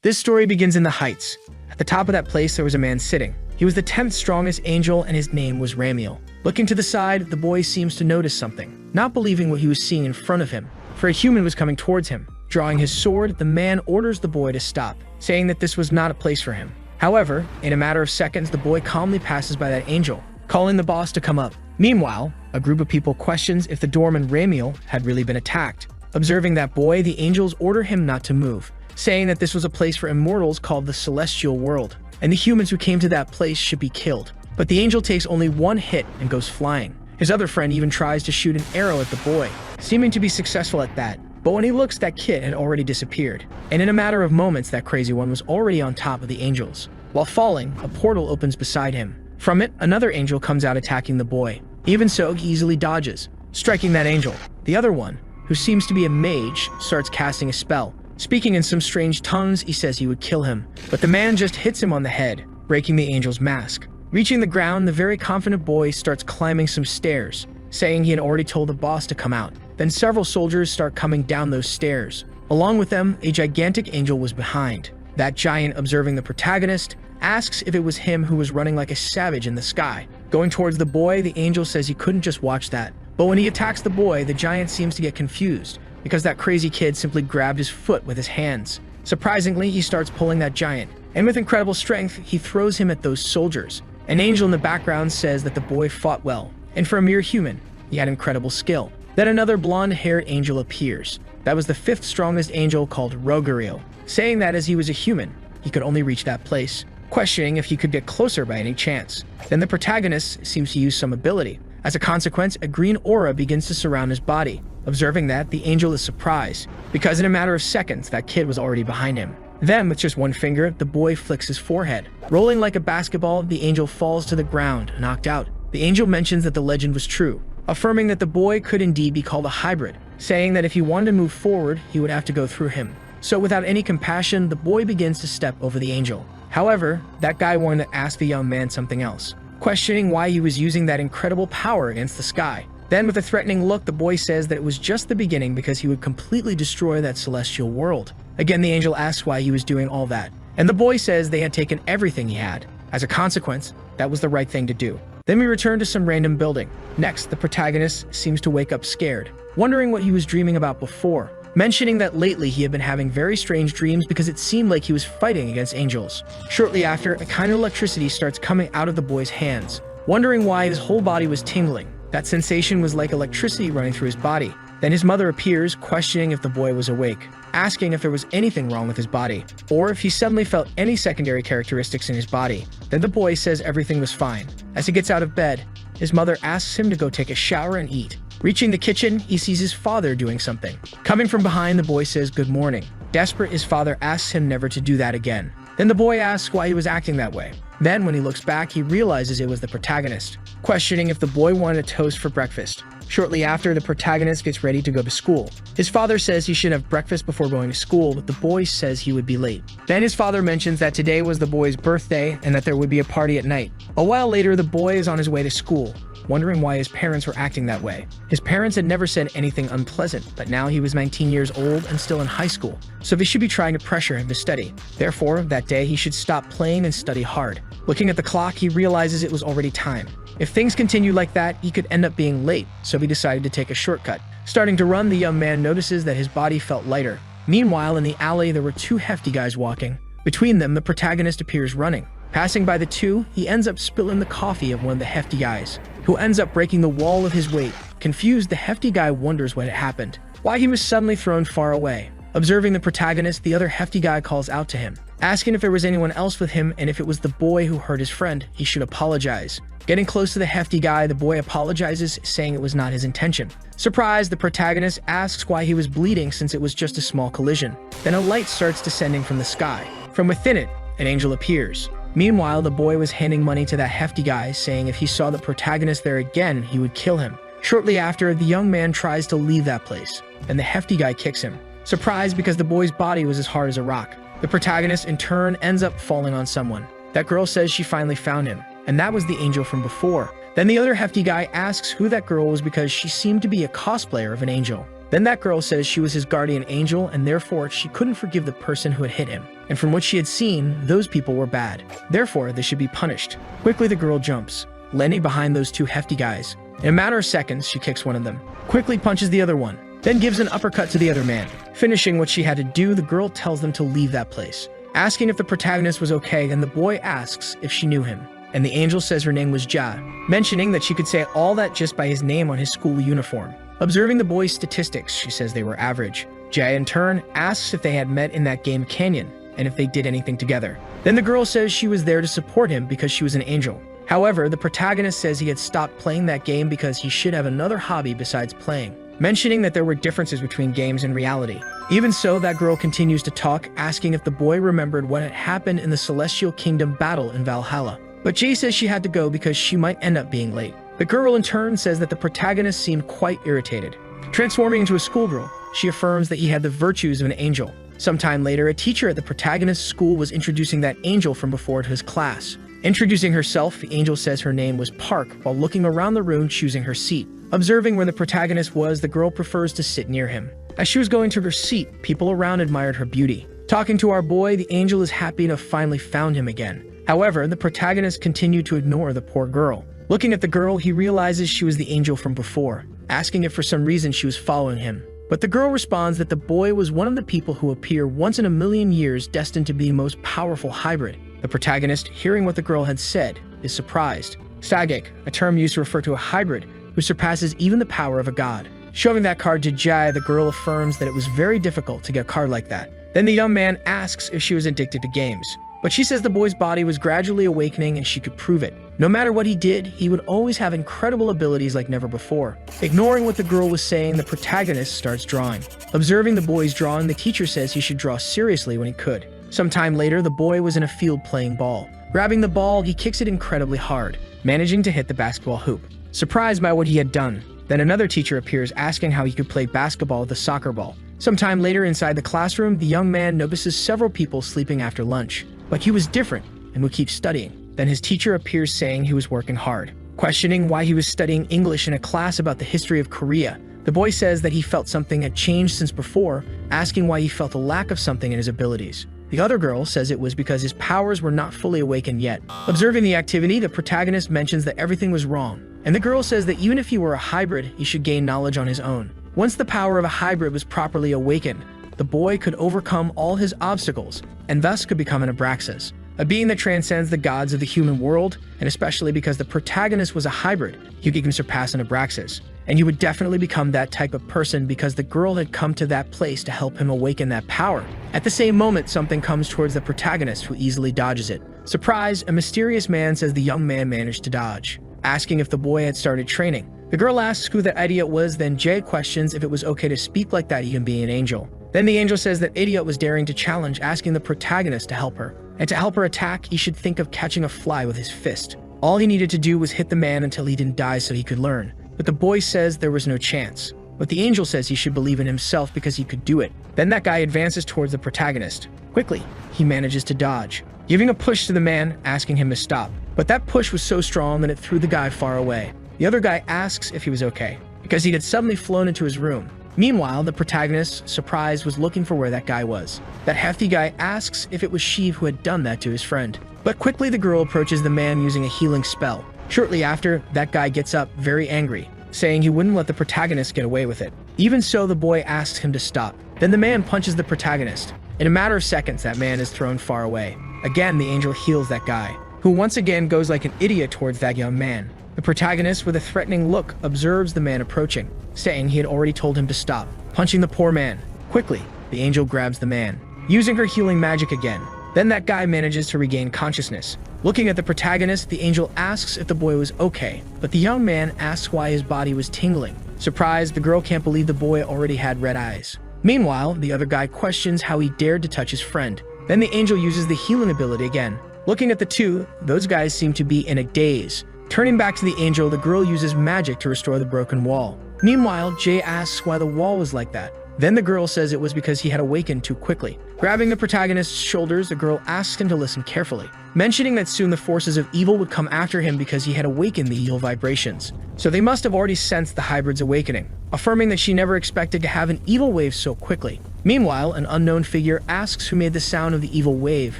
This story begins in the heights. At the top of that place, there was a man sitting. He was the 10th strongest angel, and his name was Ramiel. Looking to the side, the boy seems to notice something, not believing what he was seeing in front of him, for a human was coming towards him. Drawing his sword, the man orders the boy to stop, saying that this was not a place for him. However, in a matter of seconds, the boy calmly passes by that angel, calling the boss to come up. Meanwhile, a group of people questions if the doorman Ramiel had really been attacked. Observing that boy, the angels order him not to move, saying that this was a place for immortals called the celestial world, and the humans who came to that place should be killed. But the angel takes only one hit and goes flying. His other friend even tries to shoot an arrow at the boy, seeming to be successful at that. But when he looks, that kid had already disappeared, and in a matter of moments, that crazy one was already on top of the angels. While falling, a portal opens beside him. From it, another angel comes out attacking the boy. Even so, he easily dodges, striking that angel. The other one, who seems to be a mage, starts casting a spell. Speaking in some strange tongues, he says he would kill him, but the man just hits him on the head, breaking the angel's mask. Reaching the ground, the very confident boy starts climbing some stairs, saying he had already told the boss to come out. Then several soldiers start coming down those stairs. Along with them, a gigantic angel was behind. That giant, observing the protagonist, asks if it was him who was running like a savage in the sky. Going towards the boy, the angel says he couldn't just watch that. But when he attacks the boy, the giant seems to get confused, because that crazy kid simply grabbed his foot with his hands. Surprisingly, he starts pulling that giant, and with incredible strength, he throws him at those soldiers. An angel in the background says that the boy fought well, and for a mere human, he had incredible skill. Then another blonde-haired angel appears. That was the 5th strongest angel called Rogariel, saying that as he was a human, he could only reach that place, questioning if he could get closer by any chance. Then the protagonist seems to use some ability. As a consequence, a green aura begins to surround his body. Observing that, the angel is surprised, because in a matter of seconds, that kid was already behind him. Then, with just one finger, the boy flicks his forehead. Rolling like a basketball, the angel falls to the ground, knocked out. The angel mentions that the legend was true, affirming that the boy could indeed be called a hybrid, saying that if he wanted to move forward, he would have to go through him. So without any compassion, the boy begins to step over the angel. However, that guy wanted to ask the young man something else, questioning why he was using that incredible power against the sky. Then with a threatening look, the boy says that it was just the beginning because he would completely destroy that celestial world. Again, the angel asks why he was doing all that, and the boy says they had taken everything he had. As a consequence, that was the right thing to do. Then we return to some random building. Next, the protagonist seems to wake up scared, wondering what he was dreaming about before, mentioning that lately he had been having very strange dreams because it seemed like he was fighting against angels. Shortly after, a kind of electricity starts coming out of the boy's hands, wondering why his whole body was tingling. That sensation was like electricity running through his body. Then his mother appears, questioning if the boy was awake, asking if there was anything wrong with his body, or if he suddenly felt any secondary characteristics in his body. Then the boy says everything was fine. As he gets out of bed, his mother asks him to go take a shower and eat. Reaching the kitchen, he sees his father doing something. Coming from behind, the boy says good morning. Desperate, his father asks him never to do that again. Then the boy asks why he was acting that way. Then when he looks back, he realizes it was the protagonist, questioning if the boy wanted a toast for breakfast. Shortly after, the protagonist gets ready to go to school. His father says he should have breakfast before going to school, but the boy says he would be late. Then his father mentions that today was the boy's birthday and that there would be a party at night. A while later, the boy is on his way to school, wondering why his parents were acting that way. His parents had never said anything unpleasant, but now he was 19 years old and still in high school, so they should be trying to pressure him to study. Therefore, that day he should stop playing and study hard. Looking at the clock, he realizes it was already time. If things continue like that, he could end up being late, so he decided to take a shortcut. Starting to run, the young man notices that his body felt lighter. Meanwhile, in the alley, there were 2 hefty guys walking. Between them, the protagonist appears running. Passing by the 2, he ends up spilling the coffee of one of the hefty guys, who ends up breaking the wall of his weight. Confused, the hefty guy wonders what had happened, why he was suddenly thrown far away. Observing the protagonist, the other hefty guy calls out to him, asking if there was anyone else with him and if it was the boy who hurt his friend, he should apologize. Getting close to the hefty guy, the boy apologizes, saying it was not his intention. Surprised, the protagonist asks why he was bleeding since it was just a small collision. Then a light starts descending from the sky. From within it, an angel appears. Meanwhile, the boy was handing money to that hefty guy, saying if he saw the protagonist there again, he would kill him. Shortly after, the young man tries to leave that place, and the hefty guy kicks him. Surprised because the boy's body was as hard as a rock. The protagonist, in turn, ends up falling on someone. That girl says she finally found him, and that was the angel from before. Then the other hefty guy asks who that girl was because she seemed to be a cosplayer of an angel. Then that girl says she was his guardian angel and therefore she couldn't forgive the person who had hit him. and from what she had seen, those people were bad. Therefore, they should be punished. Quickly, the girl jumps, landing behind those two hefty guys. In a matter of seconds, she kicks one of them, quickly punches the other one, then gives an uppercut to the other man. Finishing what she had to do, the girl tells them to leave that place, asking if the protagonist was okay, and the boy asks if she knew him. And the angel says her name was Ja, mentioning that she could say all that just by his name on his school uniform. Observing the boy's statistics, she says they were average. Ja in turn asks if they had met in that game Canyon, and if they did anything together. Then the girl says she was there to support him because she was an angel. However, the protagonist says he had stopped playing that game because he should have another hobby besides playing, mentioning that there were differences between games and reality. Even so, that girl continues to talk, asking if the boy remembered what had happened in the Celestial Kingdom battle in Valhalla. But Jay says she had to go because she might end up being late. The girl in turn says that the protagonist seemed quite irritated. Transforming into a schoolgirl, she affirms that he had the virtues of an angel. Sometime later, a teacher at the protagonist's school was introducing that angel from before to his class. Introducing herself, the angel says her name was Park while looking around the room choosing her seat. Observing where the protagonist was, the girl prefers to sit near him. As she was going to her seat, people around admired her beauty. Talking to our boy, the angel is happy to have finally found him again. However, the protagonist continued to ignore the poor girl. Looking at the girl, he realizes she was the angel from before, asking if for some reason she was following him. But the girl responds that the boy was one of the people who appear once in a million years destined to be the most powerful hybrid. The protagonist, hearing what the girl had said, is surprised. Psychic, a term used to refer to a hybrid who surpasses even the power of a god. Showing that card to Jai, the girl affirms that it was very difficult to get a card like that. Then the young man asks if she was addicted to games, but she says the boy's body was gradually awakening and she could prove it. No matter what he did, he would always have incredible abilities like never before. Ignoring what the girl was saying, the protagonist starts drawing. Observing the boy's drawing, the teacher says he should draw seriously when he could. Sometime later, the boy was in a field playing ball. Grabbing the ball, he kicks it incredibly hard, managing to hit the basketball hoop. Surprised by what he had done, then another teacher appears asking how he could play basketball with a soccer ball. Sometime later, inside the classroom, the young man notices several people sleeping after lunch, but he was different and would keep studying. Then his teacher appears saying he was working hard. Questioning why he was studying English in a class about the history of Korea, the boy says that he felt something had changed since before, asking why he felt a lack of something in his abilities. The other girl says it was because his powers were not fully awakened yet. Observing the activity, the protagonist mentions that everything was wrong, and the girl says that even if he were a hybrid, he should gain knowledge on his own. Once the power of a hybrid was properly awakened, the boy could overcome all his obstacles, and thus could become an Abraxas, a being that transcends the gods of the human world, and especially because the protagonist was a hybrid, you could even surpass an Abraxas. And you would definitely become that type of person because the girl had come to that place to help him awaken that power. At the same moment, something comes towards the protagonist who easily dodges it. Surprised, a mysterious man says the young man managed to dodge, asking if the boy had started training. The girl asks who that idiot was, then Jay questions if it was okay to speak like that even being an angel. Then the angel says that idiot was daring to challenge, asking the protagonist to help her. And to help her attack, he should think of catching a fly with his fist. All he needed to do was hit the man until he didn't die so he could learn. But the boy says there was no chance. But the angel says he should believe in himself because he could do it. Then that guy advances towards the protagonist. Quickly, he manages to dodge, giving a push to the man, asking him to stop. But that push was so strong that it threw the guy far away. The other guy asks if he was okay, because he had suddenly flown into his room. Meanwhile, the protagonist, surprised, was looking for where that guy was. That hefty guy asks if it was Sheev who had done that to his friend. But quickly the girl approaches the man using a healing spell. Shortly after, that guy gets up, very angry, saying he wouldn't let the protagonist get away with it. Even so, the boy asks him to stop. Then the man punches the protagonist. In a matter of seconds, that man is thrown far away. Again, the angel heals that guy, who once again goes like an idiot towards that young man. The protagonist, with a threatening look, observes the man approaching, saying he had already told him to stop, punching the poor man. Quickly, the angel grabs the man, using her healing magic again. Then that guy manages to regain consciousness. Looking at the protagonist, the angel asks if the boy was okay, but the young man asks why his body was tingling. Surprised, the girl can't believe the boy already had red eyes. Meanwhile, the other guy questions how he dared to touch his friend. Then the angel uses the healing ability again. Looking at the two, those guys seem to be in a daze. Turning back to the angel, the girl uses magic to restore the broken wall. Meanwhile, Jay asks why the wall was like that. Then the girl says it was because he had awakened too quickly. Grabbing the protagonist's shoulders, the girl asks him to listen carefully, mentioning that soon the forces of evil would come after him because he had awakened the evil vibrations. So they must have already sensed the hybrid's awakening, affirming that she never expected to have an evil wave so quickly. Meanwhile, an unknown figure asks who made the sound of the evil wave,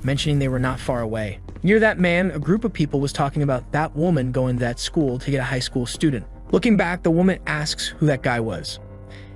mentioning they were not far away. Near that man, a group of people was talking about that woman going to that school to get a high school student. Looking back, the woman asks who that guy was.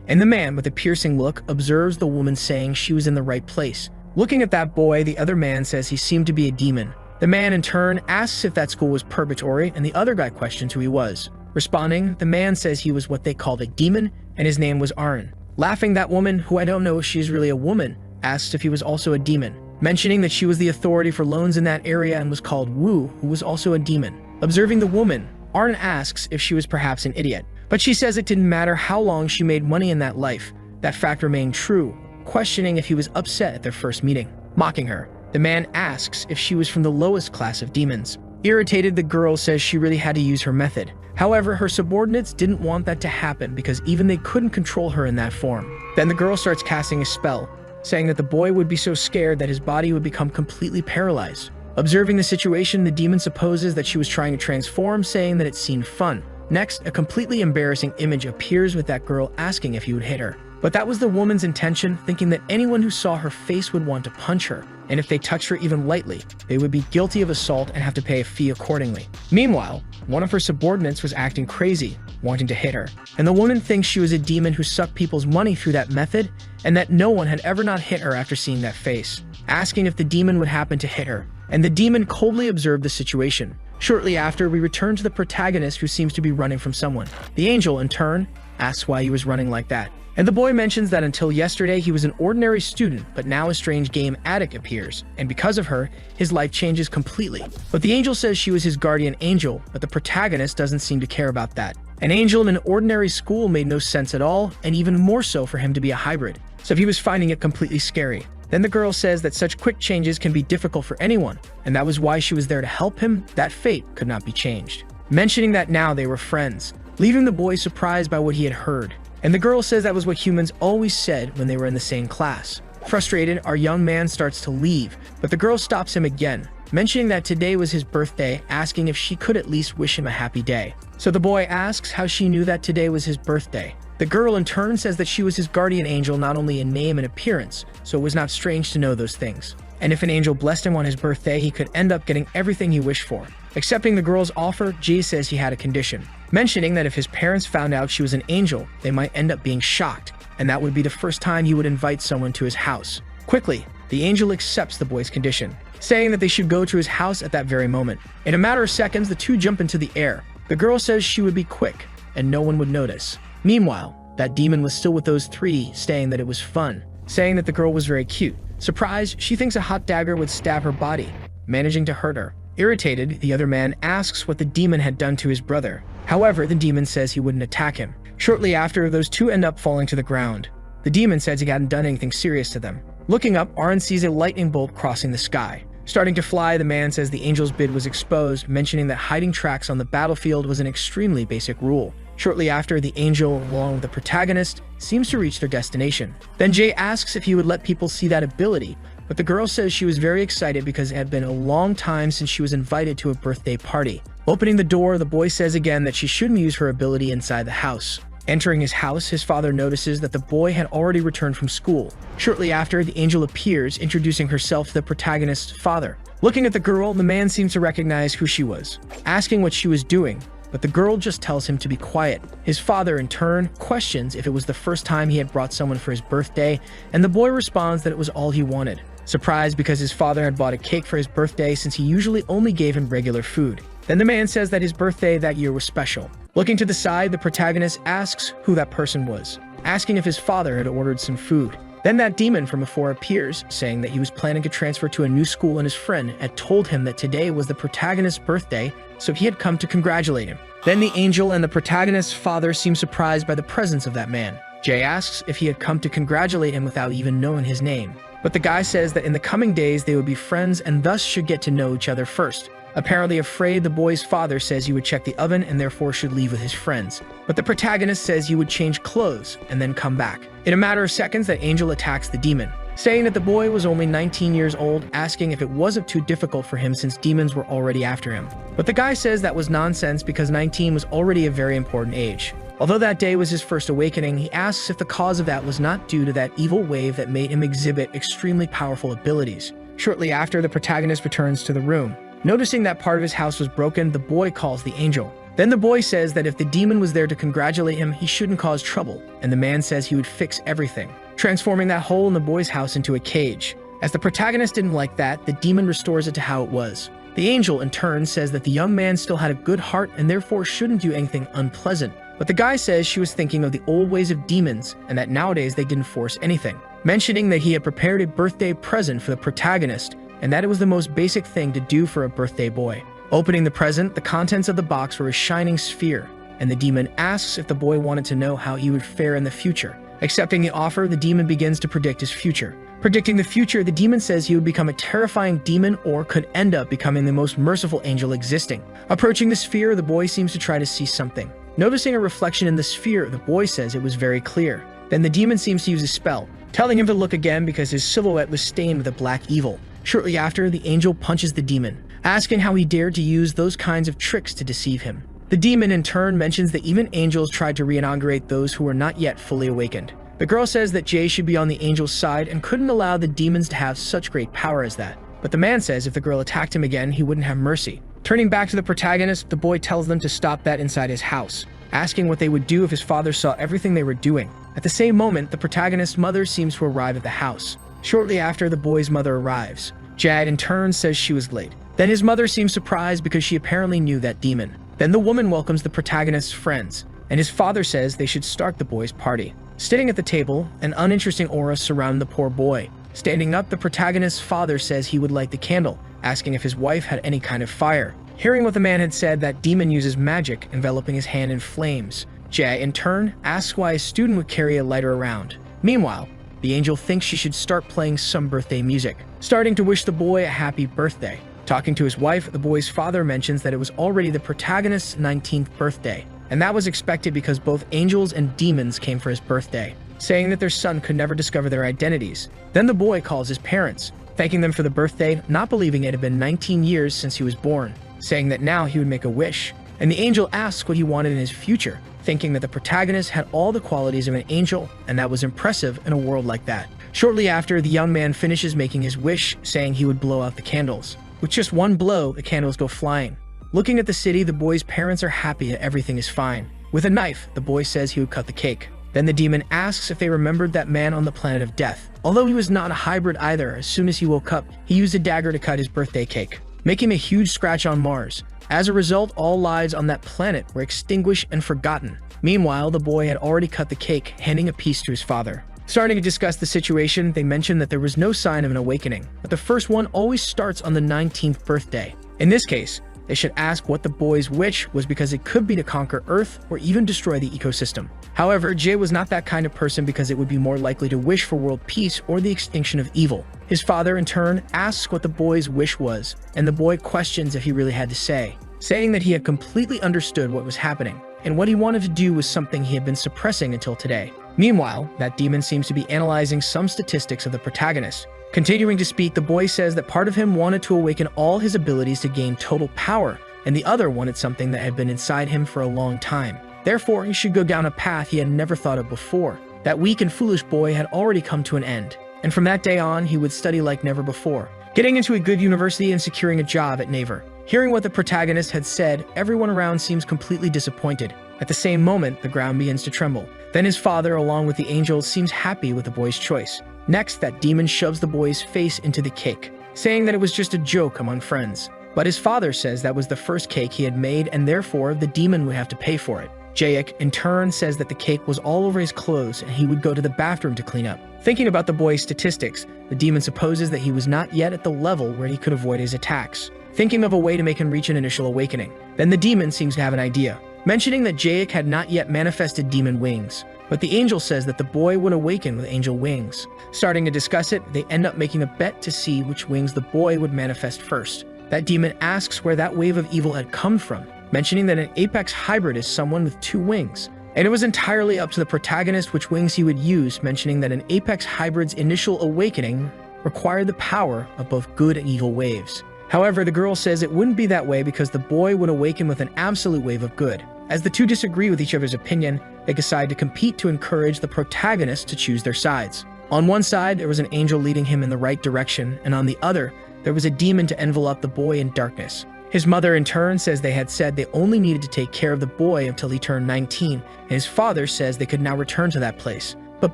And the man, with a piercing look, observes the woman saying she was in the right place. Looking at that boy, the other man says he seemed to be a demon. The man, in turn, asks if that school was purgatory, and the other guy questions who he was. Responding, the man says he was what they called a demon, and his name was Aaron. Laughing, that woman, who I don't know if she is really a woman, asks if he was also a demon, mentioning that she was the authority for loans in that area and was called Wu, who was also a demon. Observing the woman, Aaron asks if she was perhaps an idiot, but she says it didn't matter how long she made money in that life. That fact remained true, questioning if he was upset at their first meeting. Mocking her, the man asks if she was from the lowest class of demons. Irritated, the girl says she really had to use her method. However, her subordinates didn't want that to happen because even they couldn't control her in that form. Then the girl starts casting a spell, saying that the boy would be so scared that his body would become completely paralyzed. Observing the situation, the demon supposes that she was trying to transform, saying that it seemed fun. Next, a completely embarrassing image appears with that girl asking if he would hit her. But that was the woman's intention, thinking that anyone who saw her face would want to punch her, and if they touched her even lightly, they would be guilty of assault and have to pay a fee accordingly. Meanwhile, one of her subordinates was acting crazy, wanting to hit her, and the woman thinks she was a demon who sucked people's money through that method, and that no one had ever not hit her after seeing that face, asking if the demon would happen to hit her, and the demon coldly observed the situation. Shortly after, we return to the protagonist who seems to be running from someone. The angel, in turn, asks why he was running like that. And the boy mentions that until yesterday he was an ordinary student, but now a strange game addict appears, and because of her, his life changes completely. But the angel says she was his guardian angel, but the protagonist doesn't seem to care about that. An angel in an ordinary school made no sense at all, and even more so for him to be a hybrid, so he was finding it completely scary. Then the girl says that such quick changes can be difficult for anyone, and that was why she was there to help him. That fate could not be changed. Mentioning that now they were friends, leaving the boy surprised by what he had heard. And the girl says that was what humans always said when they were in the same class. Frustrated, our young man starts to leave, but the girl stops him again, mentioning that today was his birthday, asking if she could at least wish him a happy day. So the boy asks how she knew that today was his birthday. The girl in turn says that she was his guardian angel not only in name and appearance, so it was not strange to know those things. And if an angel blessed him on his birthday, he could end up getting everything he wished for. Accepting the girl's offer, Jay says he had a condition, mentioning that if his parents found out she was an angel, they might end up being shocked, and that would be the first time he would invite someone to his house. Quickly, the angel accepts the boy's condition, saying that they should go to his house at that very moment. In a matter of seconds, the two jump into the air. The girl says she would be quick, and no one would notice. Meanwhile, that demon was still with those three, saying that it was fun, saying that the girl was very cute. Surprised, she thinks a hot dagger would stab her body, managing to hurt her. Irritated, the other man asks what the demon had done to his brother. However, the demon says he wouldn't attack him. Shortly after, those two end up falling to the ground. The demon says he hadn't done anything serious to them. Looking up, Aaron sees a lightning bolt crossing the sky. Starting to fly, the man says the angel's bid was exposed, mentioning that hiding tracks on the battlefield was an extremely basic rule. Shortly after, the angel, along with the protagonist, seems to reach their destination. Then Jay asks if he would let people see that ability, but the girl says she was very excited because it had been a long time since she was invited to a birthday party. Opening the door, the boy says again that she shouldn't use her ability inside the house. Entering his house, his father notices that the boy had already returned from school. Shortly after, the angel appears, introducing herself to the protagonist's father. Looking at the girl, the man seems to recognize who she was, asking what she was doing, but the girl just tells him to be quiet. His father, in turn, questions if it was the first time he had brought someone for his birthday, and the boy responds that it was all he wanted. Surprised because his father had bought a cake for his birthday since he usually only gave him regular food. Then the man says that his birthday that year was special. Looking to the side, the protagonist asks who that person was, asking if his father had ordered some food. Then that demon from afar appears, saying that he was planning to transfer to a new school and his friend had told him that today was the protagonist's birthday, so he had come to congratulate him. Then the angel and the protagonist's father seem surprised by the presence of that man. Jay asks if he had come to congratulate him without even knowing his name. But the guy says that in the coming days they would be friends and thus should get to know each other first. Apparently afraid, the boy's father says he would check the oven and therefore should leave with his friends. But the protagonist says he would change clothes and then come back. In a matter of seconds, that angel attacks the demon, saying that the boy was only 19 years old, asking if it wasn't too difficult for him since demons were already after him. But the guy says that was nonsense because 19 was already a very important age. Although that day was his first awakening, he asks if the cause of that was not due to that evil wave that made him exhibit extremely powerful abilities. Shortly after, the protagonist returns to the room. Noticing that part of his house was broken, the boy calls the angel. Then the boy says that if the demon was there to congratulate him, he shouldn't cause trouble, and the man says he would fix everything, transforming that hole in the boy's house into a cage. As the protagonist didn't like that, the demon restores it to how it was. The angel, in turn, says that the young man still had a good heart and therefore shouldn't do anything unpleasant. But the guy says she was thinking of the old ways of demons and that nowadays they didn't force anything, mentioning that he had prepared a birthday present for the protagonist and that it was the most basic thing to do for a birthday boy. Opening the present, the contents of the box were a shining sphere, and the demon asks if the boy wanted to know how he would fare in the future. Accepting the offer, the demon begins to predict his future. Predicting the future, the demon says he would become a terrifying demon or could end up becoming the most merciful angel existing. Approaching the sphere, the boy seems to try to see something. Noticing a reflection in the sphere, the boy says it was very clear. Then the demon seems to use a spell, telling him to look again because his silhouette was stained with a black evil. Shortly after, the angel punches the demon, asking how he dared to use those kinds of tricks to deceive him. The demon in turn mentions that even angels tried to re-inaugurate those who were not yet fully awakened. The girl says that Jay should be on the angel's side and couldn't allow the demons to have such great power as that. But the man says if the girl attacked him again, he wouldn't have mercy. Turning back to the protagonist, the boy tells them to stop that inside his house, asking what they would do if his father saw everything they were doing. At the same moment, the protagonist's mother seems to arrive at the house. Shortly after, the boy's mother arrives. Jad in turn says she was late. Then his mother seems surprised because she apparently knew that demon. Then the woman welcomes the protagonist's friends, and his father says they should start the boy's party. Sitting at the table, an uninteresting aura surrounds the poor boy. Standing up, the protagonist's father says he would light the candle, asking if his wife had any kind of fire. Hearing what the man had said, that demon uses magic, enveloping his hand in flames. Jay, in turn, asks why a student would carry a lighter around. Meanwhile, the angel thinks she should start playing some birthday music, starting to wish the boy a happy birthday. Talking to his wife, the boy's father mentions that it was already the protagonist's 19th birthday, and that was expected because both angels and demons came for his birthday, saying that their son could never discover their identities. Then the boy calls his parents, thanking them for the birthday, not believing it had been 19 years since he was born, saying that now he would make a wish. And the angel asks what he wanted in his future, thinking that the protagonist had all the qualities of an angel, and that was impressive in a world like that. Shortly after, the young man finishes making his wish, saying he would blow out the candles. With just one blow, the candles go flying. Looking at the city, the boy's parents are happy that everything is fine. With a knife, the boy says he would cut the cake. Then the demon asks if they remembered that man on the planet of death. Although he was not a hybrid either, as soon as he woke up, he used a dagger to cut his birthday cake, making a huge scratch on Mars. As a result, all lives on that planet were extinguished and forgotten. Meanwhile, the boy had already cut the cake, handing a piece to his father. Starting to discuss the situation, they mentioned that there was no sign of an awakening, but the first one always starts on the 19th birthday. In this case, they should ask what the boy's wish was because it could be to conquer Earth or even destroy the ecosystem. However, Jay was not that kind of person because it would be more likely to wish for world peace or the extinction of evil. His father, in turn, asks what the boy's wish was, and the boy questions if he really had to say, saying that he had completely understood what was happening, and what he wanted to do was something he had been suppressing until today. Meanwhile, that demon seems to be analyzing some statistics of the protagonist. Continuing to speak, the boy says that part of him wanted to awaken all his abilities to gain total power, and the other wanted something that had been inside him for a long time. Therefore, he should go down a path he had never thought of before. That weak and foolish boy had already come to an end, and from that day on, he would study like never before, getting into a good university and securing a job at Naver. Hearing what the protagonist had said, everyone around seems completely disappointed. At the same moment, the ground begins to tremble. Then his father, along with the angel, seems happy with the boy's choice. Next, that demon shoves the boy's face into the cake, saying that it was just a joke among friends. But his father says that was the first cake he had made, and therefore the demon would have to pay for it. Jayek, in turn, says that the cake was all over his clothes and he would go to the bathroom to clean up. Thinking about the boy's statistics, the demon supposes that he was not yet at the level where he could avoid his attacks, thinking of a way to make him reach an initial awakening. Then the demon seems to have an idea, mentioning that Jayek had not yet manifested demon wings, but the angel says that the boy would awaken with angel wings. Starting to discuss it, they end up making a bet to see which wings the boy would manifest first. That demon asks where that wave of evil had come from, mentioning that an apex hybrid is someone with 2 wings. And it was entirely up to the protagonist which wings he would use, mentioning that an apex hybrid's initial awakening required the power of both good and evil waves. However, the girl says it wouldn't be that way because the boy would awaken with an absolute wave of good. As the two disagree with each other's opinion, they decide to compete to encourage the protagonist to choose their sides. On one side, there was an angel leading him in the right direction, and on the other, there was a demon to envelop the boy in darkness. His mother, in turn, says they had said they only needed to take care of the boy until he turned 19, and his father says they could now return to that place. But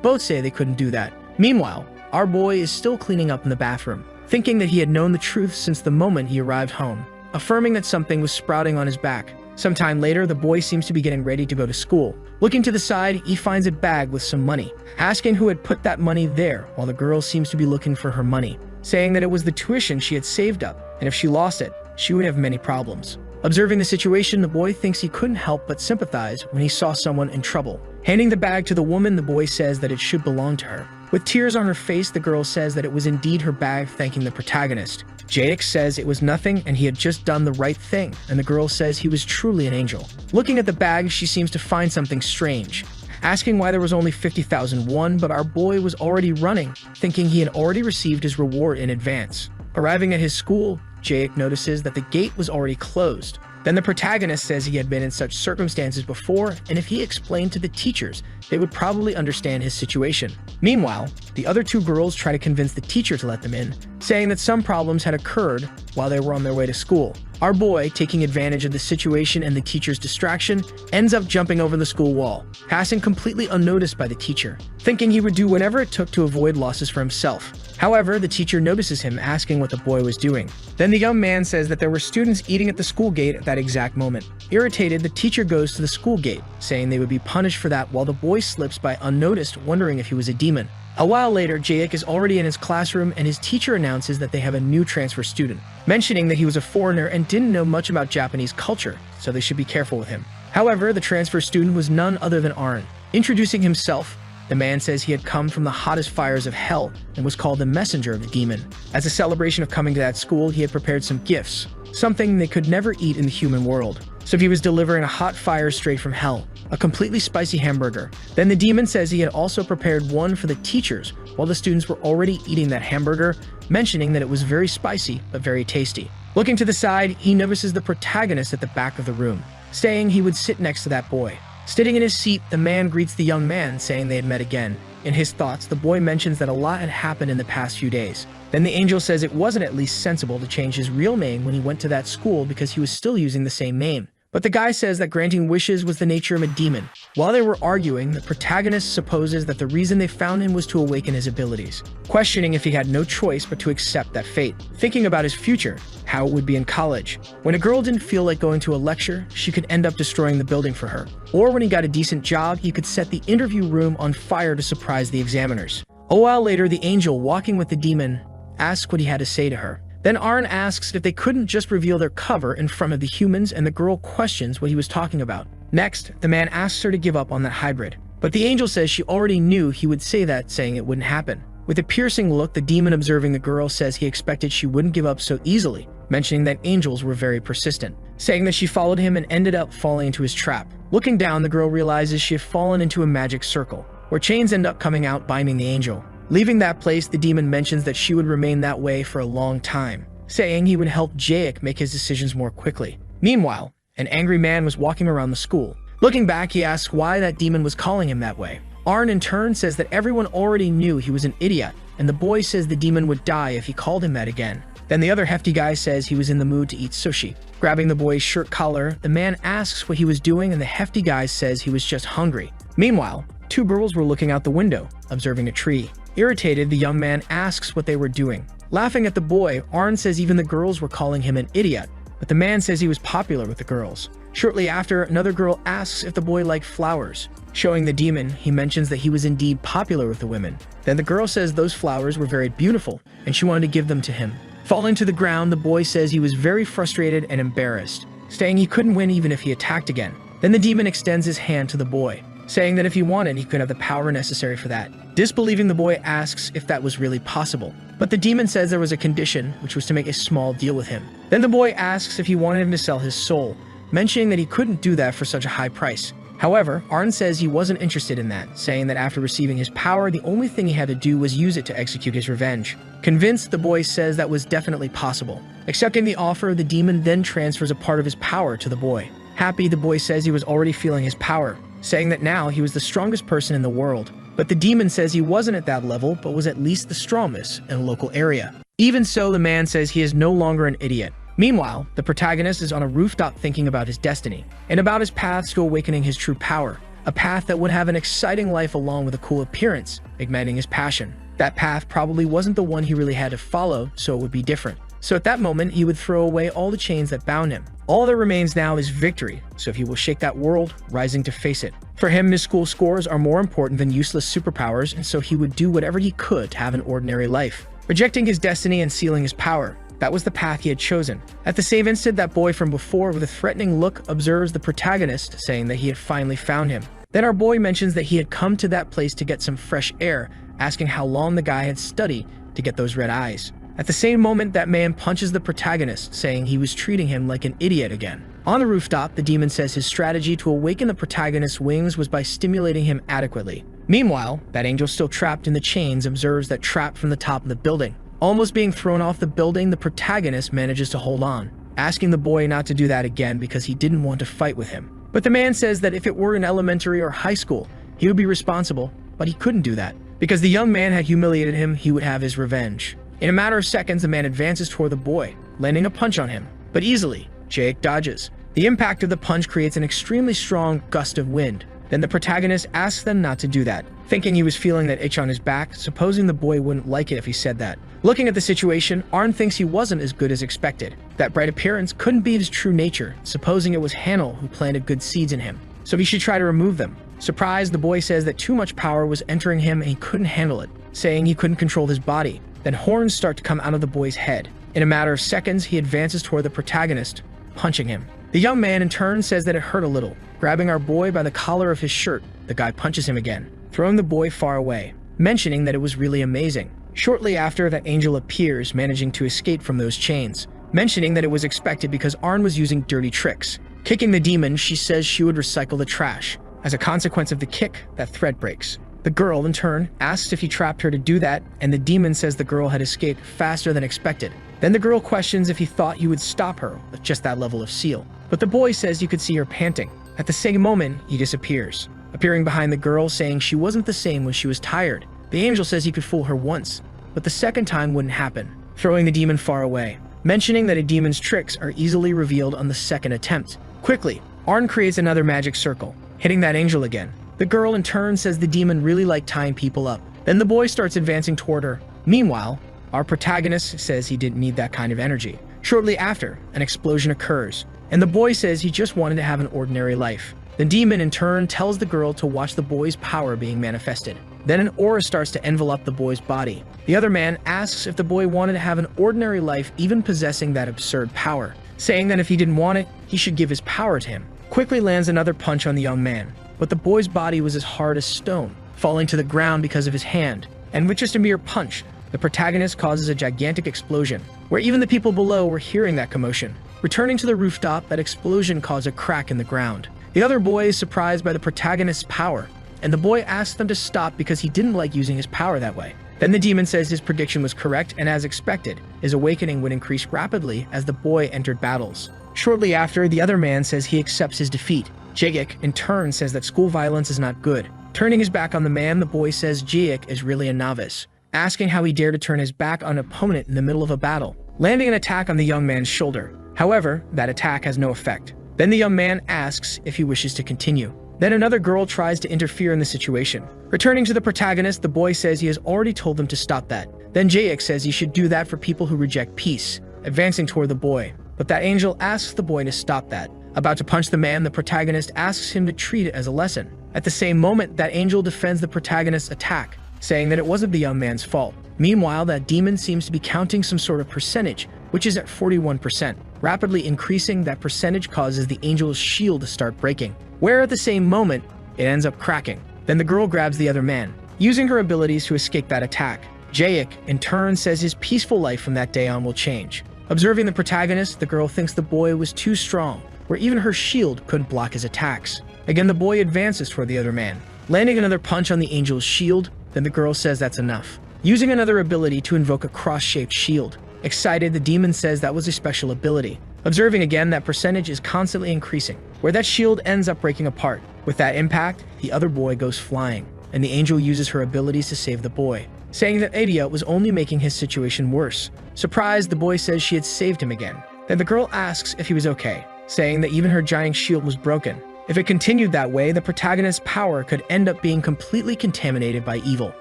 both say they couldn't do that. Meanwhile, our boy is still cleaning up in the bathroom, thinking that he had known the truth since the moment he arrived home, affirming that something was sprouting on his back. Sometime later, the boy seems to be getting ready to go to school. Looking to the side, he finds a bag with some money, asking who had put that money there, while the girl seems to be looking for her money, saying that it was the tuition she had saved up, and if she lost it, she would have many problems. Observing the situation, the boy thinks he couldn't help but sympathize when he saw someone in trouble. Handing the bag to the woman, the boy says that it should belong to her. With tears on her face, the girl says that it was indeed her bag, thanking the protagonist. Jadek says it was nothing and he had just done the right thing, and the girl says he was truly an angel. Looking at the bag, she seems to find something strange, asking why there was only 50,000 won, but our boy was already running, thinking he had already received his reward in advance. Arriving at his school, Jake notices that the gate was already closed. Then the protagonist says he had been in such circumstances before, and if he explained to the teachers, they would probably understand his situation. Meanwhile, the other two girls try to convince the teacher to let them in, saying that some problems had occurred while they were on their way to school. Our boy, taking advantage of the situation and the teacher's distraction, ends up jumping over the school wall, passing completely unnoticed by the teacher, thinking he would do whatever it took to avoid losses for himself. However, the teacher notices him, asking what the boy was doing. Then the young man says that there were students eating at the school gate at that exact moment. Irritated, the teacher goes to the school gate, saying they would be punished for that, while the boy slips by unnoticed, wondering if he was a demon. A while later, Jake is already in his classroom and his teacher announces that they have a new transfer student, mentioning that he was a foreigner and didn't know much about Japanese culture, so they should be careful with him. However, the transfer student was none other than Arn. Introducing himself, the man says he had come from the hottest fires of hell and was called the messenger of the demon. As a celebration of coming to that school, he had prepared some gifts, something they could never eat in the human world. So he was delivering a hot fire straight from hell, a completely spicy hamburger. Then the demon says he had also prepared one for the teachers, while the students were already eating that hamburger, mentioning that it was very spicy but very tasty. Looking to the side, he notices the protagonist at the back of the room, saying he would sit next to that boy. Sitting in his seat, the man greets the young man, saying they had met again. In his thoughts, the boy mentions that a lot had happened in the past few days. Then the angel says it wasn't at least sensible to change his real name when he went to that school because he was still using the same name. But the guy says that granting wishes was the nature of a demon. While they were arguing, the protagonist supposes that the reason they found him was to awaken his abilities, questioning if he had no choice but to accept that fate, thinking about his future, how it would be in college. When a girl didn't feel like going to a lecture, she could end up destroying the building for her. Or when he got a decent job, he could set the interview room on fire to surprise the examiners. A while later, the angel, walking with the demon, asks what he had to say to her. Then Arn asks if they couldn't just reveal their cover in front of the humans, and the girl questions what he was talking about. Next, the man asks her to give up on that hybrid, but the angel says she already knew he would say that, saying it wouldn't happen. With a piercing look, the demon, observing the girl, says he expected she wouldn't give up so easily, mentioning that angels were very persistent, saying that she followed him and ended up falling into his trap. Looking down, the girl realizes she had fallen into a magic circle, where chains end up coming out binding the angel. Leaving that place, the demon mentions that she would remain that way for a long time, saying he would help Jake make his decisions more quickly. Meanwhile, an angry man was walking around the school. Looking back, he asks why that demon was calling him that way. Arn in turn says that everyone already knew he was an idiot, and the boy says the demon would die if he called him that again. Then the other hefty guy says he was in the mood to eat sushi. Grabbing the boy's shirt collar, the man asks what he was doing, and the hefty guy says he was just hungry. Meanwhile, two girls were looking out the window, observing a tree. Irritated, the young man asks what they were doing. Laughing at the boy, Arn says even the girls were calling him an idiot, but the man says he was popular with the girls. Shortly after, another girl asks if the boy liked flowers. Showing the demon, he mentions that he was indeed popular with the women. Then the girl says those flowers were very beautiful, and she wanted to give them to him. Falling to the ground, the boy says he was very frustrated and embarrassed, saying he couldn't win even if he attacked again. Then the demon extends his hand to the boy, saying that if he wanted, he could have the power necessary for that. Disbelieving, the boy asks if that was really possible, but the demon says there was a condition, which was to make a small deal with him. Then the boy asks if he wanted him to sell his soul, mentioning that he couldn't do that for such a high price. However, Arn says he wasn't interested in that, saying that after receiving his power, the only thing he had to do was use it to execute his revenge. Convinced, the boy says that was definitely possible. Accepting the offer, the demon then transfers a part of his power to the boy. Happy, the boy says he was already feeling his power, saying that now he was the strongest person in the world. But the demon says he wasn't at that level, but was at least the strongest in a local area. Even so, the man says he is no longer an idiot. Meanwhile, the protagonist is on a rooftop thinking about his destiny, and about his paths to awakening his true power. A path that would have an exciting life along with a cool appearance, igniting his passion. That path probably wasn't the one he really had to follow, so it would be different. So at that moment, he would throw away all the chains that bound him. All that remains now is victory, so he will shake that world, rising to face it. For him, his school scores are more important than useless superpowers, and so he would do whatever he could to have an ordinary life. Rejecting his destiny and sealing his power, that was the path he had chosen. At the same instant, that boy from before with a threatening look observes the protagonist, saying that he had finally found him. Then our boy mentions that he had come to that place to get some fresh air, asking how long the guy had studied to get those red eyes. At the same moment, that man punches the protagonist, saying he was treating him like an idiot again. On the rooftop, the demon says his strategy to awaken the protagonist's wings was by stimulating him adequately. Meanwhile, that angel still trapped in the chains observes that trap from the top of the building. Almost being thrown off the building, the protagonist manages to hold on, asking the boy not to do that again because he didn't want to fight with him. But the man says that if it were in elementary or high school, he would be responsible, but he couldn't do that. Because the young man had humiliated him, he would have his revenge. In a matter of seconds, the man advances toward the boy, landing a punch on him. But easily, Jake dodges. The impact of the punch creates an extremely strong gust of wind. Then the protagonist asks them not to do that, thinking he was feeling that itch on his back, supposing the boy wouldn't like it if he said that. Looking at the situation, Arn thinks he wasn't as good as expected. That bright appearance couldn't be his true nature, supposing it was Hanel who planted good seeds in him, so he should try to remove them. Surprised, the boy says that too much power was entering him and he couldn't handle it, saying he couldn't control his body. Then horns start to come out of the boy's head. In a matter of seconds, he advances toward the protagonist, punching him. The young man in turn says that it hurt a little. Grabbing our boy by the collar of his shirt, the guy punches him again, throwing the boy far away, mentioning that it was really amazing. Shortly after, that angel appears, managing to escape from those chains, mentioning that it was expected because Arn was using dirty tricks. Kicking the demon, she says she would recycle the trash. As a consequence of the kick, that thread breaks. The girl, in turn, asks if he trapped her to do that, and the demon says the girl had escaped faster than expected. Then the girl questions if he thought he would stop her with just that level of seal. But the boy says you could see her panting. At the same moment, he disappears, appearing behind the girl, saying she wasn't the same when she was tired. The angel says he could fool her once, but the second time wouldn't happen, throwing the demon far away, mentioning that a demon's tricks are easily revealed on the second attempt. Quickly, Arn creates another magic circle, hitting that angel again. The girl in turn says the demon really liked tying people up. Then the boy starts advancing toward her. Meanwhile, our protagonist says he didn't need that kind of energy. Shortly after, an explosion occurs, and the boy says he just wanted to have an ordinary life. The demon in turn tells the girl to watch the boy's power being manifested. Then an aura starts to envelop the boy's body. The other man asks if the boy wanted to have an ordinary life, even possessing that absurd power, saying that if he didn't want it, he should give his power to him. Quickly lands another punch on the young man, but the boy's body was as hard as stone, falling to the ground because of his hand. And with just a mere punch, the protagonist causes a gigantic explosion, where even the people below were hearing that commotion. Returning to the rooftop, that explosion caused a crack in the ground. The other boy is surprised by the protagonist's power, and the boy asks them to stop because he didn't like using his power that way. Then the demon says his prediction was correct, and as expected, his awakening would increase rapidly as the boy entered battles. Shortly after, the other man says he accepts his defeat. Jagic, in turn, says that school violence is not good. Turning his back on the man, the boy says Jagic is really a novice, asking how he dared to turn his back on an opponent in the middle of a battle, landing an attack on the young man's shoulder. However, that attack has no effect. Then the young man asks if he wishes to continue. Then another girl tries to interfere in the situation. Returning to the protagonist, the boy says he has already told them to stop that. Then Jagic says he should do that for people who reject peace, advancing toward the boy. But that angel asks the boy to stop that. About to punch the man, the protagonist asks him to treat it as a lesson. At the same moment, that angel defends the protagonist's attack, saying that it wasn't the young man's fault. Meanwhile, that demon seems to be counting some sort of percentage, which is at 41%. Rapidly increasing, that percentage causes the angel's shield to start breaking, where at the same moment, it ends up cracking. Then the girl grabs the other man, using her abilities to escape that attack. Jagic, in turn, says his peaceful life from that day on will change. Observing the protagonist, the girl thinks the boy was too strong, where even her shield couldn't block his attacks. Again, the boy advances toward the other man, landing another punch on the angel's shield. Then the girl says that's enough, using another ability to invoke a cross-shaped shield. Excited, the demon says that was a special ability, observing again that percentage is constantly increasing, where that shield ends up breaking apart. With that impact, the other boy goes flying, and the angel uses her abilities to save the boy, saying that Adia was only making his situation worse. Surprised, the boy says she had saved him again. Then the girl asks if he was okay, saying that even her giant shield was broken. If it continued that way, the protagonist's power could end up being completely contaminated by evil.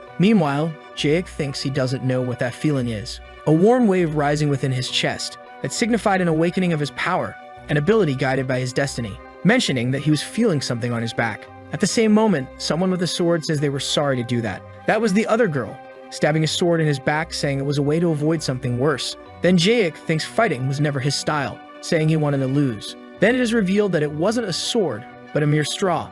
Meanwhile, Jaek thinks he doesn't know what that feeling is. A warm wave rising within his chest that signified an awakening of his power, an ability guided by his destiny, mentioning that he was feeling something on his back. At the same moment, someone with a sword says they were sorry to do that. That was the other girl, stabbing a sword in his back, saying it was a way to avoid something worse. Then Jaek thinks fighting was never his style, saying he wanted to lose. Then it is revealed that it wasn't a sword, but a mere straw,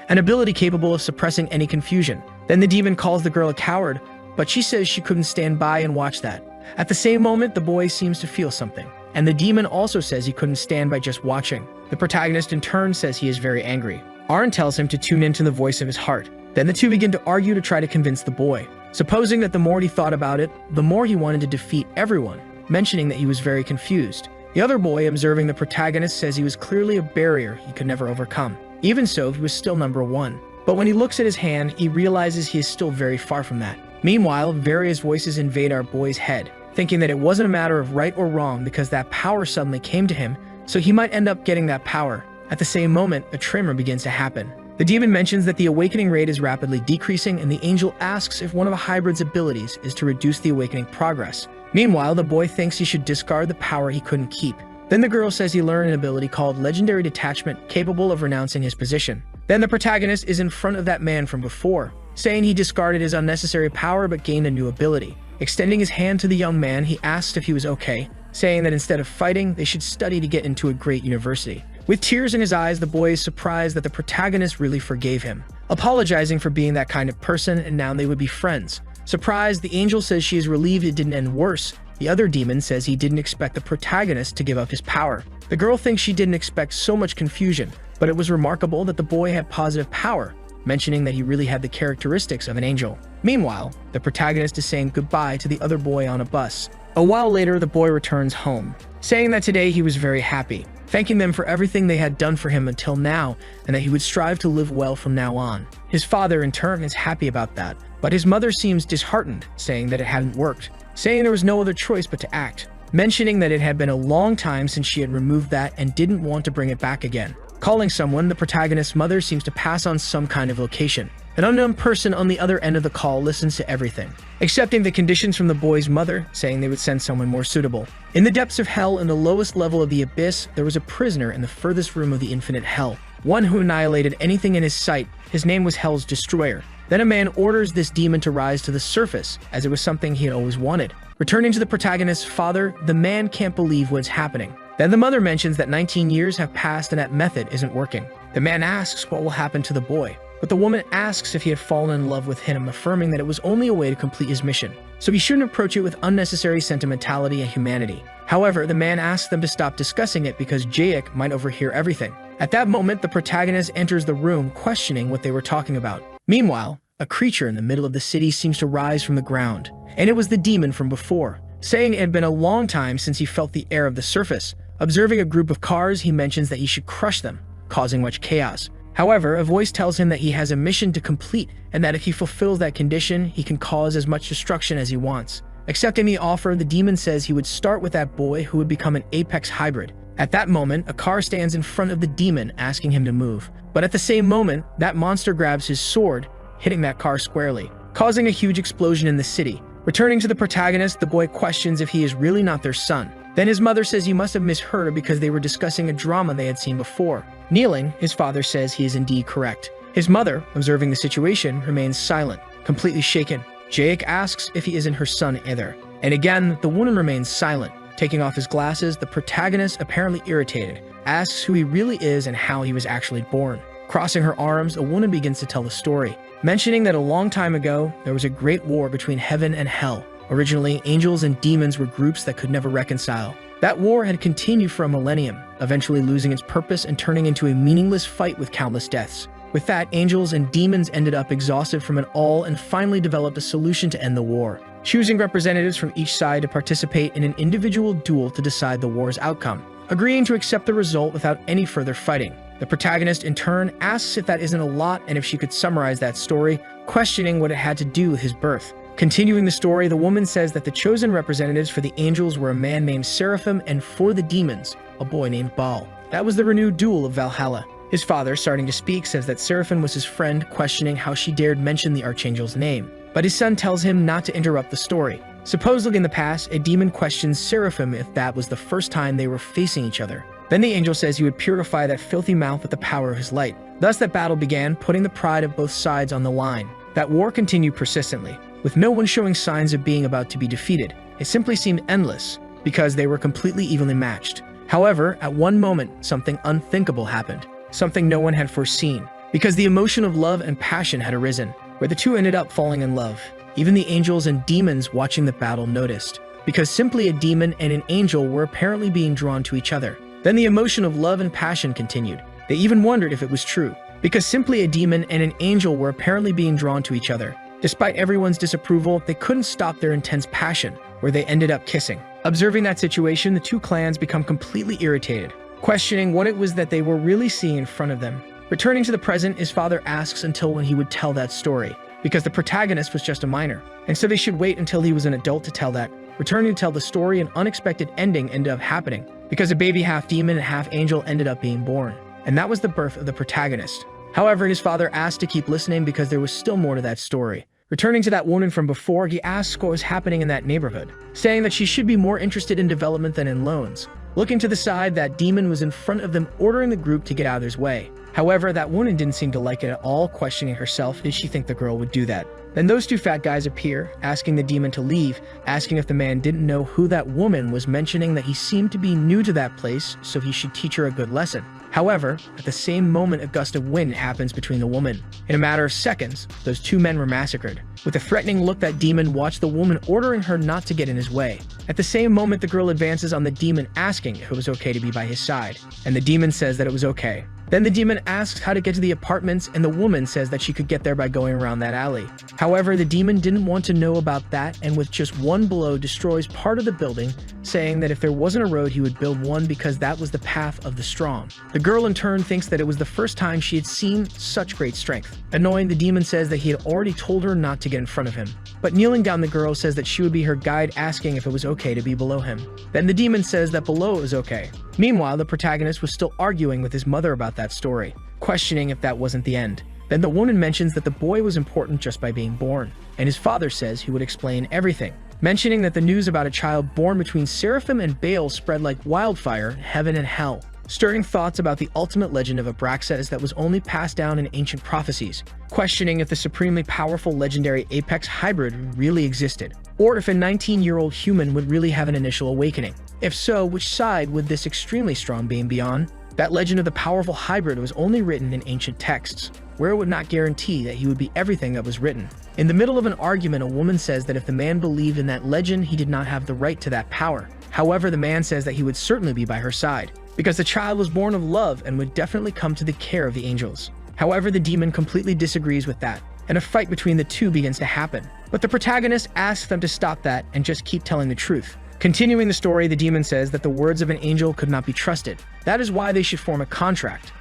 an ability capable of suppressing any confusion. Then the demon calls the girl a coward, but she says she couldn't stand by and watch that. At the same moment, the boy seems to feel something, and the demon also says he couldn't stand by just watching. The protagonist in turn says he is very angry. Arn tells him to tune into the voice of his heart. Then the two begin to argue to try to convince the boy, supposing that the more he thought about it, the more he wanted to defeat everyone, mentioning that he was very confused. The other boy, observing the protagonist, says he was clearly a barrier he could never overcome. Even so, he was still number one. But when he looks at his hand, he realizes he is still very far from that. Meanwhile, various voices invade our boy's head, thinking that it wasn't a matter of right or wrong because that power suddenly came to him, so he might end up getting that power. At the same moment, a tremor begins to happen. The demon mentions that the awakening rate is rapidly decreasing, and the angel asks if one of a hybrid's abilities is to reduce the awakening progress. Meanwhile, the boy thinks he should discard the power he couldn't keep. Then the girl says he learned an ability called Legendary Detachment, capable of renouncing his position. Then the protagonist is in front of that man from before, saying he discarded his unnecessary power but gained a new ability. Extending his hand to the young man, he asked if he was okay, saying that instead of fighting, they should study to get into a great university. With tears in his eyes, the boy is surprised that the protagonist really forgave him, apologizing for being that kind of person, and now they would be friends. Surprised, the angel says she is relieved it didn't end worse. The other demon says he didn't expect the protagonist to give up his power. The girl thinks she didn't expect so much confusion, but it was remarkable that the boy had positive power, mentioning that he really had the characteristics of an angel. Meanwhile, the protagonist is saying goodbye to the other boy on a bus. A while later, the boy returns home, saying that today he was very happy, thanking them for everything they had done for him until now, and that he would strive to live well from now on. His father, in turn, is happy about that, but his mother seems disheartened, saying that it hadn't worked, saying there was no other choice but to act, mentioning that it had been a long time since she had removed that and didn't want to bring it back again. Calling someone, the protagonist's mother seems to pass on some kind of location. An unknown person on the other end of the call listens to everything, accepting the conditions from the boy's mother, saying they would send someone more suitable. In the depths of hell, in the lowest level of the abyss, there was a prisoner in the furthest room of the infinite hell, one who annihilated anything in his sight. His name was Hell's Destroyer. Then a man orders this demon to rise to the surface, as it was something he had always wanted. Returning to the protagonist's father, the man can't believe what's happening. Then the mother mentions that 19 years have passed and that method isn't working. The man asks what will happen to the boy, but the woman asks if he had fallen in love with him, affirming that it was only a way to complete his mission, so he shouldn't approach it with unnecessary sentimentality and humanity. However, the man asks them to stop discussing it because Jaek might overhear everything. At that moment, the protagonist enters the room, questioning what they were talking about. Meanwhile, a creature in the middle of the city seems to rise from the ground, and it was the demon from before, saying it had been a long time since he felt the air of the surface. Observing a group of cars, he mentions that he should crush them, causing much chaos. However, a voice tells him that he has a mission to complete, and that if he fulfills that condition, he can cause as much destruction as he wants. Accepting the offer, the demon says he would start with that boy who would become an apex hybrid. At that moment, a car stands in front of the demon, asking him to move. But at the same moment, that monster grabs his sword, hitting that car squarely, causing a huge explosion in the city. Returning to the protagonist, the boy questions if he is really not their son. Then his mother says he must have misheard because they were discussing a drama they had seen before. Kneeling, his father says he is indeed correct. His mother, observing the situation, remains silent, completely shaken. Jaek asks if he isn't her son either. And again, the woman remains silent. Taking off his glasses, the protagonist, apparently irritated, asks who he really is and how he was actually born. Crossing her arms, a woman begins to tell the story, mentioning that a long time ago, there was a great war between heaven and hell. Originally, angels and demons were groups that could never reconcile. That war had continued for a millennium, eventually losing its purpose and turning into a meaningless fight with countless deaths. With that, angels and demons ended up exhausted from it all and finally developed a solution to end the war, choosing representatives from each side to participate in an individual duel to decide the war's outcome. agreeing to accept the result without any further fighting. The protagonist, in turn, asks if that isn't a lot and if she could summarize that story, questioning what it had to do with his birth. Continuing the story, the woman says that the chosen representatives for the angels were a man named Seraphim and for the demons, a boy named Baal. That was the renewed duel of Valhalla. His father, starting to speak, says that Seraphim was his friend, questioning how she dared mention the archangel's name. But his son tells him not to interrupt the story. Supposedly in the past, a demon questions Seraphim if that was the first time they were facing each other. Then the angel says he would purify that filthy mouth with the power of his light. Thus that battle began, putting the pride of both sides on the line. That war continued persistently, with no one showing signs of being about to be defeated. It simply seemed endless, because they were completely evenly matched. However, at one moment, something unthinkable happened. Something no one had foreseen. Because the emotion of love and passion had arisen, where the two ended up falling in love. Even the angels and demons watching the battle noticed, because simply a demon and an angel were apparently being drawn to each other. Then the emotion of love and passion continued. They even wondered if it was true, because simply a demon and an angel were apparently being drawn to each other. Despite everyone's disapproval, they couldn't stop their intense passion, where they ended up kissing. Observing that situation, the two clans become completely irritated, questioning what it was that they were really seeing in front of them. Returning to the present, his father asks until when he would tell that story, because the protagonist was just a minor, and so they should wait until he was an adult to tell that. Returning to tell the story, an unexpected ending ended up happening, because a baby half demon and half angel ended up being born, and that was the birth of the protagonist. However, his father asked to keep listening because there was still more to that story. Returning to that woman from before, he asks what was happening in that neighborhood, saying that she should be more interested in development than in loans. Looking to the side, that demon was in front of them, ordering the group to get out of his way. However, that woman didn't seem to like it at all, questioning herself, did she think the girl would do that? Then those two fat guys appear, asking the demon to leave, asking if the man didn't know who that woman was, mentioning that he seemed to be new to that place, so he should teach her a good lesson. However, at the same moment, a gust of wind happens between the woman. In a matter of seconds, those two men were massacred. With a threatening look, that demon watched the woman, ordering her not to get in his way. At the same moment, the girl advances on the demon, asking if it was okay to be by his side, and the demon says that it was okay. Then the demon asks how to get to the apartments, and the woman says that she could get there by going around that alley. However, the demon didn't want to know about that, and with just one blow destroys part of the building, saying that if there wasn't a road he would build one because that was the path of the strong. The girl in turn thinks that it was the first time she had seen such great strength. Annoying, the demon says that he had already told her not to get in front of him. But kneeling down, the girl says that she would be her guide, asking if it was okay to be below him. Then the demon says that below is okay. Meanwhile, the protagonist was still arguing with his mother about that story, questioning if that wasn't the end. Then the woman mentions that the boy was important just by being born, and his father says he would explain everything, mentioning that the news about a child born between Seraphim and Baal spread like wildfire in heaven and hell, stirring thoughts about the ultimate legend of Abraxas that was only passed down in ancient prophecies, questioning if the supremely powerful legendary apex hybrid really existed, or if a 19-year-old human would really have an initial awakening. If so, which side would this extremely strong being be on? That legend of the powerful hybrid was only written in ancient texts, where it would not guarantee that he would be everything that was written. In the middle of an argument, a woman says that if the man believed in that legend, he did not have the right to that power. However, the man says that he would certainly be by her side, because the child was born of love and would definitely come to the care of the angels. However, the demon completely disagrees with that, and a fight between the two begins to happen. But the protagonist asks them to stop that and just keep telling the truth. Continuing the story, the demon says that the words of an angel could not be trusted. That is why they should form a contract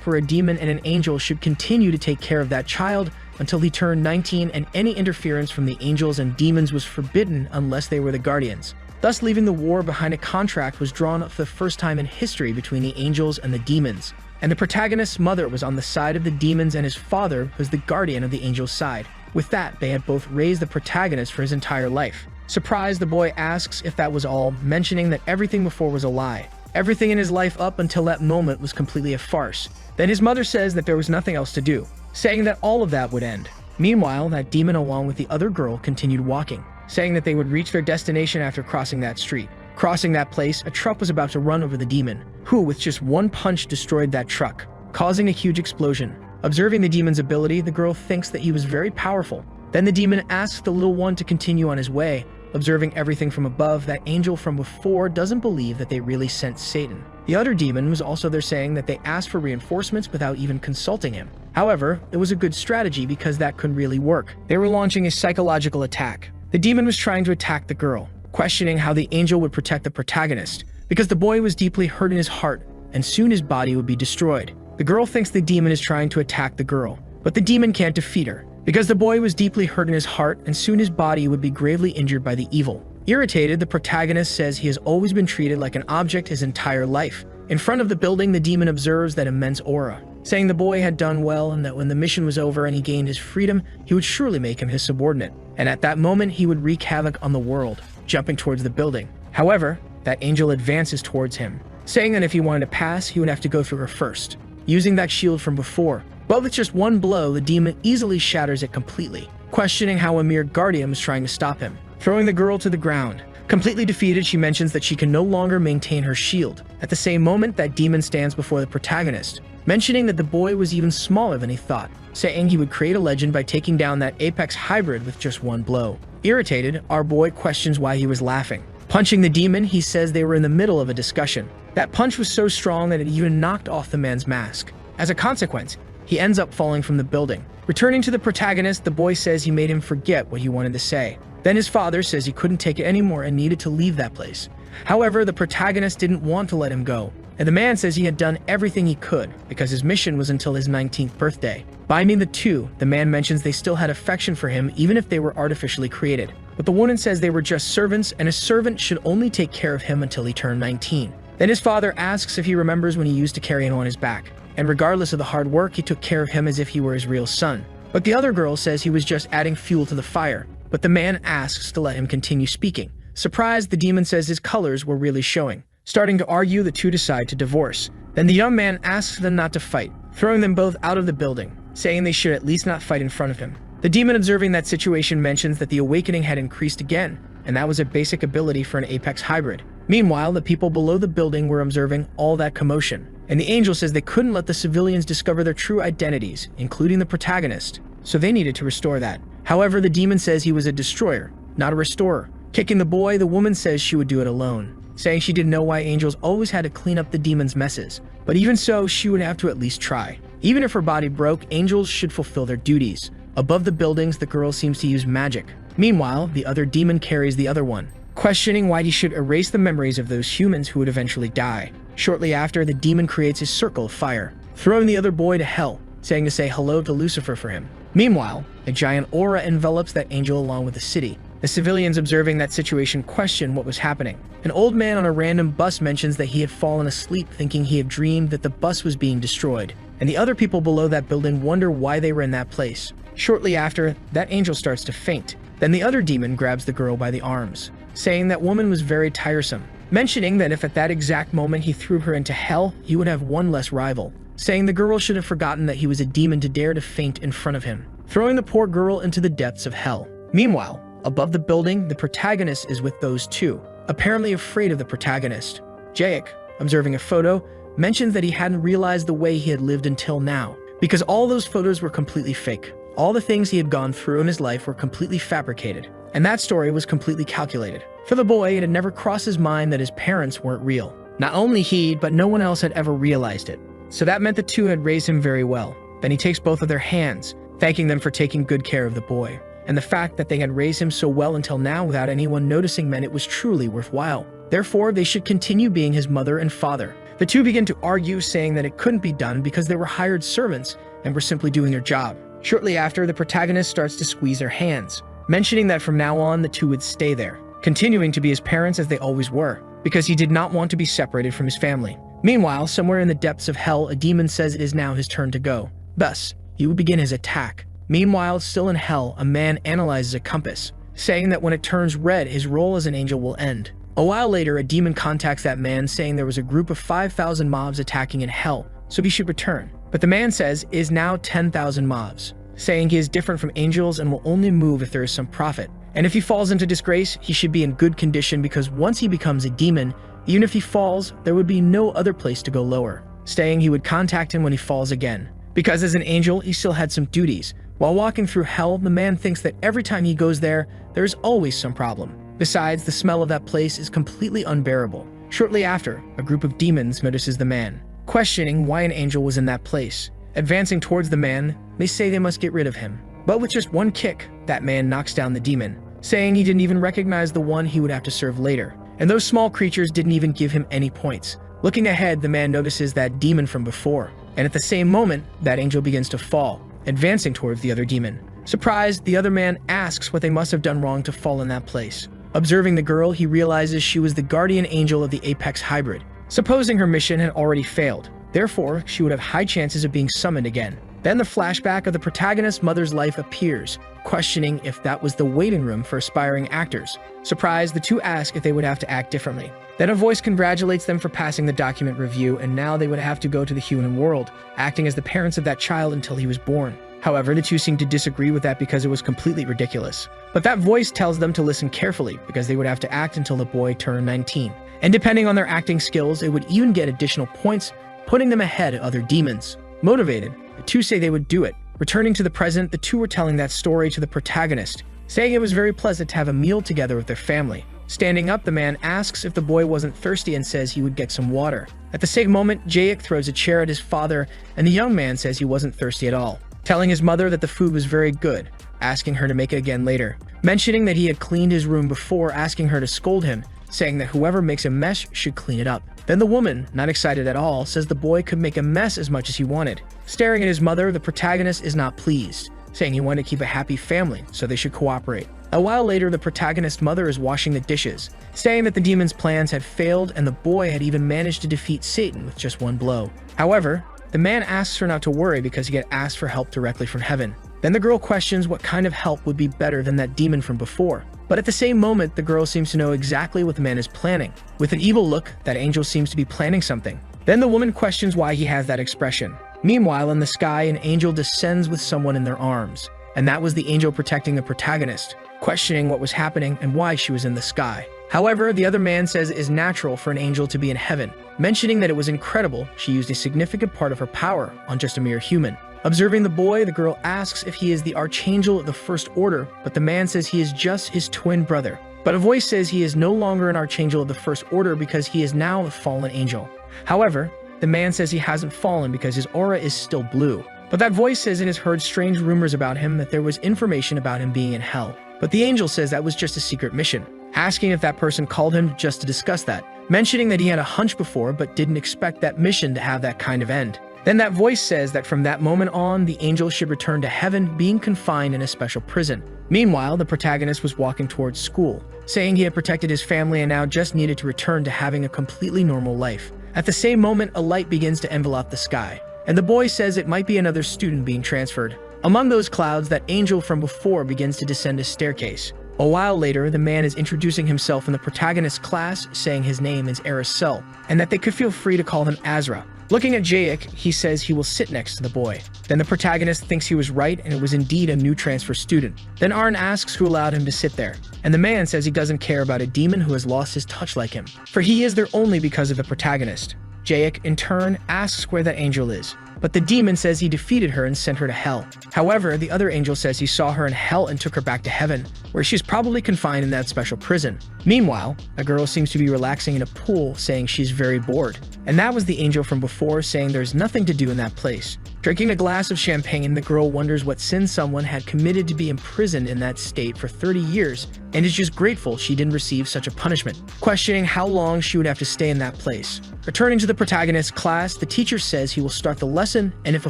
where a demon and an angel should continue to take care of that child until he turned 19, and any interference from the angels and demons was forbidden unless they were the guardians. Thus, leaving the war behind, a contract was drawn up for the first time in history between the angels and the demons. And the protagonist's mother was on the side of the demons, and his father was the guardian of the angels' side. With that, they had both raised the protagonist for his entire life. Surprised, the boy asks if that was all, mentioning that everything before was a lie. Everything in his life up until that moment was completely a farce. Then his mother says that there was nothing else to do, saying that all of that would end. Meanwhile, that demon along with the other girl continued walking, saying that they would reach their destination after crossing that street. Crossing that place, a truck was about to run over the demon, who with just one punch destroyed that truck, causing a huge explosion. Observing the demon's ability, the girl thinks that he was very powerful. Then the demon asks the little one to continue on his way. Observing everything from above, that angel from before doesn't believe that they really sent Satan. The other demon was also there, saying that they asked for reinforcements without even consulting him. However, it was a good strategy because that couldn't really work. They were launching a psychological attack. The demon was trying to attack the girl, questioning how the angel would protect the protagonist, because the boy was deeply hurt in his heart, and soon his body would be destroyed. The girl thinks the demon is trying to attack the girl, but the demon can't defeat her, because the boy was deeply hurt in his heart, and soon his body would be gravely injured by the evil. Irritated, the protagonist says he has always been treated like an object his entire life. In front of the building, the demon observes that immense aura, saying the boy had done well and that when the mission was over and he gained his freedom, he would surely make him his subordinate. And at that moment, he would wreak havoc on the world, jumping towards the building. However, that angel advances towards him, saying that if he wanted to pass, he would have to go through her first, using that shield from before. But with just one blow, the demon easily shatters it completely, questioning how a mere guardian was trying to stop him, throwing the girl to the ground. Completely defeated, she mentions that she can no longer maintain her shield. At the same moment, that demon stands before the protagonist, mentioning that the boy was even smaller than he thought, saying he would create a legend by taking down that apex hybrid with just one blow. Irritated, our boy questions why he was laughing. Punching the demon, he says they were in the middle of a discussion. That punch was so strong that it even knocked off the man's mask. As a consequence, he ends up falling from the building. Returning to the protagonist, the boy says he made him forget what he wanted to say. Then his father says he couldn't take it anymore and needed to leave that place. However, the protagonist didn't want to let him go, and the man says he had done everything he could because his mission was until his 19th birthday. Binding the two, the man mentions they still had affection for him even if they were artificially created. But the woman says they were just servants and a servant should only take care of him until he turned 19. Then his father asks if he remembers when he used to carry him on his back, and regardless of the hard work, he took care of him as if he were his real son. But the other girl says he was just adding fuel to the fire, but the man asks to let him continue speaking. Surprised, the demon says his colors were really showing. Starting to argue, the two decide to divorce. Then the young man asks them not to fight, throwing them both out of the building, saying they should at least not fight in front of him. The demon, observing that situation, mentions that the awakening had increased again, and that was a basic ability for an apex hybrid. Meanwhile, the people below the building were observing all that commotion, and the angel says they couldn't let the civilians discover their true identities, including the protagonist, so they needed to restore that. However, the demon says he was a destroyer, not a restorer. Kicking the boy, the woman says she would do it alone, saying she didn't know why angels always had to clean up the demon's messes, but even so, she would have to at least try. Even if her body broke, angels should fulfill their duties. Above the buildings, the girl seems to use magic. Meanwhile, the other demon carries the other one, questioning why he should erase the memories of those humans who would eventually die. Shortly after, the demon creates a circle of fire, throwing the other boy to hell, saying to say hello to Lucifer for him. Meanwhile, a giant aura envelops that angel along with the city. The civilians observing that situation question what was happening. An old man on a random bus mentions that he had fallen asleep thinking he had dreamed that the bus was being destroyed, and the other people below that building wonder why they were in that place. Shortly after, that angel starts to faint. Then the other demon grabs the girl by the arms, saying that woman was very tiresome, mentioning that if at that exact moment he threw her into hell, he would have one less rival, saying the girl should have forgotten that he was a demon to dare to faint in front of him, throwing the poor girl into the depths of hell. Meanwhile, above the building, the protagonist is with those two, apparently afraid of the protagonist. Jayek, observing a photo, mentions that he hadn't realized the way he had lived until now, because all those photos were completely fake. All the things he had gone through in his life were completely fabricated, and that story was completely calculated. For the boy, it had never crossed his mind that his parents weren't real. Not only he, but no one else had ever realized it. So that meant the two had raised him very well. Then he takes both of their hands, thanking them for taking good care of the boy. And the fact that they had raised him so well until now without anyone noticing meant it was truly worthwhile. Therefore, they should continue being his mother and father. The two begin to argue, saying that it couldn't be done because they were hired servants and were simply doing their job. Shortly after, the protagonist starts to squeeze their hands, mentioning that from now on the two would stay there, continuing to be his parents as they always were, because he did not want to be separated from his family. Meanwhile, somewhere in the depths of hell, a demon says it is now his turn to go. Thus, he would begin his attack. Meanwhile, still in hell, a man analyzes a compass, saying that when it turns red, his role as an angel will end. A while later, a demon contacts that man, saying there was a group of 5,000 mobs attacking in hell, so he should return. But the man says it is now 10,000 mobs, saying he is different from angels and will only move if there is some profit. And if he falls into disgrace, he should be in good condition because once he becomes a demon, even if he falls, there would be no other place to go lower, saying he would contact him when he falls again. Because as an angel, he still had some duties. While walking through hell, the man thinks that every time he goes there, there is always some problem. Besides, the smell of that place is completely unbearable. Shortly after, a group of demons notices the man, questioning why an angel was in that place. Advancing towards the man, they say they must get rid of him. But with just one kick, that man knocks down the demon, saying he didn't even recognize the one he would have to serve later. and those small creatures didn't even give him any points. Looking ahead, the man notices that demon from before, and at the same moment, that angel begins to fall, advancing towards the other demon. Surprised, the other man asks what they must have done wrong to fall in that place. Observing the girl, he realizes she was the guardian angel of the Apex hybrid, supposing her mission had already failed. Therefore, she would have high chances of being summoned again. Then the flashback of the protagonist's mother's life appears, questioning if that was the waiting room for aspiring actors. Surprised, the two ask if they would have to act differently. Then a voice congratulates them for passing the document review, and now they would have to go to the human world, acting as the parents of that child until he was born. However, the two seem to disagree with that because it was completely ridiculous. But that voice tells them to listen carefully because they would have to act until the boy turned 19. And depending on their acting skills, it would even get additional points, putting them ahead of other demons. Motivated, the two say they would do it. Returning to the present, the two were telling that story to the protagonist, saying it was very pleasant to have a meal together with their family. Standing up, the man asks if the boy wasn't thirsty and says he would get some water. At the same moment, Jayak throws a chair at his father, and the young man says he wasn't thirsty at all, telling his mother that the food was very good, asking her to make it again later. Mentioning that he had cleaned his room before, asking her to scold him, saying that whoever makes a mess should clean it up. Then the woman, not excited at all, says the boy could make a mess as much as he wanted. Staring at his mother, the protagonist is not pleased, saying he wanted to keep a happy family, so they should cooperate. A while later, the protagonist's mother is washing the dishes, saying that the demon's plans had failed and the boy had even managed to defeat Satan with just one blow. However, the man asks her not to worry because he had asked for help directly from heaven. Then the girl questions what kind of help would be better than that demon from before. But at the same moment, the girl seems to know exactly what the man is planning. With an evil look, that angel seems to be planning something. Then the woman questions why he has that expression. Meanwhile, in the sky, an angel descends with someone in their arms. And that was the angel protecting the protagonist, questioning what was happening and why she was in the sky. However, the other man says it is natural for an angel to be in heaven, mentioning that it was incredible she used a significant part of her power on just a mere human. Observing the boy, the girl asks if he is the archangel of the first order, but the man says he is just his twin brother. But a voice says he is no longer an archangel of the first order because he is now a fallen angel. However, the man says he hasn't fallen because his aura is still blue. But that voice says it has heard strange rumors about him, that there was information about him being in hell. But the angel says that was just a secret mission, asking if that person called him just to discuss that, mentioning that he had a hunch before but didn't expect that mission to have that kind of end. Then that voice says that from that moment on, the angel should return to heaven, being confined in a special prison. Meanwhile, the protagonist was walking towards school, saying he had protected his family and now just needed to return to having a completely normal life. At the same moment, a light begins to envelop the sky, and the boy says it might be another student being transferred. Among those clouds, that angel from before begins to descend a staircase. A while later, the man is introducing himself in the protagonist's class, saying his name is Aracel, and that they could feel free to call him Azra. Looking at Jayak, he says he will sit next to the boy. Then the protagonist thinks he was right and it was indeed a new transfer student. Then Arn asks who allowed him to sit there, and the man says he doesn't care about a demon who has lost his touch like him, for he is there only because of the protagonist. Jayak, in turn, asks where that angel is, but the demon says he defeated her and sent her to hell. However, the other angel says he saw her in hell and took her back to heaven, where she's probably confined in that special prison. Meanwhile, a girl seems to be relaxing in a pool, saying she's very bored. And that was the angel from before, saying there's nothing to do in that place. Drinking a glass of champagne, the girl wonders what sin someone had committed to be imprisoned in that state for 30 years, and is just grateful she didn't receive such a punishment, questioning how long she would have to stay in that place. Returning to the protagonist's class, the teacher says he will start the lesson, and if a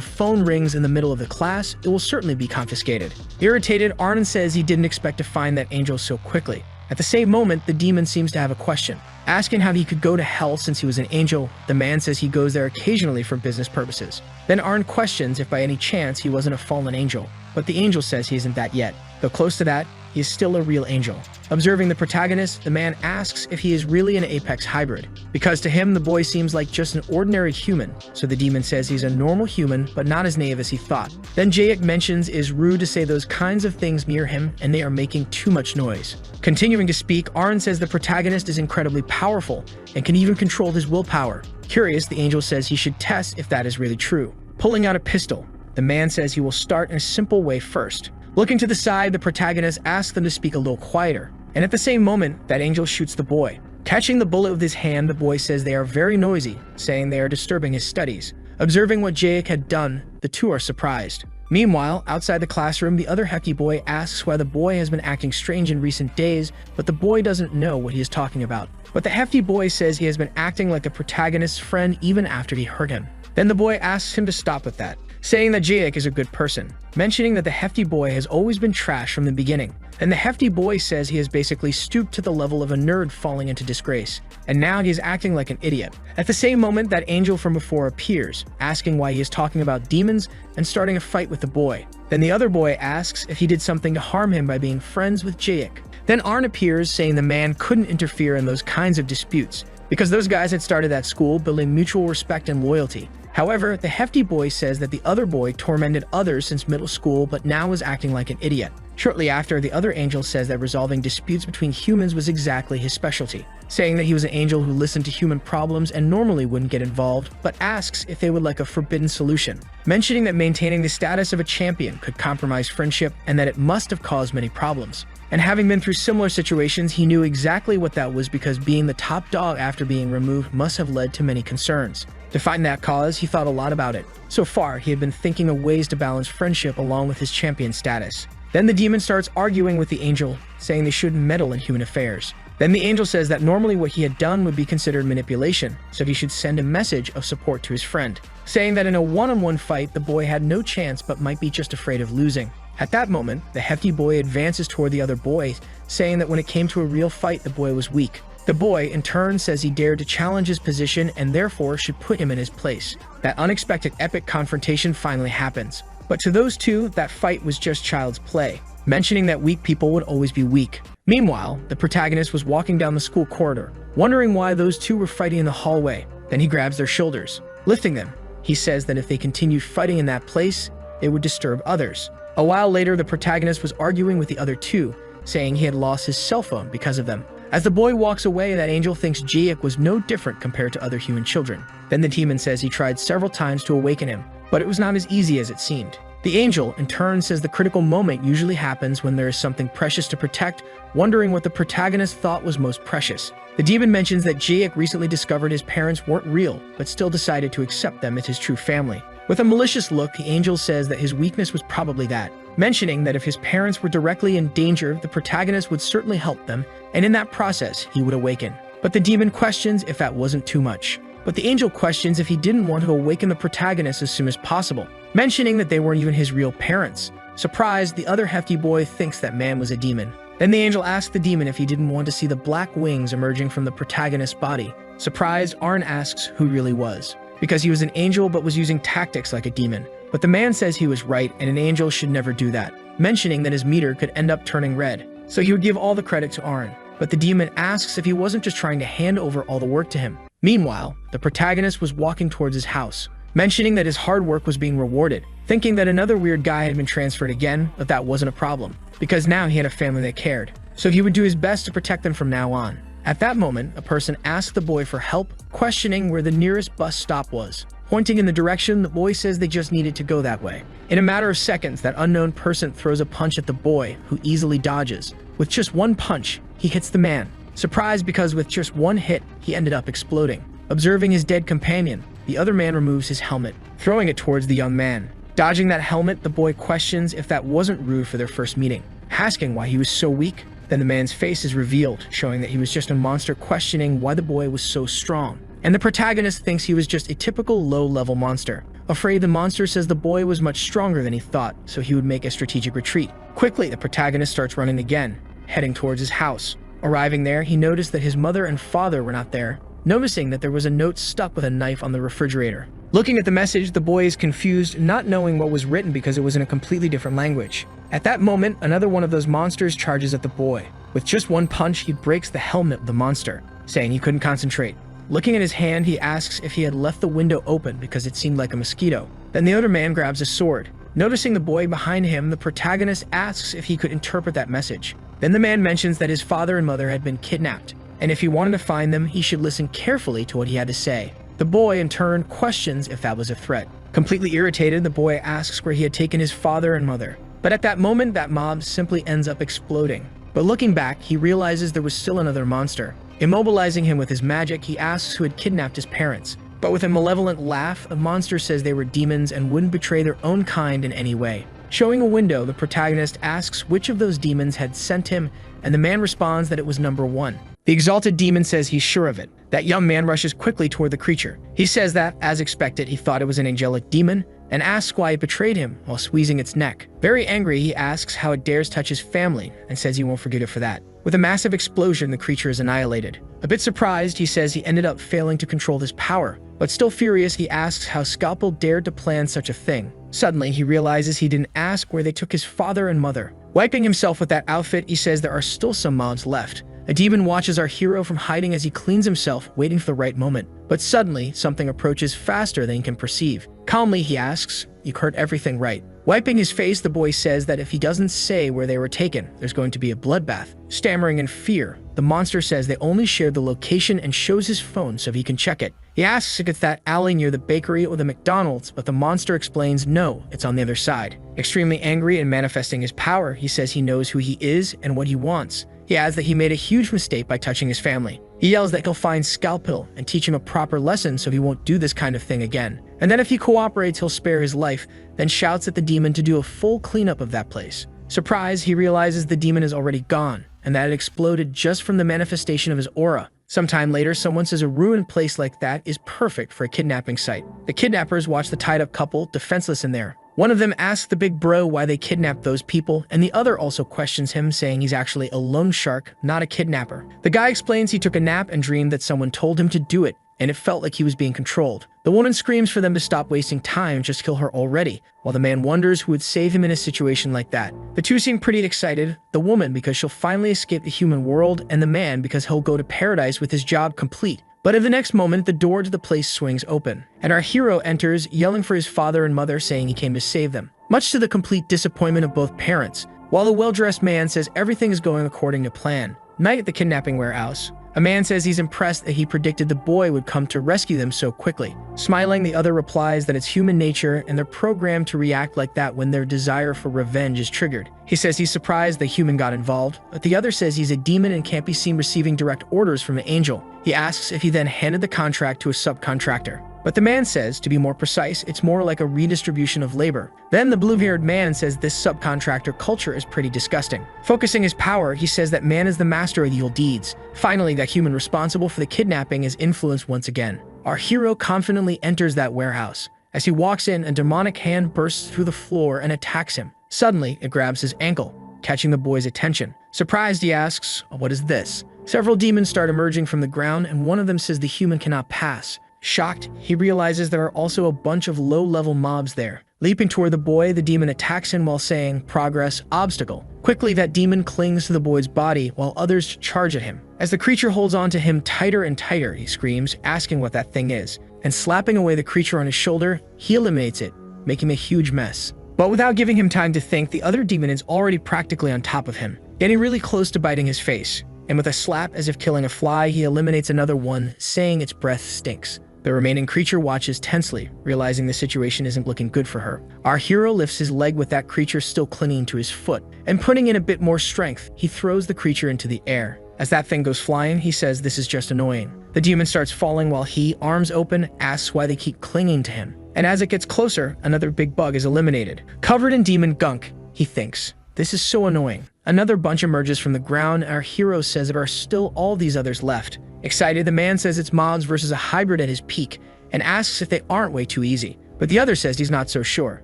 phone rings in the middle of the class, it will certainly be confiscated. Irritated, Arnon says he didn't expect to find that angel so quickly. At the same moment, the demon seems to have a question. Asking how he could go to hell since he was an angel, the man says he goes there occasionally for business purposes. Then Arn questions if by any chance he wasn't a fallen angel, but the angel says he isn't that yet. Though close to that, he is still a real angel. Observing the protagonist, the man asks if he is really an Apex hybrid, because to him the boy seems like just an ordinary human, so the demon says he's a normal human but not as naive as he thought. Then Jayak mentions it is rude to say those kinds of things near him and they are making too much noise. Continuing to speak, Arn says the protagonist is incredibly powerful and can even control his willpower. Curious, the angel says he should test if that is really true. Pulling out a pistol, the man says he will start in a simple way first. Looking to the side, the protagonist asks them to speak a little quieter, and at the same moment, that angel shoots the boy. Catching the bullet with his hand, the boy says they are very noisy, saying they are disturbing his studies. Observing what Jayak had done, the two are surprised. Meanwhile, outside the classroom, the other hefty boy asks why the boy has been acting strange in recent days, but the boy doesn't know what he is talking about. But the hefty boy says he has been acting like the protagonist's friend even after he hurt him. Then the boy asks him to stop with that, saying that Jaek is a good person, mentioning that the hefty boy has always been trash from the beginning. And the hefty boy says he has basically stooped to the level of a nerd falling into disgrace, and now he is acting like an idiot. At the same moment, that angel from before appears, asking why he is talking about demons and starting a fight with the boy. Then the other boy asks if he did something to harm him by being friends with Jaek. Then Arn appears, saying the man couldn't interfere in those kinds of disputes, because those guys had started that school building mutual respect and loyalty. However, the hefty boy says that the other boy tormented others since middle school but now is acting like an idiot. Shortly after, the other angel says that resolving disputes between humans was exactly his specialty, saying that he was an angel who listened to human problems and normally wouldn't get involved, but asks if they would like a forbidden solution, mentioning that maintaining the status of a champion could compromise friendship and that it must have caused many problems. And having been through similar situations, he knew exactly what that was because being the top dog after being removed must have led to many concerns. To find that cause, he thought a lot about it. So far, he had been thinking of ways to balance friendship along with his champion status. Then the demon starts arguing with the angel, saying they shouldn't meddle in human affairs. Then the angel says that normally what he had done would be considered manipulation, so he should send a message of support to his friend, saying that in a one-on-one fight, the boy had no chance but might be just afraid of losing. At that moment, the hefty boy advances toward the other boy, saying that when it came to a real fight, the boy was weak. The boy, in turn, says he dared to challenge his position and therefore should put him in his place. That unexpected epic confrontation finally happens. But to those two, that fight was just child's play, mentioning that weak people would always be weak. Meanwhile, the protagonist was walking down the school corridor, wondering why those two were fighting in the hallway. Then he grabs their shoulders, lifting them. He says that if they continued fighting in that place, it would disturb others. A while later, the protagonist was arguing with the other two, saying he had lost his cell phone because of them. As the boy walks away, that angel thinks Jaek was no different compared to other human children. Then the demon says he tried several times to awaken him, but it was not as easy as it seemed. The angel, in turn, says the critical moment usually happens when there is something precious to protect, wondering what the protagonist thought was most precious. The demon mentions that Jaek recently discovered his parents weren't real, but still decided to accept them as his true family. With a malicious look, the angel says that his weakness was probably that, mentioning that if his parents were directly in danger, the protagonist would certainly help them, and in that process, he would awaken. But the demon questions if that wasn't too much. But the angel questions if he didn't want to awaken the protagonist as soon as possible, mentioning that they weren't even his real parents. Surprised, the other hefty boy thinks that man was a demon. Then the angel asks the demon if he didn't want to see the black wings emerging from the protagonist's body. Surprised, Arn asks who really was, because he was an angel but was using tactics like a demon. But the man says he was right and an angel should never do that, mentioning that his meter could end up turning red, so he would give all the credit to Arn. But the demon asks if he wasn't just trying to hand over all the work to him. Meanwhile, the protagonist was walking towards his house, mentioning that his hard work was being rewarded, thinking that another weird guy had been transferred again, but that wasn't a problem, because now he had a family that cared, so he would do his best to protect them from now on. At that moment, a person asked the boy for help, questioning where the nearest bus stop was. Pointing in the direction, the boy says they just needed to go that way. In a matter of seconds, that unknown person throws a punch at the boy, who easily dodges. With just one punch, he hits the man. Surprised because with just one hit, he ended up exploding. Observing his dead companion, the other man removes his helmet, throwing it towards the young man. Dodging that helmet, the boy questions if that wasn't rude for their first meeting, asking why he was so weak. Then the man's face is revealed, showing that he was just a monster, questioning why the boy was so strong. And the protagonist thinks he was just a typical low-level monster. Afraid, the monster says the boy was much stronger than he thought, so he would make a strategic retreat. Quickly, the protagonist starts running again, heading towards his house. Arriving there, he noticed that his mother and father were not there, noticing that there was a note stuck with a knife on the refrigerator. Looking at the message, the boy is confused, not knowing what was written because it was in a completely different language. At that moment, another one of those monsters charges at the boy. With just one punch, he breaks the helmet of the monster, saying he couldn't concentrate. Looking at his hand, he asks if he had left the window open because it seemed like a mosquito. Then the other man grabs a sword. Noticing the boy behind him, the protagonist asks if he could interpret that message. Then the man mentions that his father and mother had been kidnapped, and if he wanted to find them, he should listen carefully to what he had to say. The boy, in turn, questions if that was a threat. Completely irritated, the boy asks where he had taken his father and mother. But at that moment, that mob simply ends up exploding. But looking back, he realizes there was still another monster. Immobilizing him with his magic, he asks who had kidnapped his parents. But with a malevolent laugh, the monster says they were demons and wouldn't betray their own kind in any way. Showing a window, the protagonist asks which of those demons had sent him, and the man responds that it was number 1. The exalted demon says he's sure of it. That young man rushes quickly toward the creature. He says that, as expected, he thought it was an angelic demon, and asks why it betrayed him while squeezing its neck. Very angry, he asks how it dares touch his family, and says he won't forgive it for that. With a massive explosion, the creature is annihilated. A bit surprised, he says he ended up failing to control this power, but still furious, he asks how Scalpel dared to plan such a thing. Suddenly, he realizes he didn't ask where they took his father and mother. Wiping himself with that outfit, he says there are still some mobs left. A demon watches our hero from hiding as he cleans himself, waiting for the right moment. But suddenly, something approaches faster than he can perceive. Calmly, he asks, "You heard everything right." Wiping his face, the boy says that if he doesn't say where they were taken, there's going to be a bloodbath. Stammering in fear, the monster says they only shared the location and shows his phone so he can check it. He asks if it's that alley near the bakery or the McDonald's, but the monster explains no, it's on the other side. Extremely angry and manifesting his power, he says he knows who he is and what he wants. He adds that he made a huge mistake by touching his family. He yells that he'll find Scalpel and teach him a proper lesson so he won't do this kind of thing again. And then if he cooperates, he'll spare his life, then shouts at the demon to do a full cleanup of that place. Surprised, he realizes the demon is already gone, and that it exploded just from the manifestation of his aura. Sometime later, someone says a ruined place like that is perfect for a kidnapping site. The kidnappers watch the tied-up couple, defenseless in there. One of them asks the big bro why they kidnapped those people, and the other also questions him, saying he's actually a loan shark, not a kidnapper. The guy explains he took a nap and dreamed that someone told him to do it, and it felt like he was being controlled. The woman screams for them to stop wasting time, just kill her already, while the man wonders who would save him in a situation like that. The two seem pretty excited, the woman because she'll finally escape the human world, and the man because he'll go to paradise with his job complete. But in the next moment, the door to the place swings open, and our hero enters, yelling for his father and mother, saying he came to save them, much to the complete disappointment of both parents, while the well-dressed man says everything is going according to plan. Night at the kidnapping warehouse. A man says he's impressed that he predicted the boy would come to rescue them so quickly. Smiling, the other replies that it's human nature and they're programmed to react like that when their desire for revenge is triggered. He says he's surprised the human got involved, but the other says he's a demon and can't be seen receiving direct orders from an angel. He asks if he then handed the contract to a subcontractor. But the man says, to be more precise, it's more like a redistribution of labor. Then the blue-haired man says this subcontractor culture is pretty disgusting. Focusing his power, he says that man is the master of the evil deeds. Finally, that human responsible for the kidnapping is influenced once again. Our hero confidently enters that warehouse. As he walks in, a demonic hand bursts through the floor and attacks him. Suddenly, it grabs his ankle, catching the boy's attention. Surprised, he asks, "What is this?" Several demons start emerging from the ground, and one of them says the human cannot pass. Shocked, he realizes there are also a bunch of low-level mobs there. Leaping toward the boy, the demon attacks him while saying, "Progress, obstacle." Quickly, that demon clings to the boy's body while others charge at him. As the creature holds on to him tighter and tighter, he screams, asking what that thing is. And slapping away the creature on his shoulder, he eliminates it, making a huge mess. But without giving him time to think, the other demon is already practically on top of him, getting really close to biting his face. And with a slap as if killing a fly, he eliminates another one, saying its breath stinks. The remaining creature watches tensely, realizing the situation isn't looking good for her. Our hero lifts his leg with that creature still clinging to his foot, and putting in a bit more strength, he throws the creature into the air. As that thing goes flying, he says this is just annoying. The demon starts falling while he, arms open, asks why they keep clinging to him. And as it gets closer, another big bug is eliminated. Covered in demon gunk, he thinks, "This is so annoying." Another bunch emerges from the ground, and our hero says there are still all these others left. Excited, the man says it's mobs versus a hybrid at his peak, and asks if they aren't way too easy. But the other says he's not so sure.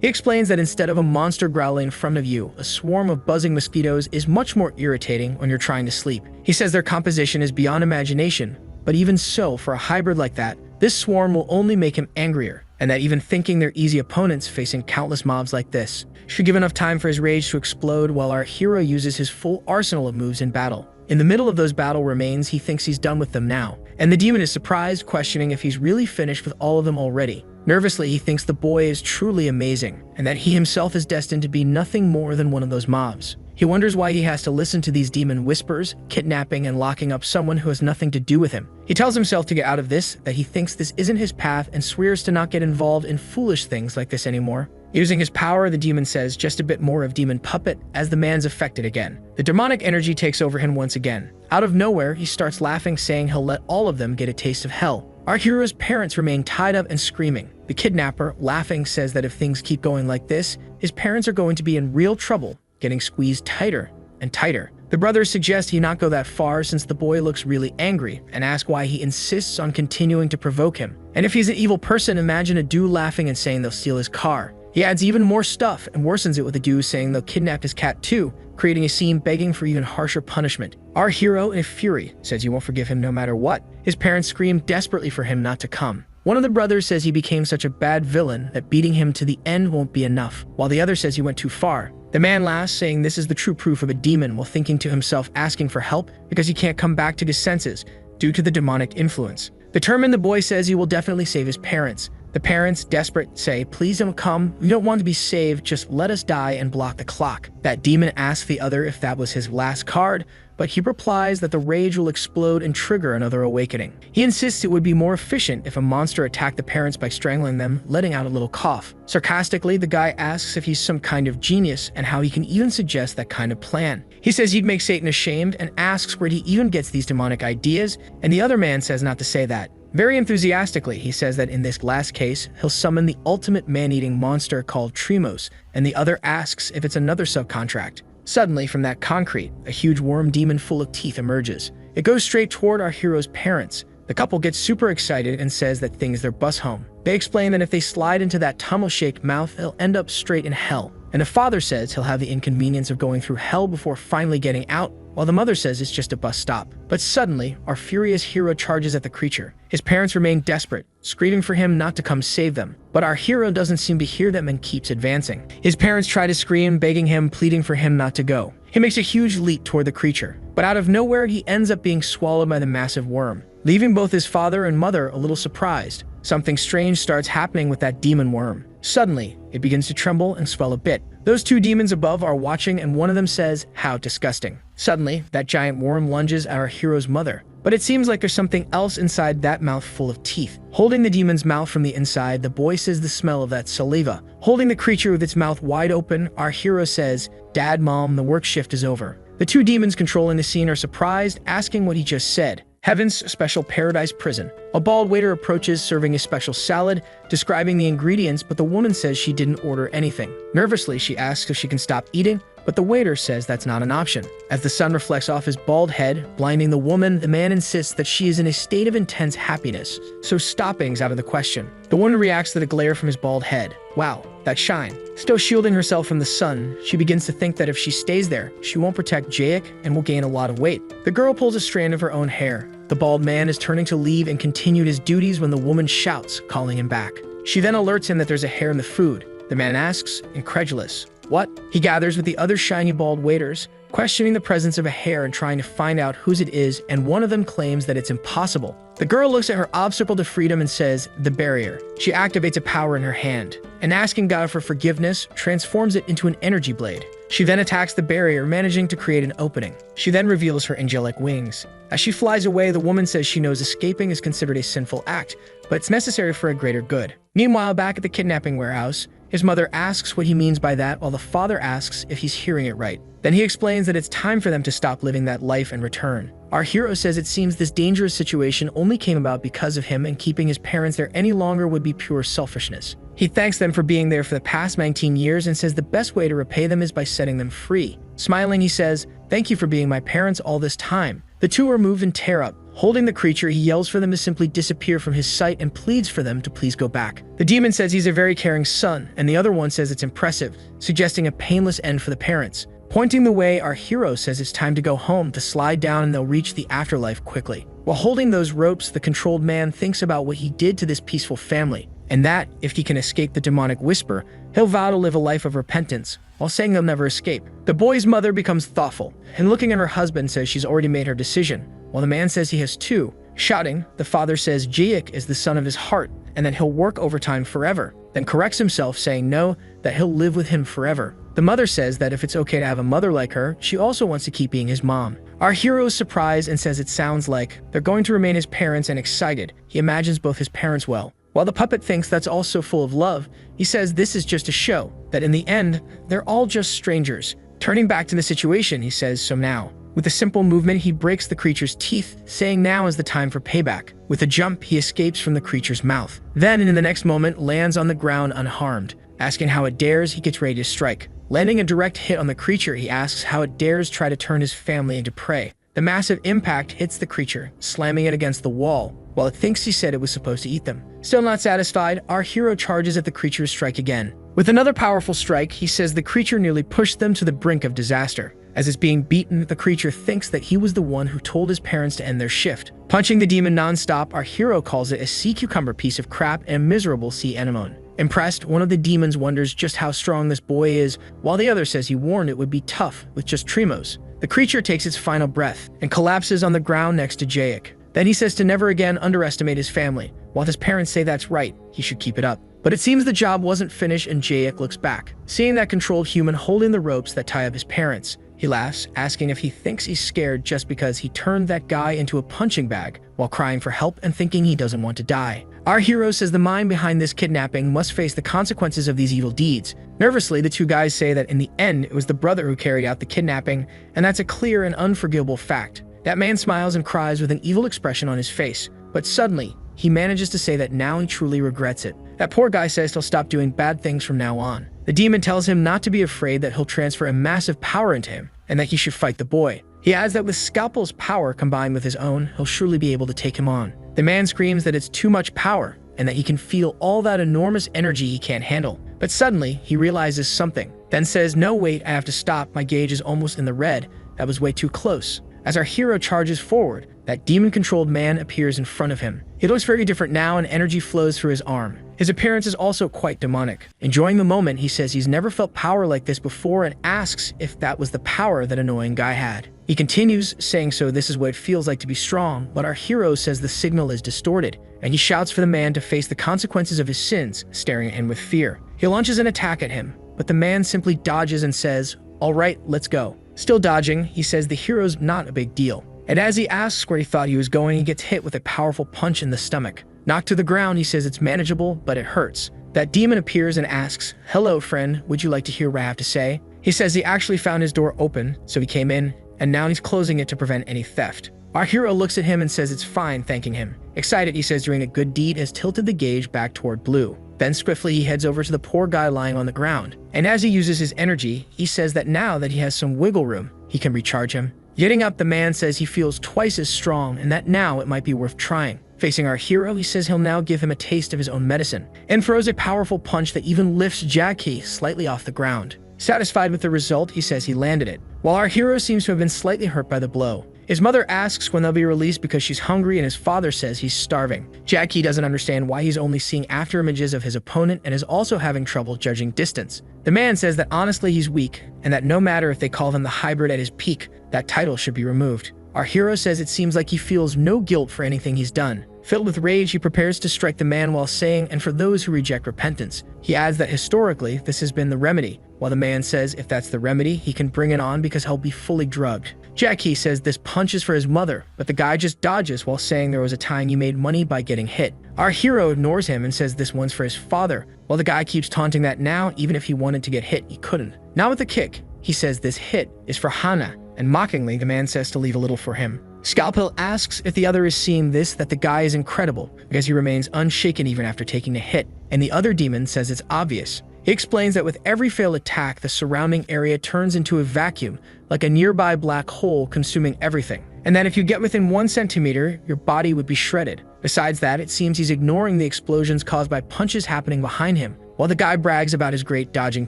He explains that instead of a monster growling in front of you, a swarm of buzzing mosquitoes is much more irritating when you're trying to sleep. He says their composition is beyond imagination, but even so, for a hybrid like that, this swarm will only make him angrier, and that even thinking they're easy opponents facing countless mobs like this should give enough time for his rage to explode while our hero uses his full arsenal of moves in battle. In the middle of those battle remains, he thinks he's done with them now, and the demon is surprised, questioning if he's really finished with all of them already. Nervously, he thinks the boy is truly amazing, and that he himself is destined to be nothing more than one of those mobs. He wonders why he has to listen to these demon whispers, kidnapping and locking up someone who has nothing to do with him. He tells himself to get out of this, that he thinks this isn't his path, and swears to not get involved in foolish things like this anymore. Using his power, the demon says just a bit more of demon puppet as the man's affected again. The demonic energy takes over him once again. Out of nowhere, he starts laughing, saying he'll let all of them get a taste of hell. Our hero's parents remain tied up and screaming. The kidnapper, laughing, says that if things keep going like this, his parents are going to be in real trouble, getting squeezed tighter and tighter. The brothers suggest he not go that far since the boy looks really angry and ask why he insists on continuing to provoke him. And if he's an evil person, imagine a dude laughing and saying they'll steal his car. He adds even more stuff and worsens it with a dude saying they'll kidnap his cat too, creating a scene begging for even harsher punishment. Our hero, in a fury, says he won't forgive him no matter what. His parents scream desperately for him not to come. One of the brothers says he became such a bad villain that beating him to the end won't be enough, while the other says he went too far. The man laughs, saying this is the true proof of a demon, while thinking to himself asking for help because he can't come back to his senses due to the demonic influence. Determined, the boy says he will definitely save his parents. The parents, desperate, say, please don't come, we don't want to be saved, just let us die and block the clock. That demon asks the other if that was his last card, but he replies that the rage will explode and trigger another awakening. He insists it would be more efficient if a monster attacked the parents by strangling them, letting out a little cough. Sarcastically, the guy asks if he's some kind of genius and how he can even suggest that kind of plan. He says he'd make Satan ashamed and asks where he even gets these demonic ideas, and the other man says not to say that. Very enthusiastically, he says that in this last case, he'll summon the ultimate man-eating monster called Tremos, and the other asks if it's another subcontract. Suddenly, from that concrete, a huge worm demon full of teeth emerges. It goes straight toward our hero's parents. The couple gets super excited and says that thing's their bus home. They explain that if they slide into that tunnel-shaped mouth, they'll end up straight in hell. And the father says he'll have the inconvenience of going through hell before finally getting out, while the mother says it's just a bus stop. But suddenly, our furious hero charges at the creature. His parents remain desperate, screaming for him not to come save them. But our hero doesn't seem to hear them and keeps advancing. His parents try to scream, begging him, pleading for him not to go. He makes a huge leap toward the creature, but out of nowhere, he ends up being swallowed by the massive worm, leaving both his father and mother a little surprised. Something strange starts happening with that demon worm. Suddenly, it begins to tremble and swell a bit. Those two demons above are watching, and one of them says, how disgusting. Suddenly, that giant worm lunges at our hero's mother, but it seems like there's something else inside that mouth full of teeth. Holding the demon's mouth from the inside, the boy says the smell of that saliva. Holding the creature with its mouth wide open, our hero says, Dad, Mom, the work shift is over. The two demons controlling the scene are surprised, asking what he just said. Heaven's special paradise prison. A bald waiter approaches serving a special salad, describing the ingredients, but the woman says she didn't order anything. Nervously, she asks if she can stop eating, but the waiter says that's not an option. As the sun reflects off his bald head, blinding the woman, the man insists that she is in a state of intense happiness, so stopping's out of the question. The woman reacts to the glare from his bald head. Wow, that shine. Still shielding herself from the sun, she begins to think that if she stays there, she won't protect Jake and will gain a lot of weight. The girl pulls a strand of her own hair. The bald man is turning to leave and continue his duties when the woman shouts, calling him back. She then alerts him that there's a hair in the food. The man asks, incredulous, what? He gathers with the other shiny bald waiters, questioning the presence of a hair and trying to find out whose it is, and one of them claims that it's impossible. The girl looks at her obstacle to freedom and says, the barrier. She activates a power in her hand, and asking God for forgiveness, transforms it into an energy blade. She then attacks the barrier, managing to create an opening. She then reveals her angelic wings. As she flies away, the woman says she knows escaping is considered a sinful act, but it's necessary for a greater good. Meanwhile, back at the kidnapping warehouse, his mother asks what he means by that, while the father asks if he's hearing it right. Then he explains that it's time for them to stop living that life and return. Our hero says it seems this dangerous situation only came about because of him, and keeping his parents there any longer would be pure selfishness. He thanks them for being there for the past 19 years and says the best way to repay them is by setting them free. Smiling, he says, thank you for being my parents all this time. The two are moved and tear up. Holding the creature, he yells for them to simply disappear from his sight and pleads for them to please go back. The demon says he's a very caring son, and the other one says it's impressive, suggesting a painless end for the parents. Pointing the way, our hero says it's time to go home, to slide down, and they'll reach the afterlife quickly. While holding those ropes, the controlled man thinks about what he did to this peaceful family, and that, if he can escape the demonic whisper, he'll vow to live a life of repentance, while saying they'll never escape. The boy's mother becomes thoughtful, and looking at her husband says she's already made her decision, while the man says he has too. Shouting, the father says Jake is the son of his heart, and that he'll work overtime forever, then corrects himself, saying no, that he'll live with him forever. The mother says that if it's okay to have a mother like her, she also wants to keep being his mom. Our hero is surprised and says it sounds like they're going to remain his parents, and excited, he imagines both his parents well. While the puppet thinks that's also full of love, he says this is just a show, that in the end, they're all just strangers. Turning back to the situation, he says, so now, With a simple movement, he breaks the creature's teeth, saying now is the time for payback. With a jump, he escapes from the creature's mouth. Then, in the next moment, lands on the ground unharmed. Asking how it dares, he gets ready to strike. Landing a direct hit on the creature, he asks how it dares try to turn his family into prey. The massive impact hits the creature, slamming it against the wall, while it thinks he said it was supposed to eat them. Still not satisfied, our hero charges at the creature's strike again. With another powerful strike, he says the creature nearly pushed them to the brink of disaster. As it's being beaten, the creature thinks that he was the one who told his parents to end their shift. Punching the demon non-stop, our hero calls it a sea cucumber piece of crap and a miserable sea anemone. Impressed, one of the demons wonders just how strong this boy is, while the other says he warned it would be tough with just Tremos. The creature takes its final breath and collapses on the ground next to Jayek. Then he says to never again underestimate his family, while his parents say that's right, he should keep it up. But it seems the job wasn't finished and Jayek looks back, seeing that controlled human holding the ropes that tie up his parents. He laughs, asking if he thinks he's scared just because he turned that guy into a punching bag while crying for help and thinking he doesn't want to die. Our hero says the mind behind this kidnapping must face the consequences of these evil deeds. Nervously, the two guys say that in the end, it was the brother who carried out the kidnapping, and that's a clear and unforgivable fact. That man smiles and cries with an evil expression on his face, but suddenly, he manages to say that now he truly regrets it. That poor guy says he'll stop doing bad things from now on. The demon tells him not to be afraid, that he'll transfer a massive power into him, and that he should fight the boy. He adds that with Scalpel's power combined with his own, he'll surely be able to take him on. The man screams that it's too much power, and that he can feel all that enormous energy he can't handle. But suddenly, he realizes something, then says, no wait, I have to stop, my gauge is almost in the red, that was way too close. As our hero charges forward, that demon-controlled man appears in front of him. He looks very different now and energy flows through his arm. His appearance is also quite demonic. Enjoying the moment, he says he's never felt power like this before and asks if that was the power that annoying guy had. He continues, saying so this is what it feels like to be strong, but our hero says the signal is distorted, and he shouts for the man to face the consequences of his sins, staring at him with fear. He launches an attack at him, but the man simply dodges and says, all right, let's go. Still dodging, he says the hero's not a big deal. And as he asks where he thought he was going, he gets hit with a powerful punch in the stomach. Knocked to the ground, he says it's manageable, but it hurts. That demon appears and asks, hello friend, would you like to hear what I have to say? He says he actually found his door open, so he came in, and now he's closing it to prevent any theft. Our hero looks at him and says it's fine, thanking him. Excited, he says doing a good deed has tilted the gauge back toward blue. Then swiftly he heads over to the poor guy lying on the ground. And as he uses his energy, he says that now that he has some wiggle room, he can recharge him. Getting up, the man says he feels twice as strong and that now it might be worth trying. Facing our hero, he says he'll now give him a taste of his own medicine, and throws a powerful punch that even lifts Jackie slightly off the ground. Satisfied with the result, he says he landed it, while our hero seems to have been slightly hurt by the blow. His mother asks when they'll be released because she's hungry, and his father says he's starving. Jackie doesn't understand why he's only seeing after images of his opponent and is also having trouble judging distance. The man says that honestly he's weak, and that no matter if they call him the hybrid at his peak, that title should be removed. Our hero says it seems like he feels no guilt for anything he's done. Filled with rage, he prepares to strike the man while saying, and for those who reject repentance. He adds that historically, this has been the remedy, while the man says if that's the remedy, he can bring it on because he'll be fully drugged. Jackie says this punch is for his mother, but the guy just dodges while saying there was a time you made money by getting hit. Our hero ignores him and says this one's for his father, while the guy keeps taunting that now, even if he wanted to get hit, he couldn't. Now with a kick, he says this hit is for Hana, and mockingly, the man says to leave a little for him. Scalpel asks if the other is seeing this, that the guy is incredible, because he remains unshaken even after taking a hit, and the other demon says it's obvious. He explains that with every failed attack, the surrounding area turns into a vacuum, like a nearby black hole consuming everything, and that if you get within 1 centimeter, your body would be shredded. Besides that, it seems he's ignoring the explosions caused by punches happening behind him, while the guy brags about his great dodging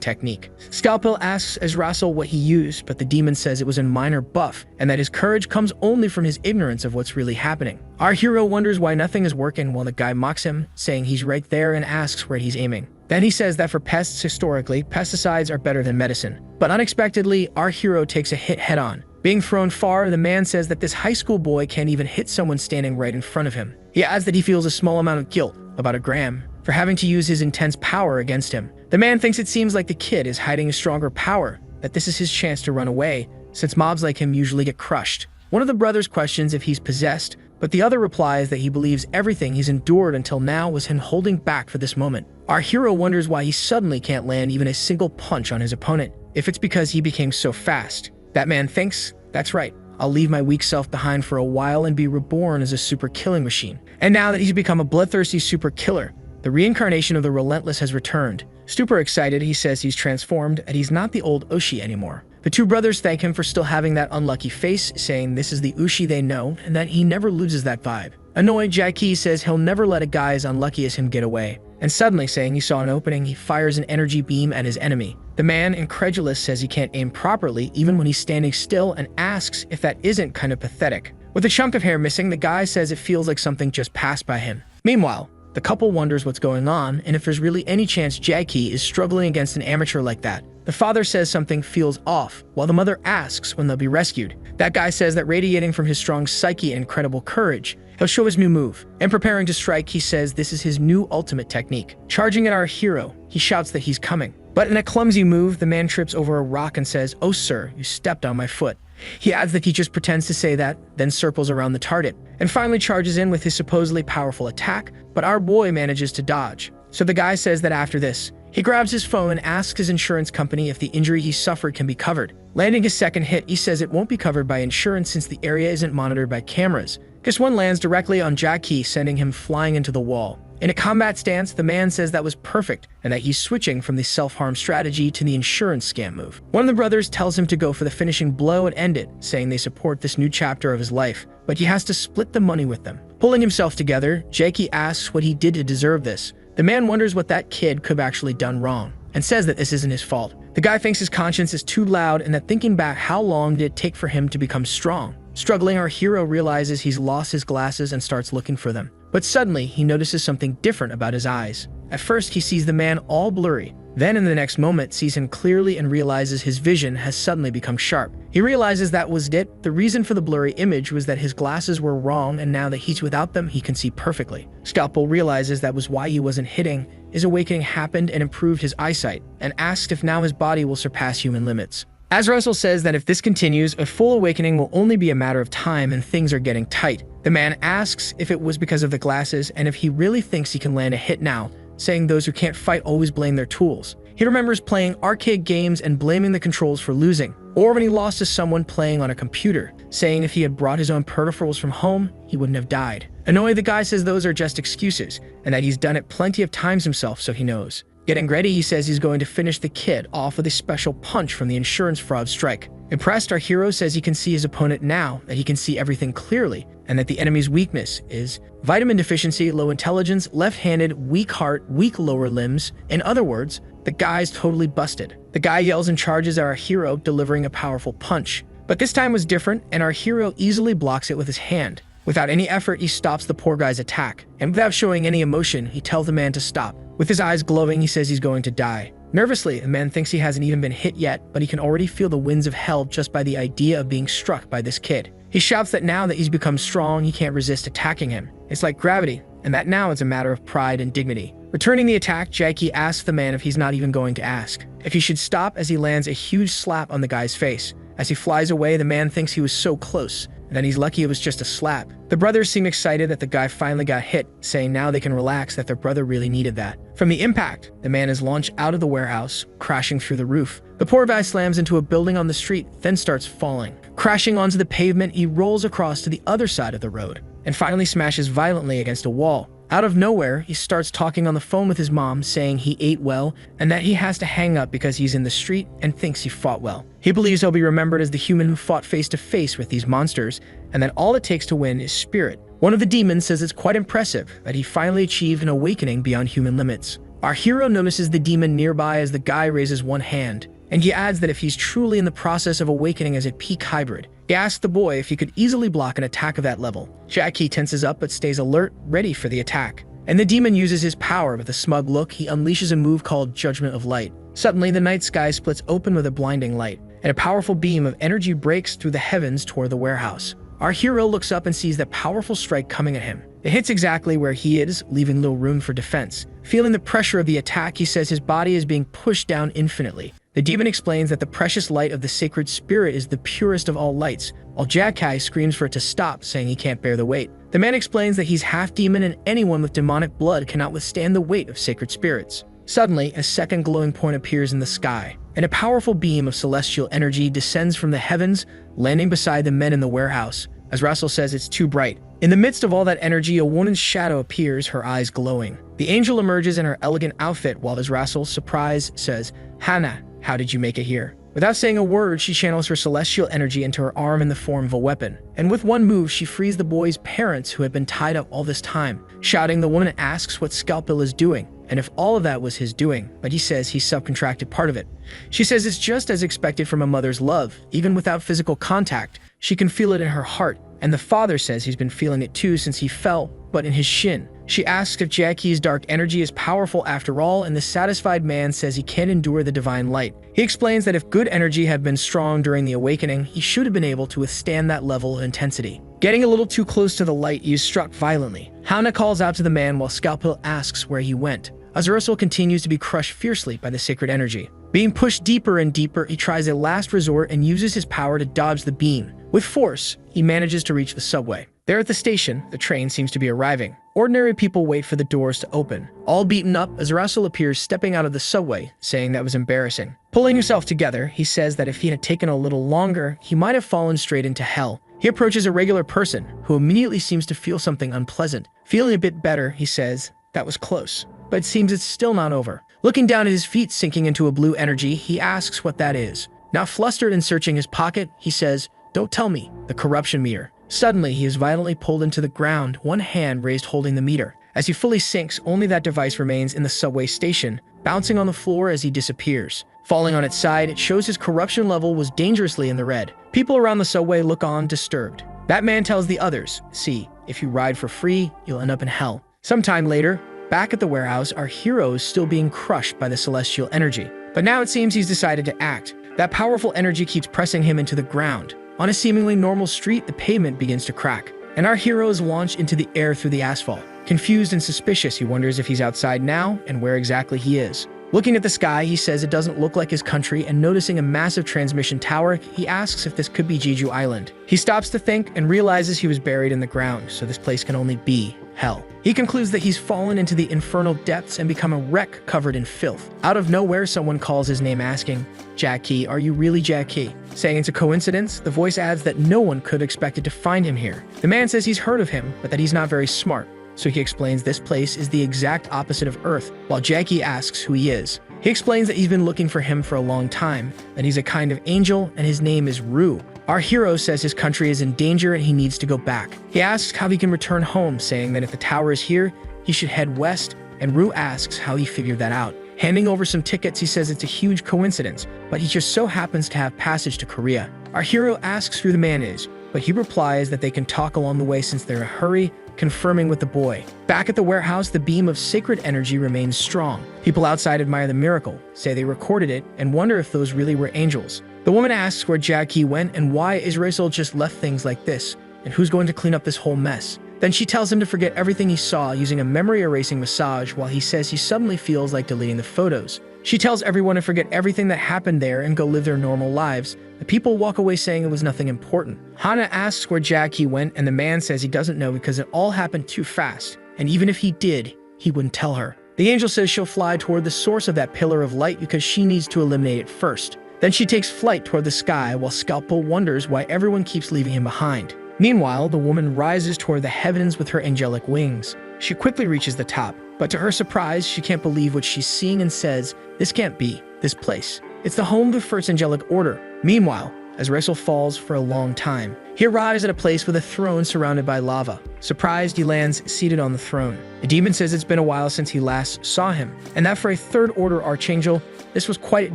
technique. Scalpel asks Azrael what he used, but the demon says it was a minor buff, and that his courage comes only from his ignorance of what's really happening. Our hero wonders why nothing is working while the guy mocks him, saying he's right there and asks where he's aiming. Then he says that for pests historically, pesticides are better than medicine. But unexpectedly, our hero takes a hit head-on. Being thrown far, the man says that this high school boy can't even hit someone standing right in front of him. He adds that he feels a small amount of guilt, about a gram, for having to use his intense power against him. The man thinks it seems like the kid is hiding a stronger power, that this is his chance to run away, since mobs like him usually get crushed. One of the brothers questions if he's possessed, but the other replies that he believes everything he's endured until now was him holding back for this moment. Our hero wonders why he suddenly can't land even a single punch on his opponent, if it's because he became so fast. That man thinks, that's right, I'll leave my weak self behind for a while and be reborn as a super killing machine. And now that he's become a bloodthirsty super killer, the reincarnation of the Relentless has returned. Super excited, he says he's transformed and he's not the old Oshi anymore. The two brothers thank him for still having that unlucky face, saying this is the Ushi they know and that he never loses that vibe. Annoyed, Jackie says he'll never let a guy as unlucky as him get away. And suddenly, saying he saw an opening, he fires an energy beam at his enemy. The man, incredulous, says he can't aim properly even when he's standing still and asks if that isn't kind of pathetic. With a chunk of hair missing, the guy says it feels like something just passed by him. Meanwhile, the couple wonders what's going on and if there's really any chance Jackie is struggling against an amateur like that. The father says something feels off, while the mother asks when they'll be rescued. That guy says that radiating from his strong psyche and incredible courage, he'll show his new move. And preparing to strike, he says this is his new ultimate technique. Charging at our hero, he shouts that he's coming. But in a clumsy move, the man trips over a rock and says, "Oh sir, you stepped on my foot." He adds that he just pretends to say that, then circles around the target, and finally charges in with his supposedly powerful attack, but our boy manages to dodge. So the guy says that after this, he grabs his phone and asks his insurance company if the injury he suffered can be covered. Landing his second hit, he says it won't be covered by insurance since the area isn't monitored by cameras. Guess one lands directly on Jackie, sending him flying into the wall. In a combat stance, the man says that was perfect and that he's switching from the self-harm strategy to the insurance scam move. One of the brothers tells him to go for the finishing blow and end it, saying they support this new chapter of his life, but he has to split the money with them. Pulling himself together, Jackie asks what he did to deserve this. The man wonders what that kid could have actually done wrong and says that this isn't his fault. The guy thinks his conscience is too loud and that thinking back, how long did it take for him to become strong? Struggling, our hero realizes he's lost his glasses and starts looking for them. But suddenly, he notices something different about his eyes. At first, he sees the man all blurry. Then in the next moment, sees him clearly and realizes his vision has suddenly become sharp. He realizes that was it. The reason for the blurry image was that his glasses were wrong, and now that he's without them, he can see perfectly. Scalpel realizes that was why he wasn't hitting. His awakening happened and improved his eyesight, and asked if now his body will surpass human limits. As Russell says that if this continues, a full awakening will only be a matter of time and things are getting tight. The man asks if it was because of the glasses and if he really thinks he can land a hit now, saying those who can't fight always blame their tools. He remembers playing arcade games and blaming the controls for losing, or when he lost to someone playing on a computer, saying if he had brought his own peripherals from home, he wouldn't have died. Annoyed, the guy says those are just excuses and that he's done it plenty of times himself, so he knows. Getting ready, he says he's going to finish the kid off with a special punch from the insurance fraud strike. Impressed, our hero says he can see his opponent now, that he can see everything clearly, and that the enemy's weakness is vitamin deficiency, low intelligence, left-handed, weak heart, weak lower limbs. In other words, the guy's totally busted. The guy yells and charges at our hero, delivering a powerful punch. But this time was different, and our hero easily blocks it with his hand. Without any effort, he stops the poor guy's attack, and without showing any emotion, he tells the man to stop. With his eyes glowing, he says he's going to die. Nervously, the man thinks he hasn't even been hit yet, but he can already feel the winds of hell just by the idea of being struck by this kid. He shouts that now that he's become strong, he can't resist attacking him. It's like gravity, and that now it's a matter of pride and dignity. Returning the attack, Jackie asks the man if he's not even going to ask, if he should stop as he lands a huge slap on the guy's face. As he flies away, the man thinks he was so close, and that he's lucky it was just a slap. The brothers seem excited that the guy finally got hit, saying now they can relax that their brother really needed that. From the impact, the man is launched out of the warehouse, crashing through the roof. The poor guy slams into a building on the street, then starts falling. Crashing onto the pavement, he rolls across to the other side of the road, and finally smashes violently against a wall. Out of nowhere, he starts talking on the phone with his mom, saying he ate well and that he has to hang up because he's in the street and thinks he fought well. He believes he'll be remembered as the human who fought face to face with these monsters and that all it takes to win is spirit. One of the demons says it's quite impressive that he finally achieved an awakening beyond human limits. Our hero notices the demon nearby as the guy raises one hand, and he adds that if he's truly in the process of awakening as a peak hybrid, he asks the boy if he could easily block an attack of that level. Jackie tenses up but stays alert, ready for the attack. And the demon uses his power. With a smug look, he unleashes a move called Judgment of Light. Suddenly, the night sky splits open with a blinding light, and a powerful beam of energy breaks through the heavens toward the warehouse. Our hero looks up and sees that powerful strike coming at him. It hits exactly where he is, leaving little room for defense. Feeling the pressure of the attack, he says his body is being pushed down infinitely. The demon explains that the precious light of the sacred spirit is the purest of all lights, while Jackie screams for it to stop, saying he can't bear the weight. The man explains that he's half demon and anyone with demonic blood cannot withstand the weight of sacred spirits. Suddenly, a second glowing point appears in the sky, and a powerful beam of celestial energy descends from the heavens, landing beside the men in the warehouse. As Russell says, it's too bright. In the midst of all that energy, a woman's shadow appears, her eyes glowing. The angel emerges in her elegant outfit while Russell, surprised, says, "Hannah, how did you make it here?" Without saying a word, she channels her celestial energy into her arm in the form of a weapon. And with one move, she frees the boy's parents who had been tied up all this time. Shouting, the woman asks what Scalpel is doing, and if all of that was his doing, but he says he subcontracted part of it. She says it's just as expected from a mother's love. Even without physical contact, she can feel it in her heart. And the father says he's been feeling it too since he fell, but in his shin. She asks if Jackie's dark energy is powerful after all, and the satisfied man says he can't endure the divine light. He explains that if good energy had been strong during the awakening, he should have been able to withstand that level of intensity. Getting a little too close to the light, he is struck violently. Hannah calls out to the man while Scalpel asks where he went. Azurasil continues to be crushed fiercely by the sacred energy. Being pushed deeper and deeper, he tries a last resort and uses his power to dodge the beam. With force, he manages to reach the subway. There at the station, the train seems to be arriving. Ordinary people wait for the doors to open. All beaten up, Azurasil appears stepping out of the subway, saying that was embarrassing. Pulling himself together, he says that if he had taken a little longer, he might have fallen straight into hell. He approaches a regular person, who immediately seems to feel something unpleasant. Feeling a bit better, he says, "That was close." But it seems it's still not over. Looking down at his feet sinking into a blue energy, he asks what that is. Now flustered and searching his pocket, he says, "Don't tell me." The corruption meter. Suddenly, he is violently pulled into the ground, one hand raised holding the meter. As he fully sinks, only that device remains in the subway station, bouncing on the floor as he disappears. Falling on its side, it shows his corruption level was dangerously in the red. People around the subway look on, disturbed. That man tells the others, "See, if you ride for free, you'll end up in hell." Sometime later, back at the warehouse, our hero is still being crushed by the celestial energy. But now it seems he's decided to act. That powerful energy keeps pressing him into the ground. On a seemingly normal street, the pavement begins to crack, and our hero is launched into the air through the asphalt. Confused and suspicious, he wonders if he's outside now and where exactly he is. Looking at the sky, he says it doesn't look like his country, and noticing a massive transmission tower, he asks if this could be Jeju Island. He stops to think and realizes he was buried in the ground, so this place can only be hell. He concludes that he's fallen into the infernal depths and become a wreck covered in filth. Out of nowhere, someone calls his name asking, "Jackie, are you really Jackie?" Saying it's a coincidence, the voice adds that no one could have expected to find him here. The man says he's heard of him, but that he's not very smart. So he explains this place is the exact opposite of Earth, while Jackie asks who he is. He explains that he's been looking for him for a long time, that he's a kind of angel, and his name is Rue. Our hero says his country is in danger and he needs to go back. He asks how he can return home, saying that if the tower is here, he should head west, and Rue asks how he figured that out. Handing over some tickets, he says it's a huge coincidence, but he just so happens to have passage to Korea. Our hero asks who the man is, but he replies that they can talk along the way since they're in a hurry, confirming with the boy. Back at the warehouse, the beam of sacred energy remains strong. People outside admire the miracle, say they recorded it, and wonder if those really were angels. The woman asks where Jackie went and why Israel just left things like this, and who's going to clean up this whole mess. Then she tells him to forget everything he saw using a memory-erasing massage while he says he suddenly feels like deleting the photos. She tells everyone to forget everything that happened there and go live their normal lives. The people walk away saying it was nothing important. Hannah asks where Jackie went, and the man says he doesn't know because it all happened too fast, and even if he did, he wouldn't tell her. The angel says she'll fly toward the source of that pillar of light because she needs to eliminate it first. Then she takes flight toward the sky while Scalpel wonders why everyone keeps leaving him behind. Meanwhile, the woman rises toward the heavens with her angelic wings. She quickly reaches the top, but to her surprise, she can't believe what she's seeing and says, "This can't be, this place. It's the home of the first angelic order." Meanwhile, as Russell falls for a long time, he arrives at a place with a throne surrounded by lava. Surprised, he lands seated on the throne. The demon says it's been a while since he last saw him, and that for a third order archangel, this was quite a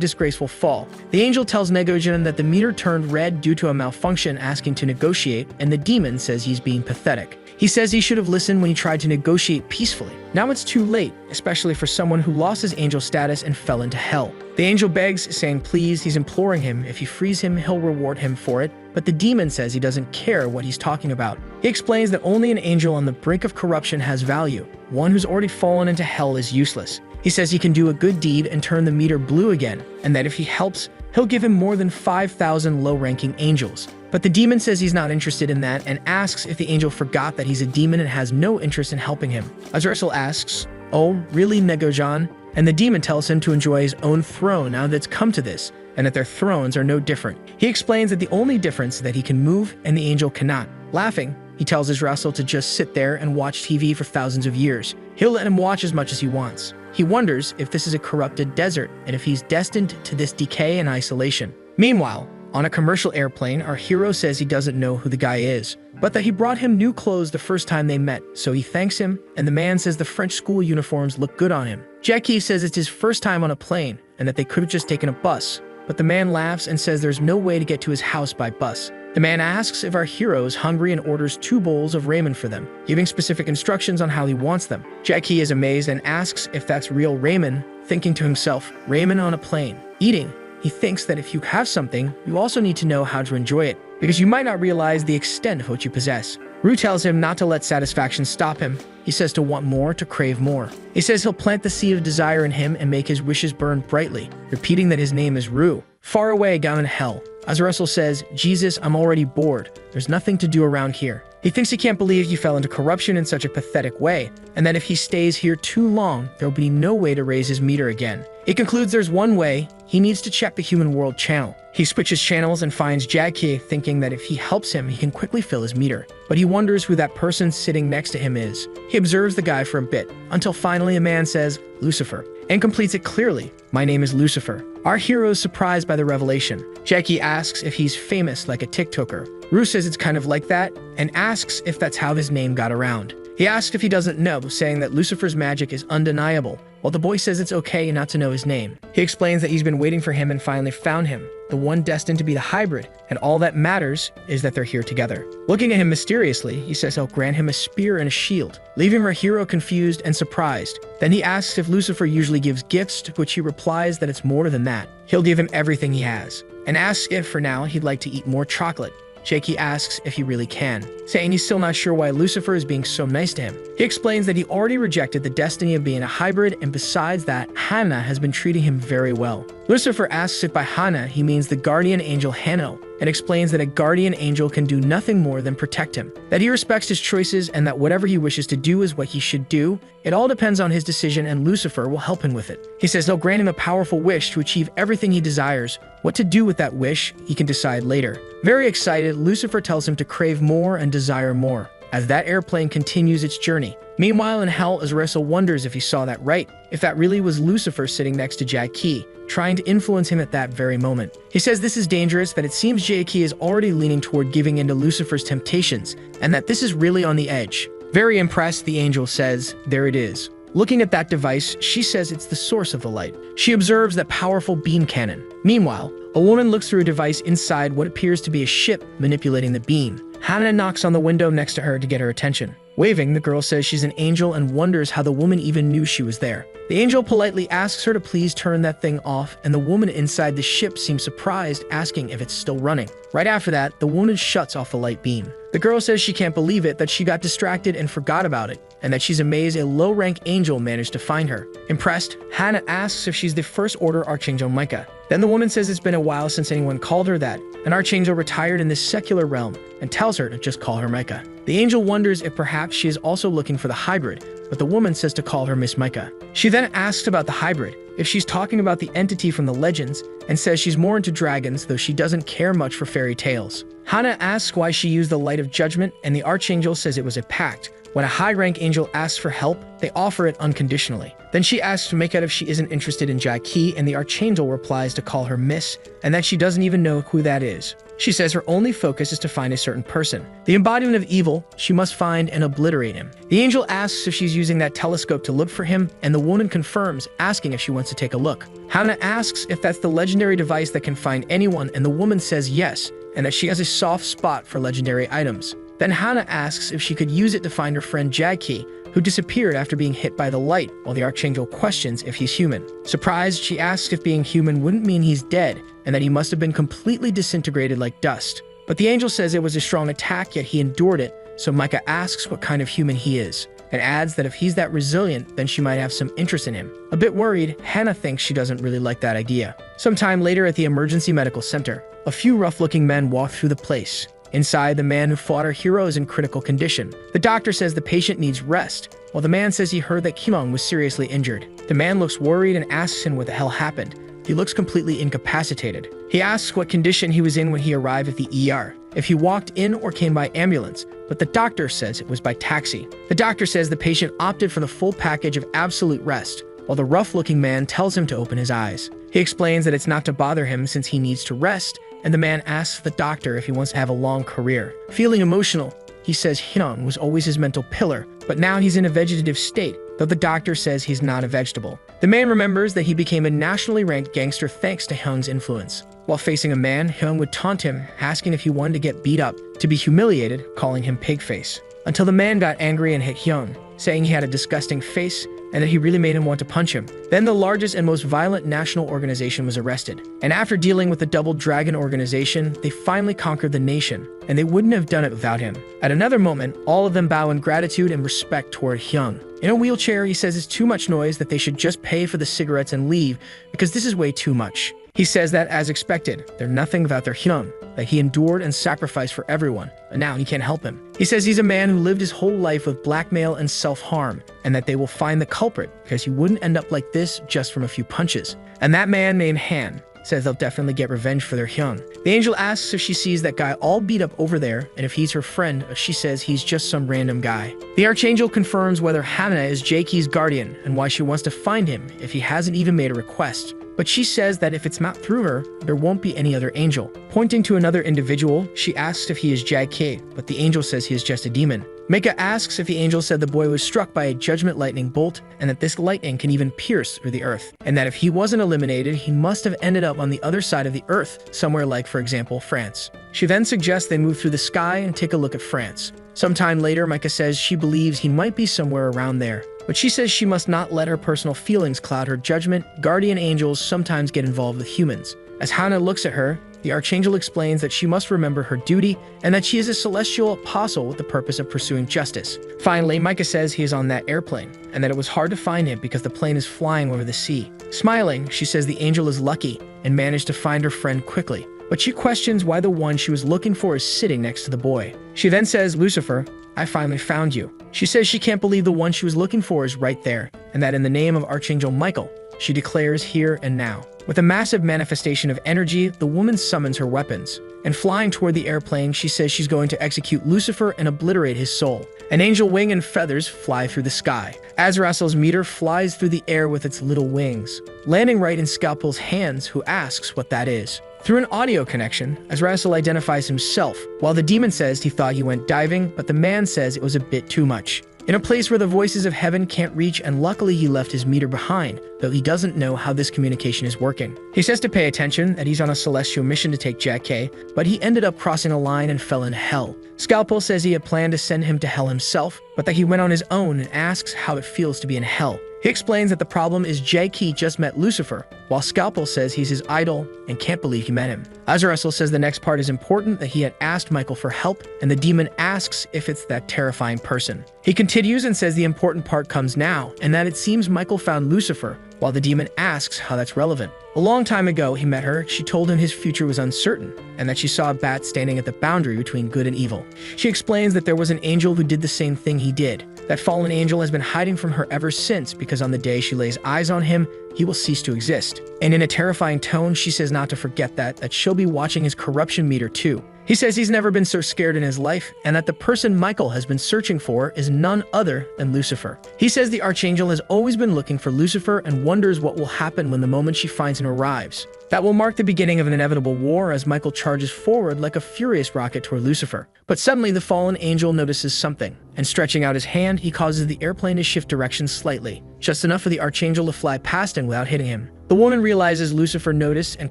disgraceful fall. The angel tells Negojan that the meter turned red due to a malfunction, asking to negotiate, and the demon says he's being pathetic. He says he should have listened when he tried to negotiate peacefully. Now it's too late, especially for someone who lost his angel status and fell into hell. The angel begs, saying please, he's imploring him. If he frees him, he'll reward him for it. But the demon says he doesn't care what he's talking about. He explains that only an angel on the brink of corruption has value. One who's already fallen into hell is useless. He says he can do a good deed and turn the meter blue again, and that if he helps, he'll give him more than 5,000 low-ranking angels. But the demon says he's not interested in that and asks if the angel forgot that he's a demon and has no interest in helping him. Azrael asks, "Oh, really, Negojan?" And the demon tells him to enjoy his own throne now that it's come to this, and that their thrones are no different. He explains that the only difference is that he can move and the angel cannot. Laughing, he tells his Russell to just sit there and watch TV for thousands of years. He'll let him watch as much as he wants. He wonders if this is a corrupted desert and if he's destined to this decay and isolation. Meanwhile, on a commercial airplane, our hero says he doesn't know who the guy is, but that he brought him new clothes the first time they met, so he thanks him, and the man says the French school uniforms look good on him. Jackie says it's his first time on a plane, and that they could have just taken a bus, but the man laughs and says there's no way to get to his house by bus. The man asks if our hero is hungry and orders 2 bowls of ramen for them, giving specific instructions on how he wants them. Jackie is amazed and asks if that's real ramen, thinking to himself, ramen on a plane. Eating, he thinks that if you have something, you also need to know how to enjoy it, because you might not realize the extent of what you possess. Rue tells him not to let satisfaction stop him. He says to want more, to crave more. He says he'll plant the seed of desire in him and make his wishes burn brightly, repeating that his name is Rue. Far away down in hell, as Russell says, Jesus, I'm already bored. There's nothing to do around here. He thinks he can't believe he fell into corruption in such a pathetic way, and that if he stays here too long, there'll be no way to raise his meter again. He concludes there's one way. He needs to check the Human World channel. He switches channels and finds Jackie, thinking that if he helps him, he can quickly fill his meter. But he wonders who that person sitting next to him is. He observes the guy for a bit, until finally a man says, Lucifer, and completes it clearly. My name is Lucifer. Our hero is surprised by the revelation. Jackie asks if he's famous like a TikToker. Rue says it's kind of like that, and asks if that's how his name got around. He asks if he doesn't know, saying that Lucifer's magic is undeniable, while the boy says it's okay not to know his name. He explains that he's been waiting for him and finally found him, the one destined to be the hybrid, and all that matters is that they're here together. Looking at him mysteriously, he says he'll grant him a spear and a shield, leaving our hero confused and surprised. Then he asks if Lucifer usually gives gifts, to which he replies that it's more than that. He'll give him everything he has, and asks if, for now, he'd like to eat more chocolate. Jackie asks if he really can, saying he's still not sure why Lucifer is being so nice to him. He explains that he already rejected the destiny of being a hybrid, and besides that, Hannah has been treating him very well. Lucifer asks if by Hannah he means the guardian angel Hanno, and explains that a guardian angel can do nothing more than protect him, that he respects his choices and that whatever he wishes to do is what he should do. It all depends on his decision, and Lucifer will help him with it. He says they'll grant him a powerful wish to achieve everything he desires. What to do with that wish, he can decide later. Very excited, Lucifer tells him to crave more and desire more, as that airplane continues its journey. Meanwhile, in hell, Azaressa wonders if he saw that right, if that really was Lucifer sitting next to Jackie, trying to influence him at that very moment. He says this is dangerous, that it seems Jackie is already leaning toward giving in to Lucifer's temptations, and that this is really on the edge. Very impressed, the angel says, there it is. Looking at that device, she says it's the source of the light. She observes that powerful beam cannon. Meanwhile, a woman looks through a device inside what appears to be a ship manipulating the beam. Hannah knocks on the window next to her to get her attention. Waving, the girl says she's an angel and wonders how the woman even knew she was there. The angel politely asks her to please turn that thing off, and the woman inside the ship seems surprised, asking if it's still running. Right after that, the woman shuts off the light beam. The girl says she can't believe it, that she got distracted and forgot about it, and that she's amazed a low-rank angel managed to find her. Impressed, Hannah asks if she's the First Order Archangel Micah. Then the woman says it's been a while since anyone called her that, an archangel retired in this secular realm, and tells her to just call her Micah. The angel wonders if perhaps she is also looking for the hybrid, but the woman says to call her Miss Micah. She then asks about the hybrid, if she's talking about the entity from the legends, and says she's more into dragons, though she doesn't care much for fairy tales. Hannah asks why she used the light of judgment, and the archangel says it was a pact. When a high-rank angel asks for help, they offer it unconditionally. Then she asks to make out if she isn't interested in Jackie, and the archangel replies to call her Miss, and that she doesn't even know who that is. She says her only focus is to find a certain person, the embodiment of evil. She must find and obliterate him. The angel asks if she's using that telescope to look for him, and the woman confirms, asking if she wants to take a look. Hannah asks if that's the legendary device that can find anyone, and the woman says yes, and that she has a soft spot for legendary items. Then Hannah asks if she could use it to find her friend Jackie, who disappeared after being hit by the light, while the archangel questions if he's human. Surprised, she asks if being human wouldn't mean he's dead, and that he must have been completely disintegrated like dust. But the angel says it was a strong attack, yet he endured it, so Micah asks what kind of human he is, and adds that if he's that resilient, then she might have some interest in him. A bit worried, Hannah thinks she doesn't really like that idea. Sometime later at the emergency medical center, a few rough-looking men walk through the place. Inside, the man who fought our hero is in critical condition. The doctor says the patient needs rest, while the man says he heard that Kilong was seriously injured. The man looks worried and asks him what the hell happened, He looks completely incapacitated. He asks what condition he was in when he arrived at the ER, if he walked in or came by ambulance, but the doctor says it was by taxi. The doctor says the patient opted for the full package of absolute rest, while the rough-looking man tells him to open his eyes. He explains that it's not to bother him since he needs to rest, and the man asks the doctor if he wants to have a long career. Feeling emotional, he says Hyun was always his mental pillar, but now he's in a vegetative state, though the doctor says he's not a vegetable. The man remembers that he became a nationally ranked gangster thanks to Hyun's influence. While facing a man, Hyun would taunt him, asking if he wanted to get beat up, to be humiliated, calling him pigface. Until the man got angry and hit Hyun, saying he had a disgusting face and that he really made him want to punch him. Then the largest and most violent national organization was arrested. And after dealing with the Double Dragon organization, they finally conquered the nation, and they wouldn't have done it without him. At another moment, all of them bow in gratitude and respect toward Hyun. In a wheelchair, he says it's too much noise, that they should just pay for the cigarettes and leave, because this is way too much. He says that, as expected, they're nothing without their Hyun, that he endured and sacrificed for everyone, and now he can't help him. He says he's a man who lived his whole life with blackmail and self-harm, and that they will find the culprit, because he wouldn't end up like this just from a few punches. And that man named Han says they'll definitely get revenge for their Hyun. The angel asks if she sees that guy all beat up over there, and if he's her friend, she says he's just some random guy. The archangel confirms whether Hannah is Jaeki's guardian, and why she wants to find him if he hasn't even made a request. But she says that if it's not through her, there won't be any other angel. Pointing to another individual, she asks if he is Jae-K, but the angel says he is just a demon. Mika asks if the angel said the boy was struck by a judgment lightning bolt, and that this lightning can even pierce through the earth, and that if he wasn't eliminated, he must have ended up on the other side of the earth, somewhere like, for example, France. She then suggests they move through the sky and take a look at France. Sometime later, Micah says she believes he might be somewhere around there. But she says she must not let her personal feelings cloud her judgment. Guardian angels sometimes get involved with humans. As Hannah looks at her, the archangel explains that she must remember her duty and that she is a celestial apostle with the purpose of pursuing justice. Finally, Micah says he is on that airplane and that it was hard to find him because the plane is flying over the sea. Smiling, she says the angel is lucky and managed to find her friend quickly. But she questions why the one she was looking for is sitting next to the boy. She then says, "Lucifer, I finally found you." She says she can't believe the one she was looking for is right there, and that in the name of Archangel Michael, she declares here and now. With a massive manifestation of energy, the woman summons her weapons. And flying toward the airplane, she says she's going to execute Lucifer and obliterate his soul. An angel wing and feathers fly through the sky. Azrael's meteor flies through the air with its little wings, landing right in Scalpel's hands, who asks what that is. Through an audio connection, Azrael identifies himself, while the demon says he thought he went diving, but the man says it was a bit too much. In a place where the voices of heaven can't reach, and luckily he left his meter behind, though he doesn't know how this communication is working. He says to pay attention, that he's on a celestial mission to take Jack-K, but he ended up crossing a line and fell in hell. Scalpel says he had planned to send him to hell himself, but that he went on his own and asks how it feels to be in hell. He explains that the problem is Jae-Ki just met Lucifer, while Scalpel says he's his idol and can't believe he met him. Azrael says the next part is important, that he had asked Michael for help, and the demon asks if it's that terrifying person. He continues and says the important part comes now, and that it seems Michael found Lucifer, while the demon asks how that's relevant. A long time ago, he met her. She told him his future was uncertain, and that she saw a bat standing at the boundary between good and evil. She explains that there was an angel who did the same thing he did. That fallen angel has been hiding from her ever since, because on the day she lays eyes on him, he will cease to exist. And in a terrifying tone, she says not to forget that she'll be watching his corruption meter too. He says he's never been so scared in his life, and that the person Michael has been searching for is none other than Lucifer. He says the archangel has always been looking for Lucifer and wonders what will happen when the moment she finds him arrives. That will mark the beginning of an inevitable war as Michael charges forward like a furious rocket toward Lucifer. But suddenly the fallen angel notices something, and stretching out his hand, he causes the airplane to shift direction slightly, just enough for the archangel to fly past him without hitting him. The woman realizes Lucifer noticed and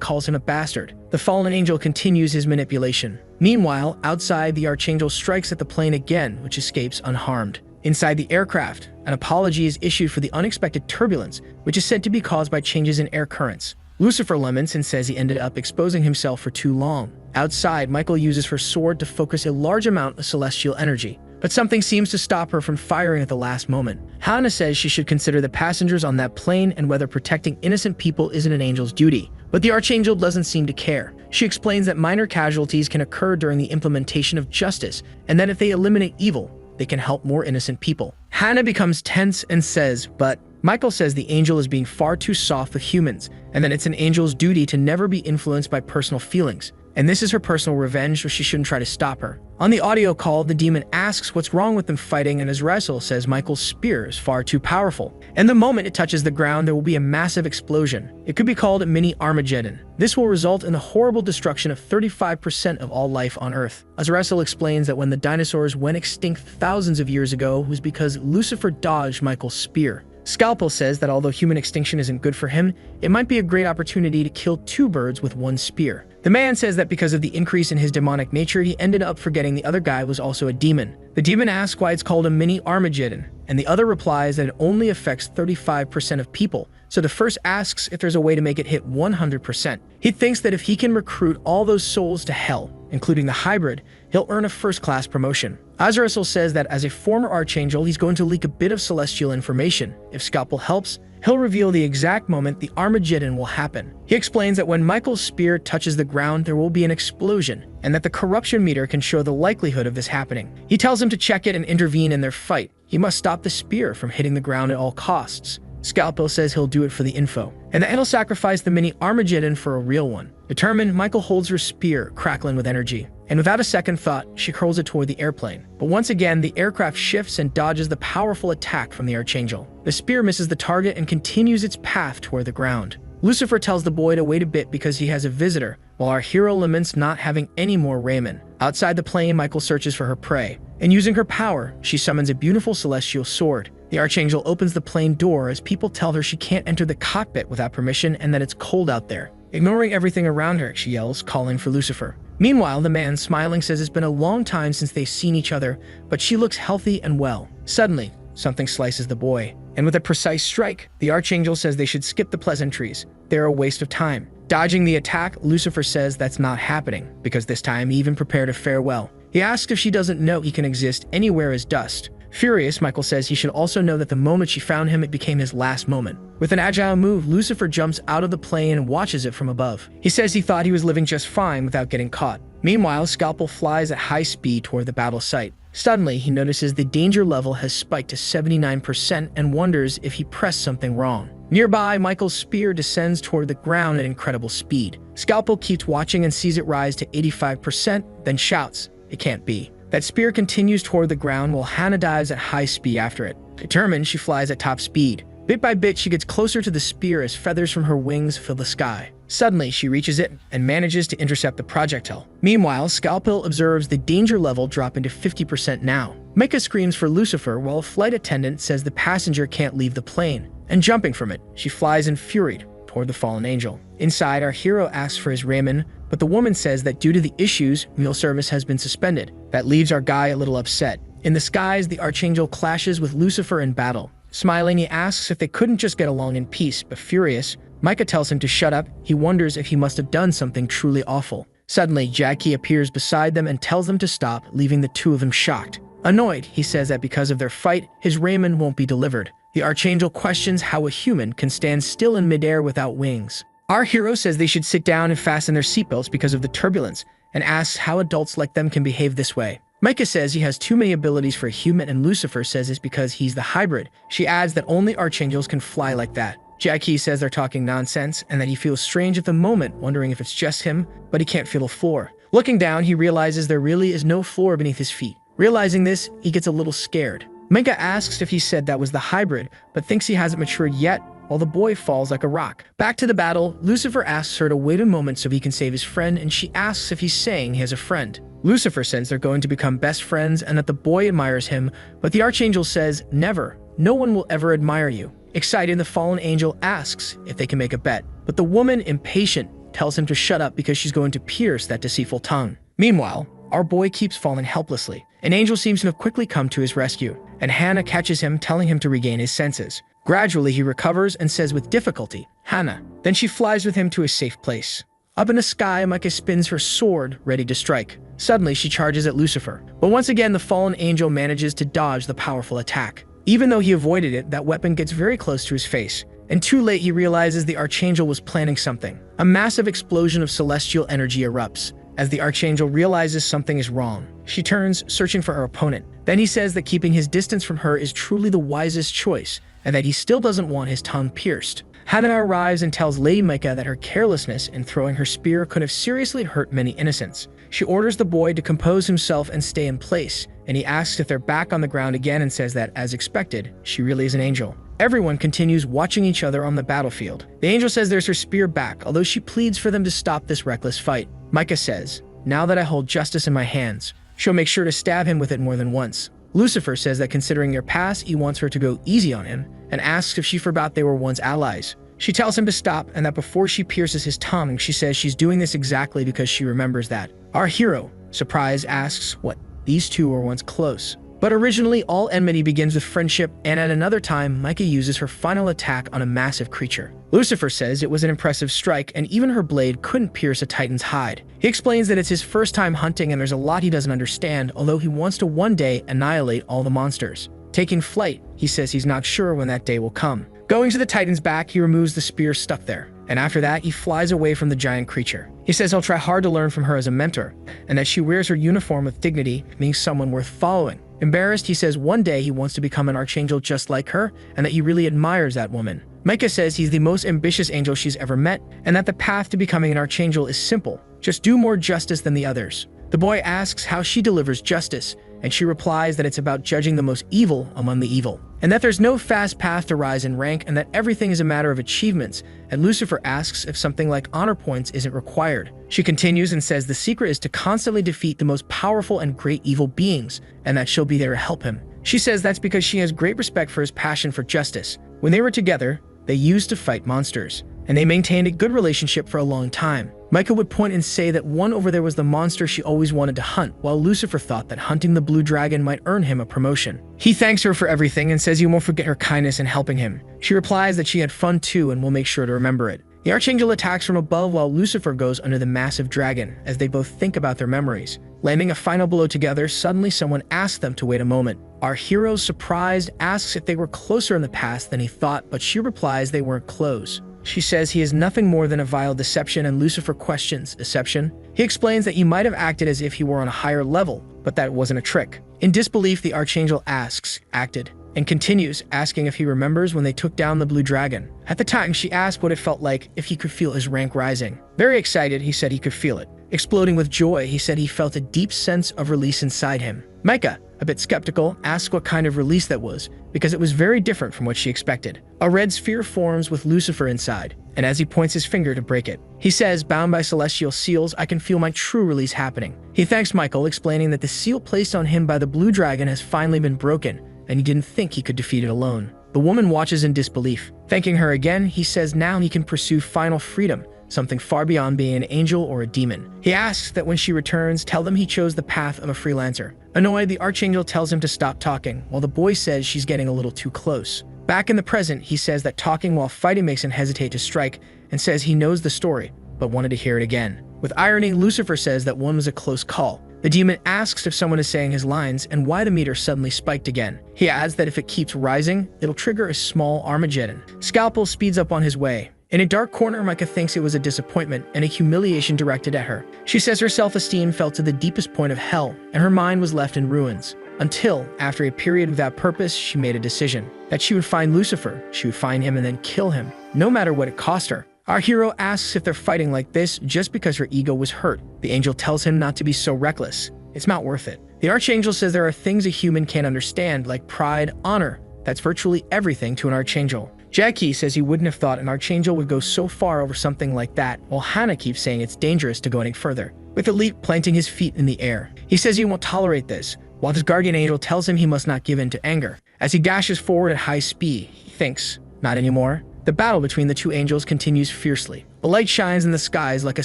calls him a bastard. The fallen angel continues his manipulation. Meanwhile, outside, the archangel strikes at the plane again, which escapes unharmed. Inside the aircraft, an apology is issued for the unexpected turbulence, which is said to be caused by changes in air currents. Lucifer laments and says he ended up exposing himself for too long. Outside, Michael uses her sword to focus a large amount of celestial energy, but something seems to stop her from firing at the last moment. Hannah says she should consider the passengers on that plane and whether protecting innocent people isn't an angel's duty. But the archangel doesn't seem to care. She explains that minor casualties can occur during the implementation of justice, and that if they eliminate evil, they can help more innocent people. Hannah becomes tense and says, but Michael says the angel is being far too soft with humans, and that it's an angel's duty to never be influenced by personal feelings. And this is her personal revenge, so she shouldn't try to stop her. On the audio call, the demon asks what's wrong with them fighting, and Azrael says Michael's spear is far too powerful. And the moment it touches the ground, there will be a massive explosion. It could be called a mini Armageddon. This will result in the horrible destruction of 35% of all life on Earth. Azrael explains that when the dinosaurs went extinct thousands of years ago, it was because Lucifer dodged Michael's spear. Scalpel says that although human extinction isn't good for him, it might be a great opportunity to kill two birds with one spear. The man says that because of the increase in his demonic nature, he ended up forgetting the other guy was also a demon. The demon asks why it's called a mini Armageddon, and the other replies that it only affects 35% of people. So the first asks if there's a way to make it hit 100%. He thinks that if he can recruit all those souls to hell, including the hybrid, he'll earn a first-class promotion. Azrael says that as a former archangel, he's going to leak a bit of celestial information. If Scalpel helps, he'll reveal the exact moment the Armageddon will happen. He explains that when Michael's spear touches the ground, there will be an explosion, and that the corruption meter can show the likelihood of this happening. He tells him to check it and intervene in their fight. He must stop the spear from hitting the ground at all costs. Scalpel says he'll do it for the info, and that he'll sacrifice the mini Armageddon for a real one. Determined, Michael holds her spear, crackling with energy, and without a second thought, she hurls it toward the airplane. But once again, the aircraft shifts and dodges the powerful attack from the Archangel. The spear misses the target and continues its path toward the ground. Lucifer tells the boy to wait a bit because he has a visitor, while our hero laments not having any more ramen. Outside the plane, Michael searches for her prey, and using her power, she summons a beautiful celestial sword. The Archangel opens the plane door as people tell her she can't enter the cockpit without permission and that it's cold out there. Ignoring everything around her, she yells, calling for Lucifer. Meanwhile, the man, smiling, says it's been a long time since they've seen each other, but she looks healthy and well. Suddenly, something slices the boy, and with a precise strike, the Archangel says they should skip the pleasantries. They're a waste of time. Dodging the attack, Lucifer says that's not happening, because this time he even prepared a farewell. He asks if she doesn't know he can exist anywhere as dust. Furious, Michael says he should also know that the moment she found him, it became his last moment. With an agile move, Lucifer jumps out of the plane and watches it from above. He says he thought he was living just fine without getting caught. Meanwhile, Scalpel flies at high speed toward the battle site. Suddenly, he notices the danger level has spiked to 79% and wonders if he pressed something wrong. Nearby, Michael's spear descends toward the ground at incredible speed. Scalpel keeps watching and sees it rise to 85%, then shouts, "It can't be." That spear continues toward the ground while Hannah dives at high speed after it. Determined, she flies at top speed. Bit by bit, she gets closer to the spear as feathers from her wings fill the sky. Suddenly, she reaches it and manages to intercept the projectile. Meanwhile, Scalpel observes the danger level dropping to 50% now. Micah screams for Lucifer while a flight attendant says the passenger can't leave the plane. And jumping from it, she flies infuriated toward the fallen angel. Inside, our hero asks for his ramen, but the woman says that due to the issues, meal service has been suspended. That leaves our guy a little upset. In the skies, the Archangel clashes with Lucifer in battle. Smiling, he asks if they couldn't just get along in peace, but furious, Micah tells him to shut up. He wonders if he must have done something truly awful. Suddenly, Jackie appears beside them and tells them to stop, leaving the two of them shocked. Annoyed, he says that because of their fight, his ramen won't be delivered. The Archangel questions how a human can stand still in midair without wings. Our hero says they should sit down and fasten their seatbelts because of the turbulence, and asks how adults like them can behave this way. Micah says he has too many abilities for a human, and Lucifer says it's because he's the hybrid. She adds that only archangels can fly like that. Jackie says they're talking nonsense, and that he feels strange at the moment, wondering if it's just him, but he can't feel the floor. Looking down, he realizes there really is no floor beneath his feet. Realizing this, he gets a little scared. Micah asks if he said that was the hybrid, but thinks he hasn't matured yet, while the boy falls like a rock. Back to the battle, Lucifer asks her to wait a moment so he can save his friend, and she asks if he's saying he has a friend. Lucifer says they're going to become best friends and that the boy admires him, but the Archangel says, "Never. No one will ever admire you." Excited, the fallen angel asks if they can make a bet, but the woman, impatient, tells him to shut up because she's going to pierce that deceitful tongue. Meanwhile, our boy keeps falling helplessly. An angel seems to have quickly come to his rescue, and Hannah catches him, telling him to regain his senses. Gradually, he recovers and says with difficulty, "Hannah." Then she flies with him to a safe place. Up in the sky, Micah spins her sword, ready to strike. Suddenly, she charges at Lucifer, but once again, the fallen angel manages to dodge the powerful attack. Even though he avoided it, that weapon gets very close to his face, and too late he realizes the Archangel was planning something. A massive explosion of celestial energy erupts. As the Archangel realizes something is wrong, she turns, searching for her opponent. Then he says that keeping his distance from her is truly the wisest choice, and that he still doesn't want his tongue pierced. Hana arrives and tells Lady Micah that her carelessness in throwing her spear could have seriously hurt many innocents. She orders the boy to compose himself and stay in place, and he asks if they're back on the ground again and says that, as expected, she really is an angel. Everyone continues watching each other on the battlefield. The angel says there's her spear back, although she pleads for them to stop this reckless fight. Micah says, "Now that I hold justice in my hands, she'll make sure to stab him with it more than once." Lucifer says that considering their past, he wants her to go easy on him, and asks if she forgot they were once allies. She tells him to stop, and that before she pierces his tongue, she says she's doing this exactly because she remembers that. Our hero, surprised, asks what these two were once close. But originally, all enmity begins with friendship, and at another time, Micah uses her final attack on a massive creature. Lucifer says it was an impressive strike, and even her blade couldn't pierce a titan's hide. He explains that it's his first time hunting and there's a lot he doesn't understand, although he wants to one day annihilate all the monsters. Taking flight, he says he's not sure when that day will come. Going to the titan's back, he removes the spear stuck there, and after that, he flies away from the giant creature. He says he'll try hard to learn from her as a mentor, and that she wears her uniform with dignity, being someone worth following. Embarrassed, he says one day he wants to become an archangel just like her, and that he really admires that woman. Micah says he's the most ambitious angel she's ever met, and that the path to becoming an archangel is simple: just do more justice than the others. The boy asks how she delivers justice, and she replies that it's about judging the most evil among the evil, and that there's no fast path to rise in rank, and that everything is a matter of achievements, and Lucifer asks if something like honor points isn't required. She continues and says the secret is to constantly defeat the most powerful and great evil beings, and that she'll be there to help him. She says that's because she has great respect for his passion for justice. When they were together, they used to fight monsters, and they maintained a good relationship for a long time. Micah would point and say that one over there was the monster she always wanted to hunt, while Lucifer thought that hunting the blue dragon might earn him a promotion. He thanks her for everything and says he won't forget her kindness in helping him. She replies that she had fun too and will make sure to remember it. The archangel attacks from above while Lucifer goes under the massive dragon, as they both think about their memories. Landing a final blow together, suddenly someone asks them to wait a moment. Our hero, surprised, asks if they were closer in the past than he thought, but she replies they weren't close. She says he is nothing more than a vile deception, and Lucifer questions deception. He explains that he might have acted as if he were on a higher level, but that wasn't a trick. In disbelief, the archangel asks, acted, and continues, asking if he remembers when they took down the blue dragon. At the time, she asked what it felt like if he could feel his rank rising. Very excited, he said he could feel it. Exploding with joy, he said he felt a deep sense of release inside him. Micah, a bit skeptical, asks what kind of release that was, because it was very different from what she expected. A red sphere forms with Lucifer inside, and as he points his finger to break it, he says, bound by celestial seals, I can feel my true release happening. He thanks Michael, explaining that the seal placed on him by the blue dragon has finally been broken, and he didn't think he could defeat it alone. The woman watches in disbelief. Thanking her again, he says now he can pursue final freedom, something far beyond being an angel or a demon. He asks that when she returns, tell them he chose the path of a freelancer. Annoyed, the archangel tells him to stop talking, while the boy says she's getting a little too close. Back in the present, he says that talking while fighting makes him hesitate to strike, and says he knows the story, but wanted to hear it again. With irony, Lucifer says that one was a close call. The demon asks if someone is saying his lines and why the meter suddenly spiked again. He adds that if it keeps rising, it'll trigger a small Armageddon. Scalpel speeds up on his way. In a dark corner, Micah thinks it was a disappointment and a humiliation directed at her. She says her self-esteem fell to the deepest point of hell, and her mind was left in ruins. Until, after a period without purpose, she made a decision. That she would find Lucifer, she would find him and then kill him, no matter what it cost her. Our hero asks if they're fighting like this just because her ego was hurt. The angel tells him not to be so reckless. It's not worth it. The archangel says there are things a human can't understand, like pride, honor. That's virtually everything to an archangel. Jackie says he wouldn't have thought an archangel would go so far over something like that, while Hannah keeps saying it's dangerous to go any further, with Elite planting his feet in the air. He says he won't tolerate this, while his guardian angel tells him he must not give in to anger. As he dashes forward at high speed, he thinks, not anymore. The battle between the two angels continues fiercely. The light shines in the skies like a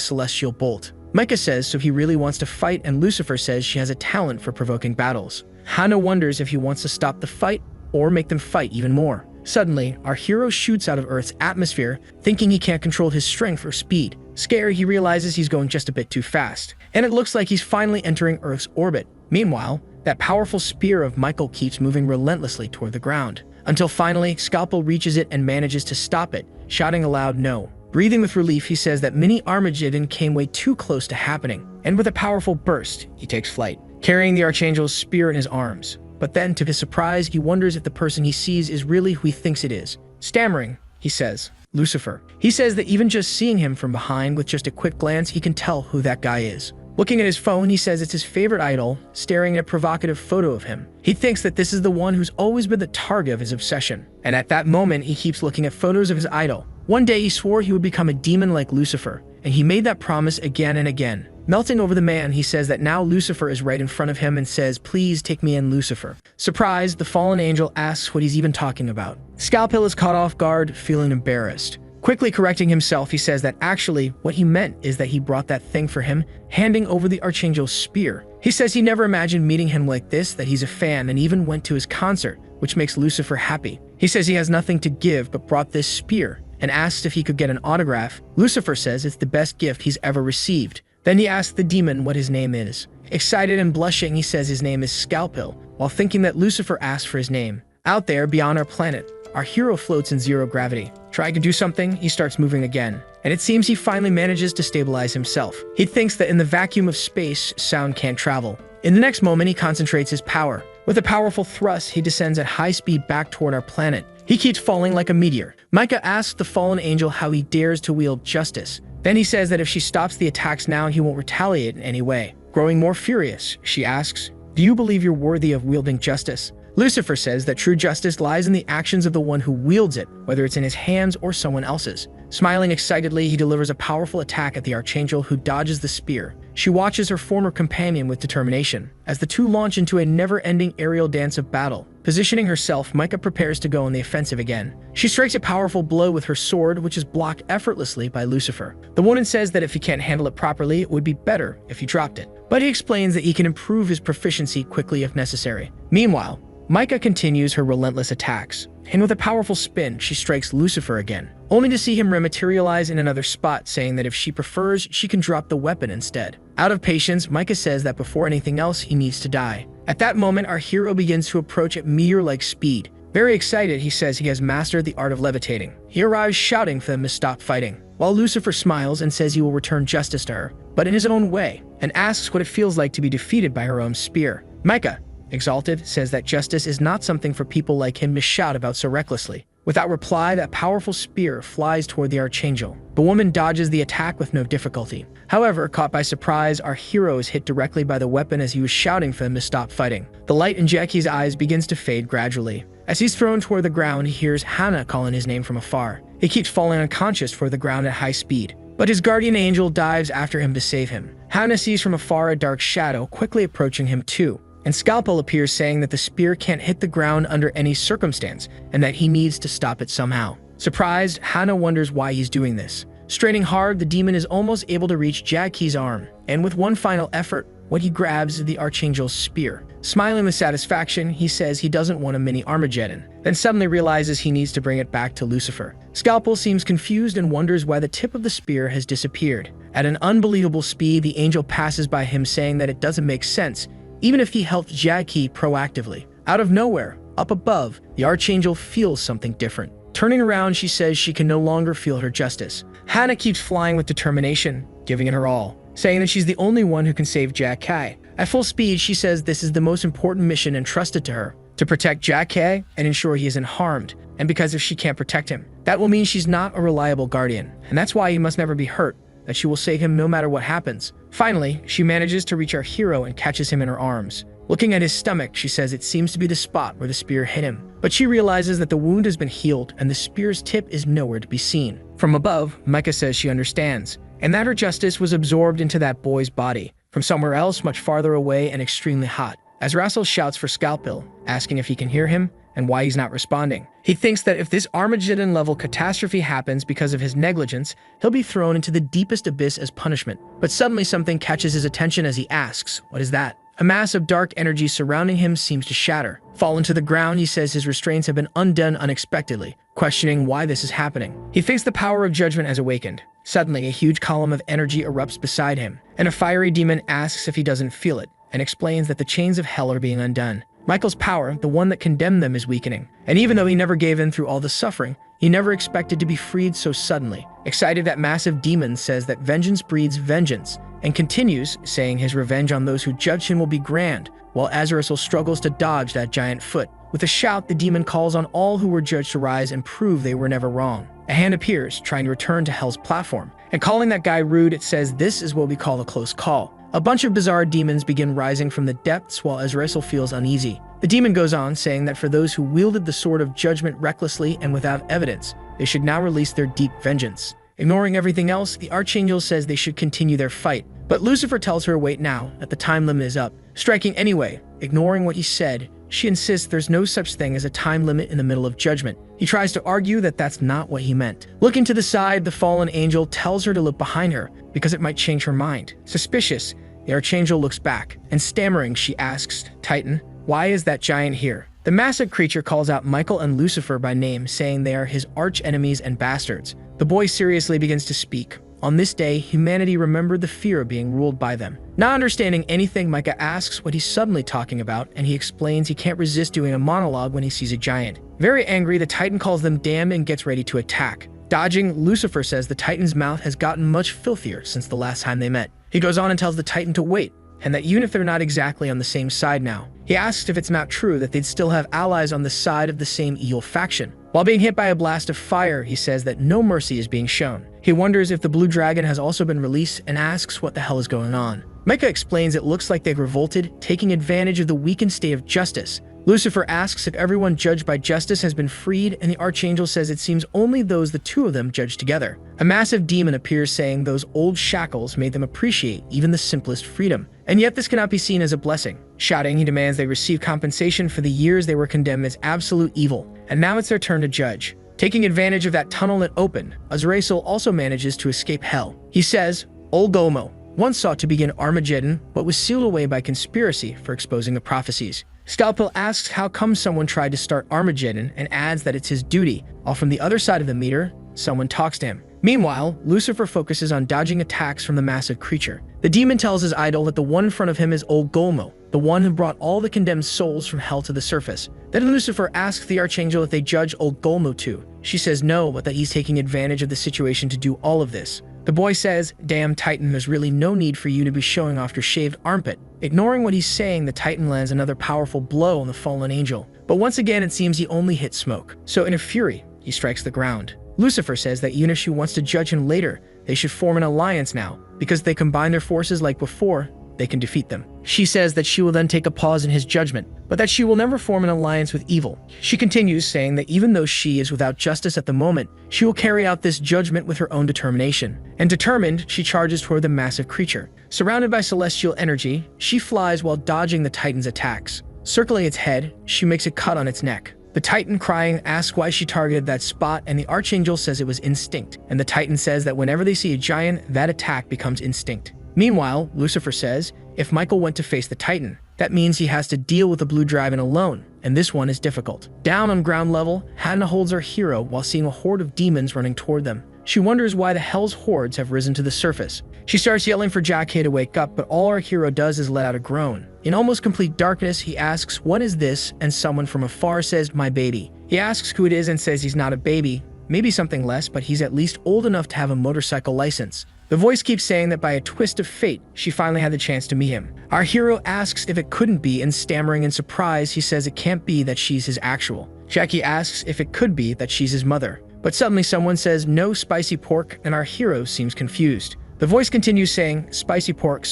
celestial bolt. Micah says so he really wants to fight, and Lucifer says she has a talent for provoking battles. Hannah wonders if he wants to stop the fight or make them fight even more. Suddenly, our hero shoots out of Earth's atmosphere, thinking he can't control his strength or speed. Scared, he realizes he's going just a bit too fast, and it looks like he's finally entering Earth's orbit. Meanwhile, that powerful spear of Michael keeps moving relentlessly toward the ground, until finally, Scalpel reaches it and manages to stop it, shouting aloud no. Breathing with relief, he says that mini Armageddon came way too close to happening, and with a powerful burst, he takes flight, carrying the Archangel's spear in his arms. But then, to his surprise, he wonders if the person he sees is really who he thinks it is. Stammering, he says, "Lucifer." He says that even just seeing him from behind with just a quick glance, he can tell who that guy is. Looking at his phone, he says it's his favorite idol, staring at a provocative photo of him. He thinks that this is the one who's always been the target of his obsession. And at that moment, he keeps looking at photos of his idol. One day, he swore he would become a demon like Lucifer, and he made that promise again and again. Melting over the man, he says that now Lucifer is right in front of him and says, "Please take me in, Lucifer." Surprised, the fallen angel asks what he's even talking about. Scalpel is caught off guard, feeling embarrassed. Quickly correcting himself, he says that actually what he meant is that he brought that thing for him, handing over the Archangel's spear. He says he never imagined meeting him like this, that he's a fan and even went to his concert, which makes Lucifer happy. He says he has nothing to give but brought this spear and asks if he could get an autograph. Lucifer says it's the best gift he's ever received. Then he asks the demon what his name is. Excited and blushing, he says his name is Scalpel, while thinking that Lucifer asked for his name. Out there, beyond our planet, our hero floats in zero gravity. Trying to do something, he starts moving again, and it seems he finally manages to stabilize himself. He thinks that in the vacuum of space, sound can't travel. In the next moment, he concentrates his power. With a powerful thrust, he descends at high speed back toward our planet. He keeps falling like a meteor. Micah asks the fallen angel how he dares to wield justice. Then he says that if she stops the attacks now, he won't retaliate in any way. Growing more furious, she asks, "Do you believe you're worthy of wielding justice?" Lucifer says that true justice lies in the actions of the one who wields it, whether it's in his hands or someone else's. Smiling excitedly, he delivers a powerful attack at the Archangel, who dodges the spear. She watches her former companion with determination, as the two launch into a never-ending aerial dance of battle. Positioning herself, Micah prepares to go on the offensive again. She strikes a powerful blow with her sword, which is blocked effortlessly by Lucifer. The woman says that if he can't handle it properly, it would be better if he dropped it. But he explains that he can improve his proficiency quickly if necessary. Meanwhile, Micah continues her relentless attacks, and with a powerful spin, she strikes Lucifer again, only to see him rematerialize in another spot, saying that if she prefers, she can drop the weapon instead. Out of patience, Micah says that before anything else, he needs to die. At that moment, our hero begins to approach at meteor-like speed. Very excited, he says he has mastered the art of levitating. He arrives shouting for them to stop fighting, while Lucifer smiles and says he will return justice to her, but in his own way, and asks what it feels like to be defeated by her own spear. Micah, exalted, says that justice is not something for people like him to shout about so recklessly. Without reply, that powerful spear flies toward the Archangel. The woman dodges the attack with no difficulty. However, caught by surprise, our hero is hit directly by the weapon as he was shouting for them to stop fighting. The light in Jackie's eyes begins to fade gradually. As he's thrown toward the ground, he hears Hannah calling his name from afar. He keeps falling unconscious toward the ground at high speed, but his guardian angel dives after him to save him. Hannah sees from afar a dark shadow quickly approaching him too, and Scalpel appears, saying that the spear can't hit the ground under any circumstance and that he needs to stop it somehow. Surprised, Hannah wonders why he's doing this. Straining hard, the demon is almost able to reach Jacky's arm, and with one final effort, what he grabs is the Archangel's spear. Smiling with satisfaction, he says he doesn't want a mini Armageddon, then suddenly realizes he needs to bring it back to Lucifer. Scalpel seems confused and wonders why the tip of the spear has disappeared. At an unbelievable speed, the angel passes by him, saying that it doesn't make sense, even if he helped Jackie proactively. Out of nowhere, up above, the Archangel feels something different. Turning around, she says she can no longer feel her justice. Hannah keeps flying with determination, giving it her all, saying that she's the only one who can save Jack Kai. At full speed, she says this is the most important mission entrusted to her, to protect Jack Kai and ensure he isn't harmed, and because if she can't protect him, that will mean she's not a reliable guardian, and that's why he must never be hurt, that she will save him no matter what happens. Finally, she manages to reach our hero and catches him in her arms. Looking at his stomach, she says it seems to be the spot where the spear hit him, but she realizes that the wound has been healed and the spear's tip is nowhere to be seen. From above, Micah says she understands, and that her justice was absorbed into that boy's body, from somewhere else much farther away and extremely hot. As Russell shouts for Scalpel, asking if he can hear him and why he's not responding. He thinks that if this Armageddon-level catastrophe happens because of his negligence, he'll be thrown into the deepest abyss as punishment. But suddenly something catches his attention as he asks, "What is that?" A mass of dark energy surrounding him seems to shatter. Fallen to the ground, he says his restraints have been undone unexpectedly, questioning why this is happening. He thinks the power of judgment has awakened. Suddenly, a huge column of energy erupts beside him, and a fiery demon asks if he doesn't feel it, and explains that the chains of hell are being undone. Michael's power, the one that condemned them, is weakening, and even though he never gave in through all the suffering, he never expected to be freed so suddenly. Excited, that massive demon says that vengeance breeds vengeance, and continues, saying his revenge on those who judge him will be grand, while Azrael struggles to dodge that giant foot. With a shout, the demon calls on all who were judged to rise and prove they were never wrong. A hand appears, trying to return to Hell's platform, and calling that guy rude, it says this is what we call a close call. A bunch of bizarre demons begin rising from the depths while Azrael feels uneasy. The demon goes on, saying that for those who wielded the sword of judgment recklessly and without evidence, they should now release their deep vengeance. Ignoring everything else, the Archangel says they should continue their fight, but Lucifer tells her wait now, that the time limit is up. Striking anyway, ignoring what he said, she insists there's no such thing as a time limit in the middle of judgment. He tries to argue that that's not what he meant. Looking to the side, the fallen angel tells her to look behind her, because it might change her mind. Suspicious, the Archangel looks back, and stammering, she asks, Titan, why is that giant here? The massive creature calls out Michael and Lucifer by name, saying they are his arch-enemies and bastards. The boy seriously begins to speak. On this day, humanity remembered the fear of being ruled by them. Not understanding anything, Micah asks what he's suddenly talking about, and he explains he can't resist doing a monologue when he sees a giant. Very angry, the Titan calls them damned and gets ready to attack. Dodging, Lucifer says the Titan's mouth has gotten much filthier since the last time they met. He goes on and tells the Titan to wait, and that even if they're not exactly on the same side now, he asks if it's not true that they'd still have allies on the side of the same evil faction. While being hit by a blast of fire, he says that no mercy is being shown. He wonders if the blue dragon has also been released and asks what the hell is going on. Micah explains it looks like they've revolted, taking advantage of the weakened state of justice. Lucifer asks if everyone judged by justice has been freed, and the Archangel says it seems only the two of them judged together. A massive demon appears, saying those old shackles made them appreciate even the simplest freedom, and yet this cannot be seen as a blessing. Shouting, he demands they receive compensation for the years they were condemned as absolute evil, and now it's their turn to judge. Taking advantage of that tunnel it opened, Azrael also manages to escape hell. He says, Old Gomo once sought to begin Armageddon, but was sealed away by conspiracy for exposing the prophecies. Scalpel asks how come someone tried to start Armageddon and adds that it's his duty, while from the other side of the meter, someone talks to him. Meanwhile, Lucifer focuses on dodging attacks from the massive creature. The demon tells his idol that the one in front of him is Old Golmo, the one who brought all the condemned souls from hell to the surface. Then Lucifer asks the Archangel if they judge Old Golmo too. She says no, but that he's taking advantage of the situation to do all of this. The boy says, damn Titan, there's really no need for you to be showing off your shaved armpit. Ignoring what he's saying, the Titan lands another powerful blow on the fallen angel. But once again, it seems he only hit smoke. So in a fury, he strikes the ground. Lucifer says that even if she wants to judge him later, they should form an alliance now, because if they combine their forces like before, they can defeat them. She says that she will then take a pause in his judgment, but that she will never form an alliance with evil. She continues, saying that even though she is without justice at the moment, she will carry out this judgment with her own determination. And determined, she charges toward the massive creature. Surrounded by celestial energy, she flies while dodging the Titan's attacks. Circling its head, she makes a cut on its neck. The Titan, crying, asks why she targeted that spot, and the Archangel says it was instinct. And the Titan says that whenever they see a giant, that attack becomes instinct. Meanwhile, Lucifer says, if Michael went to face the Titan, that means he has to deal with the blue dragon alone, and this one is difficult. Down on ground level, Hannah holds her hero while seeing a horde of demons running toward them. She wonders why the hell's hordes have risen to the surface. She starts yelling for Jackay to wake up, but all our hero does is let out a groan. In almost complete darkness, he asks, what is this? And someone from afar says, my baby. He asks who it is and says he's not a baby, maybe something less, but he's at least old enough to have a motorcycle license. The voice keeps saying that by a twist of fate, she finally had the chance to meet him. Our hero asks if it couldn't be, and stammering in surprise, he says it can't be that she's his actual. Jackie asks if it could be that she's his mother. But suddenly someone says no spicy pork, and our hero seems confused. The voice continues saying spicy pork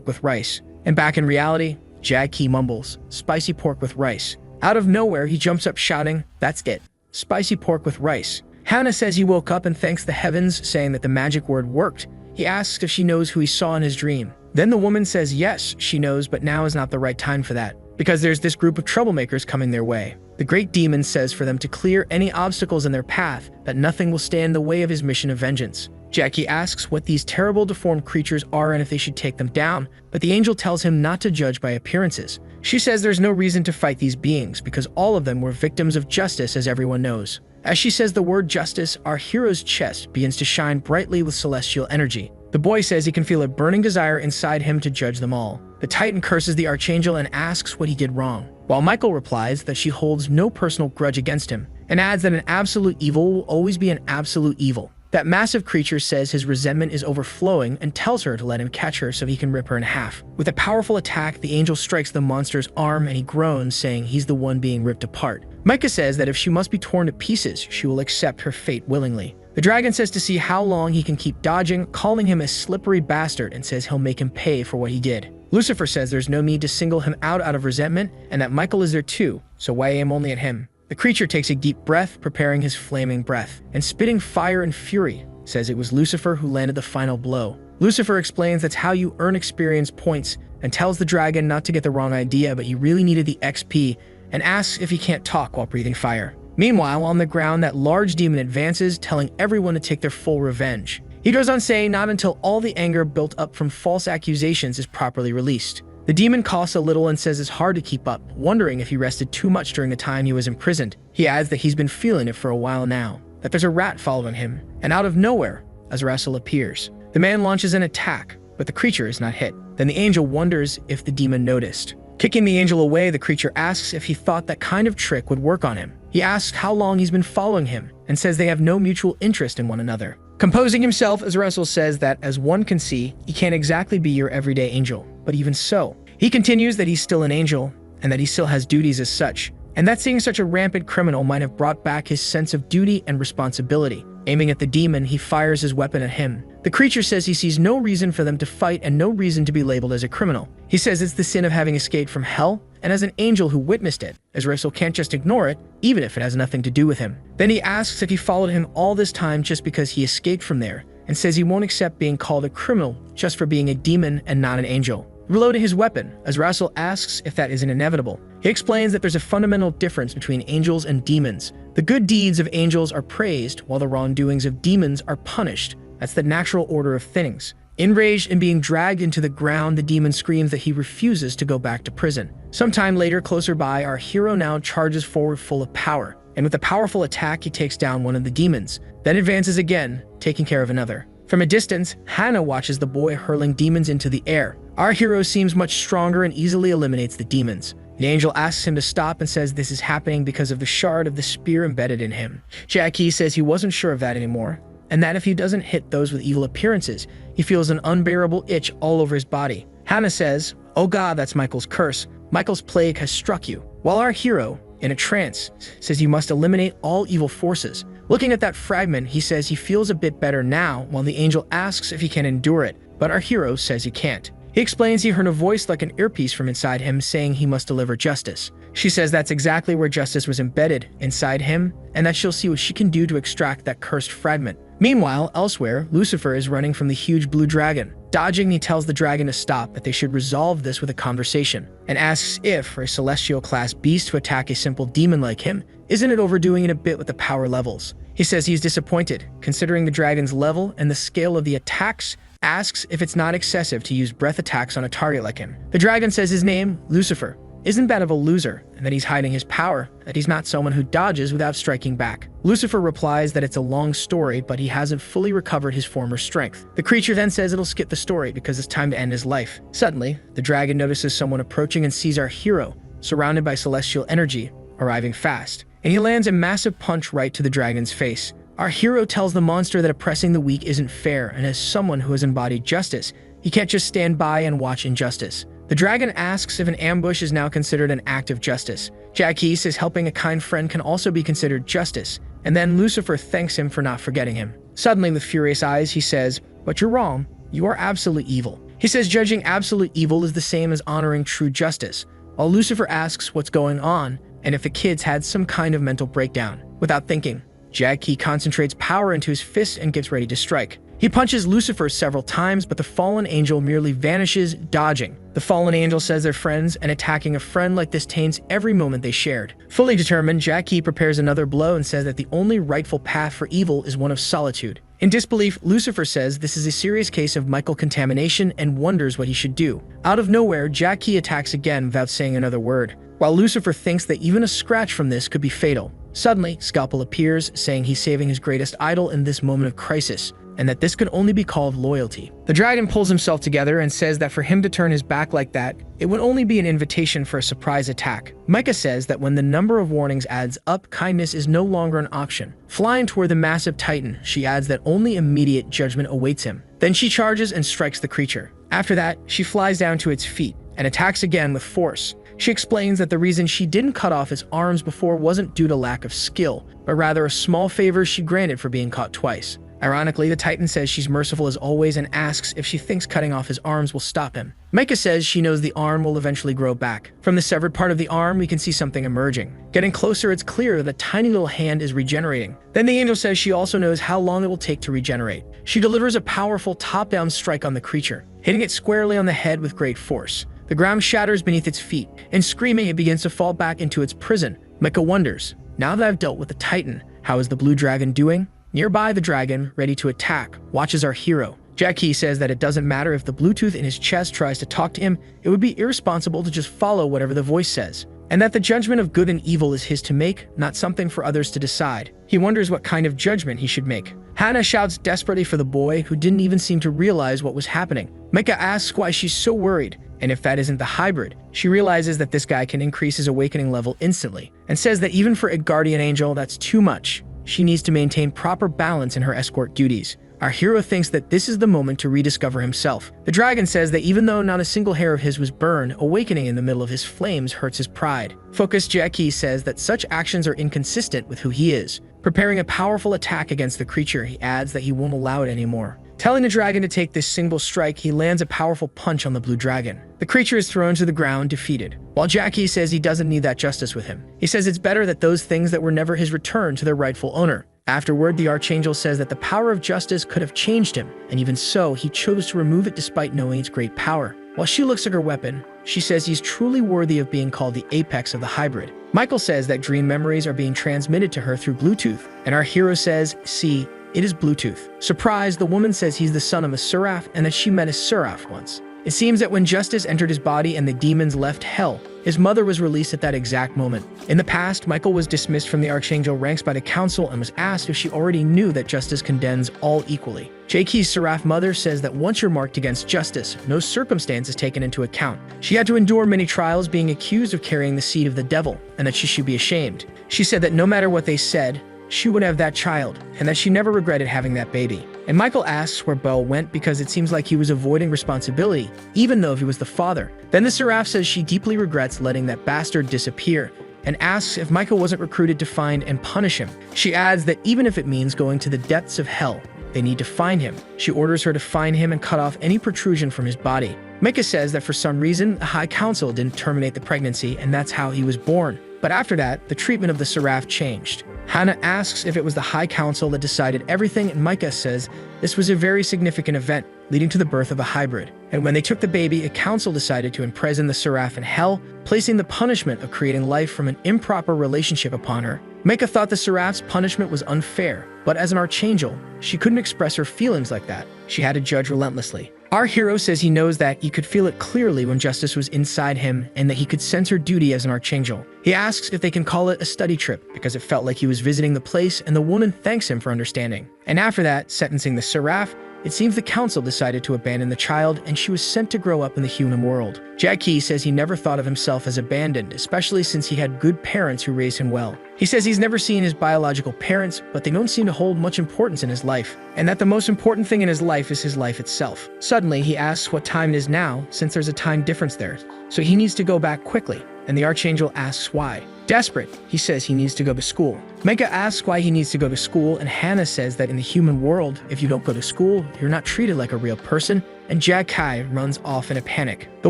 with rice. And back in reality, Jackie mumbles, spicy pork with rice. Out of nowhere, he jumps up shouting, that's it, spicy pork with rice. Hannah says he woke up and thanks the heavens, saying that the magic word worked. He asks if she knows who he saw in his dream. Then the woman says yes, she knows, but now is not the right time for that, because there's this group of troublemakers coming their way. The great demon says for them to clear any obstacles in their path, that nothing will stand in the way of his mission of vengeance. Jackie asks what these terrible deformed creatures are and if they should take them down, but the angel tells him not to judge by appearances. She says there's no reason to fight these beings because all of them were victims of justice, as everyone knows. As she says the word justice, our hero's chest begins to shine brightly with celestial energy. The boy says he can feel a burning desire inside him to judge them all. The Titan curses the Archangel and asks what he did wrong, while Michael replies that she holds no personal grudge against him, and adds that an absolute evil will always be an absolute evil. That massive creature says his resentment is overflowing and tells her to let him catch her so he can rip her in half. With a powerful attack, the angel strikes the monster's arm and he groans, saying he's the one being ripped apart. Micah says that if she must be torn to pieces, she will accept her fate willingly. The dragon says to see how long he can keep dodging, calling him a slippery bastard, and says he'll make him pay for what he did. Lucifer says there's no need to single him out of resentment and that Michael is there too, so why aim only at him? The creature takes a deep breath, preparing his flaming breath, and spitting fire and fury, says it was Lucifer who landed the final blow. Lucifer explains that's how you earn experience points and tells the dragon not to get the wrong idea, but he really needed the XP, and asks if he can't talk while breathing fire. Meanwhile, on the ground, that large demon advances, telling everyone to take their full revenge. He goes on saying not until all the anger built up from false accusations is properly released. The demon coughs a little and says it's hard to keep up, wondering if he rested too much during the time he was imprisoned. He adds that he's been feeling it for a while now, that there's a rat following him, and out of nowhere, Azrael appears. The man launches an attack, but the creature is not hit. Then the angel wonders if the demon noticed. Kicking the angel away, the creature asks if he thought that kind of trick would work on him. He asks how long he's been following him, and says they have no mutual interest in one another. Composing himself, Azrael says that, as one can see, he can't exactly be your everyday angel, but even so, he continues that he's still an angel, and that he still has duties as such, and that seeing such a rampant criminal might have brought back his sense of duty and responsibility. Aiming at the demon, he fires his weapon at him. The creature says he sees no reason for them to fight and no reason to be labeled as a criminal. He says it's the sin of having escaped from hell, and as an angel who witnessed it, Azrael can't just ignore it, even if it has nothing to do with him. Then he asks if he followed him all this time just because he escaped from there, and says he won't accept being called a criminal just for being a demon and not an angel. Reloading his weapon, Azrael asks if that isn't inevitable. He explains that there's a fundamental difference between angels and demons. The good deeds of angels are praised, while the wrongdoings of demons are punished. That's the natural order of things. Enraged and being dragged into the ground, the demon screams that he refuses to go back to prison. Sometime later, closer by, our hero now charges forward full of power, and with a powerful attack, he takes down one of the demons, then advances again, taking care of another. From a distance, Hannah watches the boy hurling demons into the air. Our hero seems much stronger and easily eliminates the demons. The angel asks him to stop and says this is happening because of the shard of the spear embedded in him. Jackie says he wasn't sure of that anymore, and that if he doesn't hit those with evil appearances, he feels an unbearable itch all over his body. Hannah says, "Oh God, that's Michael's curse. Michael's plague has struck you." While our hero, in a trance, says you must eliminate all evil forces. Looking at that fragment, he says he feels a bit better now, while the angel asks if he can endure it, but our hero says he can't. He explains he heard a voice like an earpiece from inside him saying he must deliver justice. She says that's exactly where justice was embedded, inside him, and that she'll see what she can do to extract that cursed fragment. Meanwhile, elsewhere, Lucifer is running from the huge blue dragon. Dodging, he tells the dragon to stop, that they should resolve this with a conversation, and asks if, for a celestial-class beast to attack a simple demon like him, isn't it overdoing it a bit with the power levels? He says he's disappointed, considering the dragon's level and the scale of the attacks, asks if it's not excessive to use breath attacks on a target like him. The dragon says his name, Lucifer, isn't that of a loser, and that he's hiding his power, that he's not someone who dodges without striking back. Lucifer replies that it's a long story, but he hasn't fully recovered his former strength. The creature then says it'll skip the story because it's time to end his life. Suddenly, the dragon notices someone approaching and sees our hero, surrounded by celestial energy, arriving fast, and he lands a massive punch right to the dragon's face. Our hero tells the monster that oppressing the weak isn't fair, and as someone who has embodied justice, he can't just stand by and watch injustice. The dragon asks if an ambush is now considered an act of justice. Jackie says helping a kind friend can also be considered justice, and then Lucifer thanks him for not forgetting him. Suddenly, with furious eyes, he says, "But you're wrong. You are absolute evil." He says judging absolute evil is the same as honoring true justice, while Lucifer asks what's going on and if the kids had some kind of mental breakdown. Without thinking, Jackie concentrates power into his fist and gets ready to strike. He punches Lucifer several times, but the fallen angel merely vanishes, dodging. The fallen angel says they're friends, and attacking a friend like this taints every moment they shared. Fully determined, Jackie prepares another blow and says that the only rightful path for evil is one of solitude. In disbelief, Lucifer says this is a serious case of Michael contamination and wonders what he should do. Out of nowhere, Jackie attacks again without saying another word, while Lucifer thinks that even a scratch from this could be fatal. Suddenly, Scalpel appears, saying he's saving his greatest idol in this moment of crisis. and that this could only be called loyalty. The dragon pulls himself together and says that for him to turn his back like that, it would only be an invitation for a surprise attack. Micah says that when the number of warnings adds up, kindness is no longer an option. Flying toward the massive titan, she adds that only immediate judgment awaits him. Then she charges and strikes the creature. After that, she flies down to its feet and attacks again with force. She explains that the reason she didn't cut off his arms before wasn't due to lack of skill, but rather a small favor she granted for being caught twice. Ironically, the Titan says she's merciful as always and asks if she thinks cutting off his arms will stop him. Micah says she knows the arm will eventually grow back. From the severed part of the arm, we can see something emerging. Getting closer, it's clear that the tiny little hand is regenerating. Then the angel says she also knows how long it will take to regenerate. She delivers a powerful top-down strike on the creature, hitting it squarely on the head with great force. The ground shatters beneath its feet, and screaming, it begins to fall back into its prison. Micah wonders, now that I've dealt with the Titan, how is the blue dragon doing? Nearby, the dragon, ready to attack, watches our hero. Jackie says that it doesn't matter if the Bluetooth in his chest tries to talk to him, it would be irresponsible to just follow whatever the voice says, and that the judgment of good and evil is his to make, not something for others to decide. He wonders what kind of judgment he should make. Hannah shouts desperately for the boy, who didn't even seem to realize what was happening. Micah asks why she's so worried, and if that isn't the hybrid. She realizes that this guy can increase his awakening level instantly, and says that even for a guardian angel, that's too much. She needs to maintain proper balance in her escort duties. Our hero thinks that this is the moment to rediscover himself. The dragon says that even though not a single hair of his was burned, awakening in the middle of his flames hurts his pride. Focused Jackie says that such actions are inconsistent with who he is. Preparing a powerful attack against the creature, he adds that he won't allow it anymore. Telling the dragon to take this single strike, he lands a powerful punch on the blue dragon. The creature is thrown to the ground, defeated. While Jackie says he doesn't need that justice with him. He says it's better that those things that were never his return to their rightful owner. Afterward, the archangel says that the power of justice could have changed him, and even so, he chose to remove it despite knowing its great power. While she looks at her weapon, she says he's truly worthy of being called the apex of the hybrid. Michael says that dream memories are being transmitted to her through Bluetooth, and our hero says, see, it is Bluetooth. Surprised, the woman says he's the son of a seraph and that she met a seraph once. It seems that when justice entered his body and the demons left hell, his mother was released at that exact moment. In the past, Michael was dismissed from the archangel ranks by the council and was asked if she already knew that justice condemns all equally. Jackie's seraph mother says that once you're marked against justice, no circumstance is taken into account. She had to endure many trials being accused of carrying the seed of the devil, and that she should be ashamed. She said that no matter what they said, she would have that child, and that she never regretted having that baby. And Michael asks where Belle went because it seems like he was avoiding responsibility, even though he was the father. Then the seraph says she deeply regrets letting that bastard disappear, and asks if Michael wasn't recruited to find and punish him. She adds that even if it means going to the depths of hell, they need to find him. She orders her to find him and cut off any protrusion from his body. Micah says that for some reason, the High Council didn't terminate the pregnancy, and that's how he was born. But after that, the treatment of the seraph changed. Hannah asks if it was the High Council that decided everything, and Micah says this was a very significant event, leading to the birth of a hybrid. And when they took the baby, a council decided to imprison the seraph in hell, placing the punishment of creating life from an improper relationship upon her. Micah thought the seraph's punishment was unfair, but as an archangel, she couldn't express her feelings like that. She had to judge relentlessly. Our hero says he knows that he could feel it clearly when justice was inside him and that he could sense her duty as an archangel. He asks if they can call it a study trip because it felt like he was visiting the place, and the woman thanks him for understanding. And after that, sentencing the seraph, it seems the council decided to abandon the child and she was sent to grow up in the human world. Jackie says he never thought of himself as abandoned, especially since he had good parents who raised him well. He says he's never seen his biological parents, but they don't seem to hold much importance in his life, and that the most important thing in his life is his life itself. Suddenly, he asks what time it is now, since there's a time difference there, so he needs to go back quickly, and the archangel asks why. Desperate, he says he needs to go to school. Micah asks why he needs to go to school, and Hannah says that in the human world, if you don't go to school, you're not treated like a real person, and Jackie runs off in a panic. The